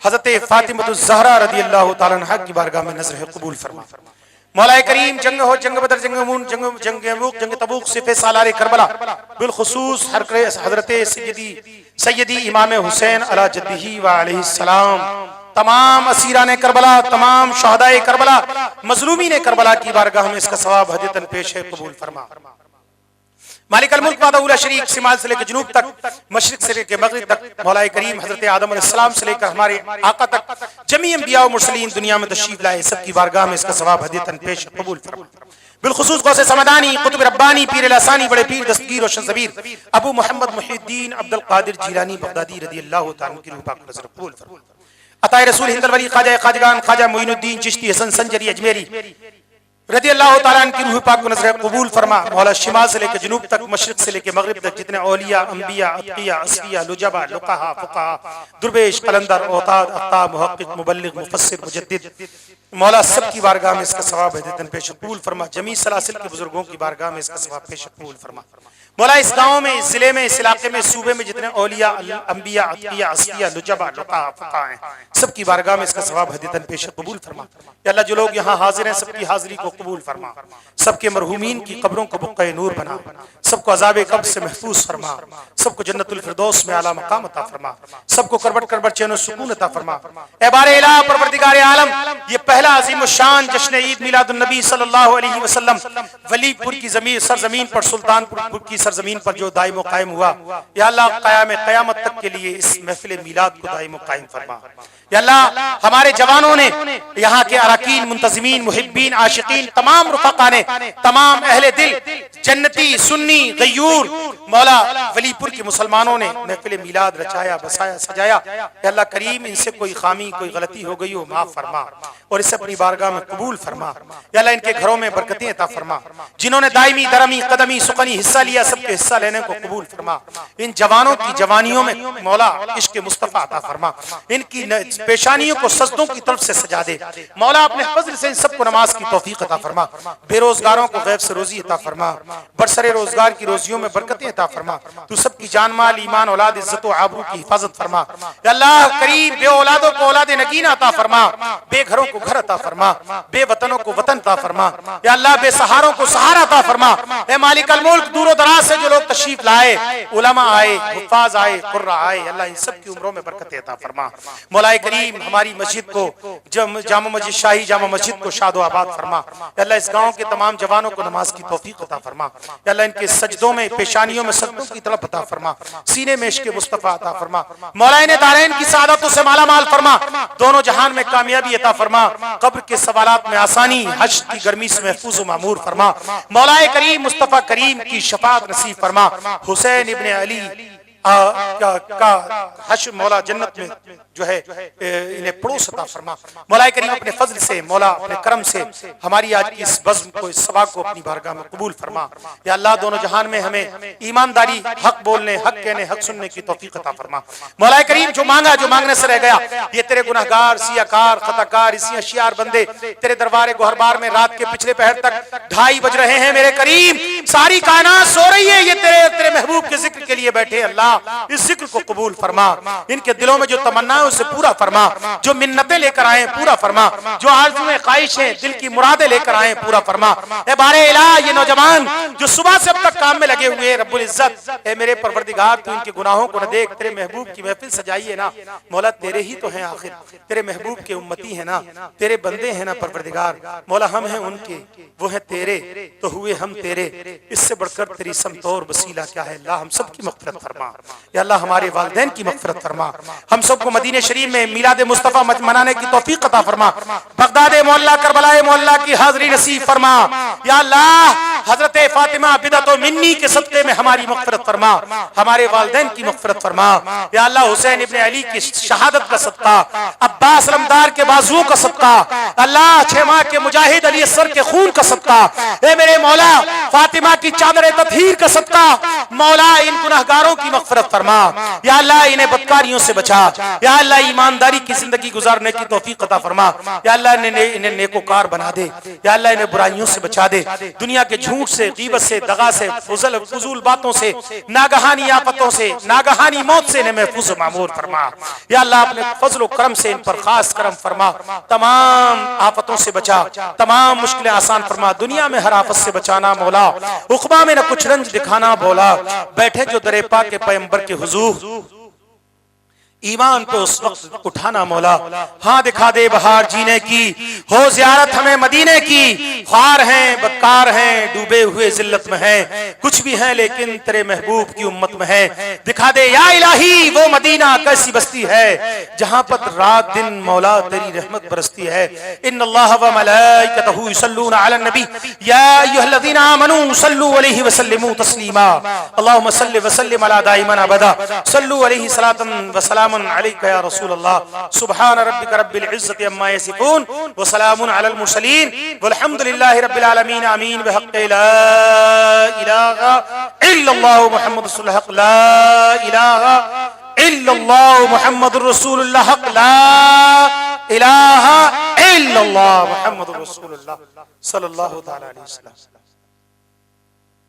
हज़रत फातिमा ज़हरा रज़ियल्लाहु ताला अन्हा की बारगाह में नज़र है कबूल फरमा। मौलाए करीम जंग हो, जंग बदर, जंग मून, जंग यमुक, जंग तबूक, सिफे सालार करबला, बिलखुसूस हजरत सैयदी इमाम हुसैन अला जद्दीही व अलैहि सलाम, तमाम असीरान करबला, तमाम शहदाए करबला, मजलूमीन करबला की बारगाह में इसका सवाब हदीतन पेश है, कबूल फरमा। मालिक अल मुल्क वादा शरीक शिमाल से लेकर जनूब तक, मशरिक से लेकर मगरिब तक, मौलाए करीम हजरत आदम अलैहिस्सलाम से लेकर हमारे आका तक जमी अंबिया और मुरसलीन दुनिया में तशरीफ लाए, सबकी बारगाह में इसका सवाब हदीतन पेश कबूल फरमा। बिलखुसूस गौसे समदानी, कुतुब रब्बानी, पीर लसानी, बड़े पीर दस्तगीर रोशन ज़बीर अबू मोहम्मद मुहिद्दीन अब्दुल कादिर जिलानी बगदादी रज़ियल्लाहु तआला अन्हु की रूह पाक को नज़र कबूल फरमा। अताए रसूल हिंदल वली ख्वाजा खाजगान ख्वाजा मोइनुद्दीन चिश्ती हसन संजरी अजमेरी रज़ियल्लाहु तआला अन्हु की रूह पाक को नज़र कबूल फरमा। मौला शिमाल से लेकर जनूब तक, मशरिक से लेकर मगरिब तक जितने औलिया, अंबिया, अत्किया, असफिया, लुजबा, लुक़हा, फुक़हा, दुर्वेश, कलंदर, औताद, अख्ताब, मुहक्किक, मुबल्लिग, मुफस्सिर, मुजद्दिद, मौला सब की बारगाह में इसका सवाब हदीतन पेश कबूल फरमा। जमी सलासिल के बुजुर्गों की बारगाह में इसका सवाब पेश कबूल फरमा। मौला इस गांव में, इस जिले में, इस इलाके में, सूबे में जितने औलिया, अंबिया, अत्किया, असफिया, लुजबा, लुक़हा, फुक़हा हैं, सब की बारगाह में इसका सवाब हदीतन पेश कबूल फरमा। या अल्लाह जो लोग यहाँ हाजिर हैं सबकी हाजिरी को कबूल फरमा, सबके मरहूमीन की कब्रों को बुक़्क़े नूर बना, सबको अज़ाब कब्र से महफूज फरमा, सबको जन्नतुल फिरदौस में आला मकाम अता फरमा, सबको करबट करबट चैन सुकून अता फरमा। ए बारे इलाह परवरदिगार आलम, ये पहला अजीम शान जश्न ईद मिलादुन नबी सल्लल्लाहु अलैहि वसल्लम वलीपुर की जमीन सरजमीन पर, सुल्तानपुर की सरजमीन पर जो दायम कायम हुआ, या अल्लाह क़यामत तक के लिए इस महफिल मिलाद को दायम कायम फरमा। या अल्लाह हमारे जवानों ने, यहाँ के अरकान, मुंतज़िमीन, मुहिब्बीन, आशिकीन, तमाम रुफ़क़ा ने, तमाम अहले दिल, जन्नती, सुन्नी, गयूर, मौला वलीपुर के मुसलमानों ने महफिल मिलाद रचाया, बसाया, सजाया। या अल्लाह करीम इनसे कोई खामी, कोई गलती हो गई हो माफ फरमा और इसे अपनी बारगाह में कबूल फरमा। या अल्लाह इनके घरों में बरकतें अता फरमा। जिन्होंने दायमी, दरमी, कदमी, सुकनी हिस्सा लिया, सबके हिस्सा लेने को कबूल फरमा। इन जवानों की जवानियों में मौला इश्क मुस्तफा अता फरमा, इनकी पेशानियों को सजदों की तरफ से सजा दे। मौला अपने फजल से इन सबको नमाज की तौफीक अता फरमा। बेरोजगारों को गैब से रोजी अता फरमा, बरसरे रोजगार की रोजियों में बरकतें अता फरमा। तू सबकी जान माल, ईमान, औलाद, इज्जत और आबरू की हिफाजत फरमा। या अल्लाह करीम बे औलादों को औलाद नगीना अता फरमा, बेघरों को घर अता फरमा, बेवतनों को वतन अता फरमा। या अल्लाह बेसहारों को सहारा अता फरमा। ए मालिक अल मुल्क, दूर दराज से जो लोग तशरीफ लाए, उलमा आए, हुफ्फाज आए, कुर्रा आए, अल्लाह इन सब की उम्रों में बरकतें अता फरमा। मौलाए करीम हमारी मस्जिद को, जामा मस्जिद, शाही जामा मस्जिद को शादो आबाद फरमा। या अल्लाह इस गांव के तमाम जवानों को नमाज की तौफीक अता फरमा। या अल्लाह इनके सजदों में, पेशानियों में सजदों की तरफ अता फरमा, सीने में इश्क मुस्तफा अता फरमा। मौला इन्हें दारैन की सादतों से माला माल फरमा, दोनों जहान में कामयाबी अता फरमा, कब्र के सवालात में आसानी, हश्र की गर्मी से महफूज मामूर फरमा। मौलाए करीम मुस्तफा करीम की शफाअत नसीब फरमा। हुसैन इब्ने अली का हश्र मौला जन्नत में जो है इन्हें पड़ोस अता फरमा। मौलाए करीम अपने फजल से, मौला अपने करम से हमारी आज की इस बज़्म को, इस सवा को अपनी बारगाह में कबूल फरमा। या अल्लाह दोनों जहान में हमें ईमानदारी, हक बोलने, हक कहने, हक सुनने की तौफीक अता फरमा। मौलाए करीम जो मांगा, जो मांगने से रह गया, ये तेरे गुनहगार, सियाकार, खताकार, इसी अशियार बंदे तेरे दरबार गोहरबार में रात के पिछले पहर तक 2:30 बज रहे हैं। मेरे करीम सारी कायनात सो रही है, ये तेरे महबूब के जिक्र के लिए बैठे। अल्लाह इस जिक्र को कबूल फरमा, इनके दिलों में जो तमन्ना है उसे पूरा फरमा, जो मिन्नतें लेकर आए पूरा फरमा, जो आरज़ुएं ख्वाहिशें दिल की मुरादें लेकर आए पूरा फरमा। ए बारे इलाह ये नौजवान जो सुबह से अब तक काम में लगे हुए हैं, रब्बुल इज्जत ए मेरे परवरदिगार तू इनके गुनाहों को न देख, तेरे महबूब की महफिल सजाई है ना मौला, तेरे ही तो हैं आखिर, तेरे महबूब के उम्मती है ना, तेरे बंदे हैं ना परवरदिगार। मौला हम हैं उनके, वो है तेरे, तो हुए हम तेरे, इससे बढ़कर तेरी समतौर वसीला क्या है। अल्लाह हम सब की मग़फ़िरत फरमा। या अल्लाह हमारे वालिदैन की मग़फ़िरत फरमा। हम सबको मदीने शरीफ में मिलाद मुस्तफ़ा मनाने की तौफीक अता फरमा। बगदाद मोहल्ला, करबला मोहल्ला की हाज़िरी नसीब फरमा। या अल्लाह हज़रत फ़ातिमा बिदअत व मिन्नी के सदक़े में हमारी मग़फ़िरत फरमा, हमारे वालिदैन की मग़फ़िरत फरमा। या अल्लाह हुसैन इब्ने अली की शहादत का सदका, अब्बास अलमदार के बाजुओं का सदका, अल्लाह 6 माह के मुजाहिद अली असगर के खून का सदका, ए मेरे मौला फ़ातिमा की चादर तत्हीर का सदका, मौला इन गुनहगारों की मग़फ़िरत फरमा। या अल्लाह इन्हें बदकारियों से बचा। या अल्लाह ईमानदारी की जिंदगी गुजारने की तौफीक अता फरमा। या अल्लाह इन्हें नेकोकार बना दे। या अल्लाह इन्हें बुराइयों से बचा दे, दुनिया के झूठ, झूठ से, गीबत से, दगा से, फजूल बातों से, नागहानी आफतों से, नागहानी मौत से इन्हें महफूज मामूर फरमा। या अल्लाह अपने फजल करम से इन पर खास करम फरमा, तमाम आफतों से बचा, तमाम मुश्किलें आसान फरमा। दुनिया में हर आफत से बचाना मौला, उक़बा में न कुछ रंज दिखाना मौला। बैठे जो दरे पाक के पैगंबर के हुजूर, ईमान पे उस वक्त उठाना मौला। हाँ दिखा दे बहार जीने की, हो ज़ियारत हमें मदीने की। ख्वार हैं, बदकार हैं, डूबे हुए जिल्लत में हैं, कुछ भी हैं लेकिन तेरे महबूब की उम्मत में है। दिखा दे या इलाही वो मदीना कैसी बस्ती है जहां पर रात दिन मौला तेरी रहमत बरसती है। इन्नल्लाह व मलाइकतहू युसल्लूना अलन नबी या अय्युहल्लज़ीना आमनू सल्लू अलैहि व सल्लिमू तस्लीमा। अल्लाहुम्मा सल्लि व सल्लिम अला दाइमन अबदा, सल्लू अलैहि सलातन व सलाम अलैका या रसूल अल्लाह। सुब्हान रब्बिका रब्बिल इज्जति अम्मा यसिफून व सलामुन अलल मुरसलीन वल्हम्दुलिल्लाहि रब्बिल आलमीन। आमीन बिहक़्क़ि ला इलाहा इल्लल्लाहु मुहम्मदुर रसूलुल्लाह हक़ ला इलाहा इल्लल्लाह मुहम्मदुर रसूलुल्लाह हक़ ला इलाहा इल्लल्लाह मुहम्मदुर रसूलुल्लाह सल्लल्लाहु तआला अलैहि वसल्लम।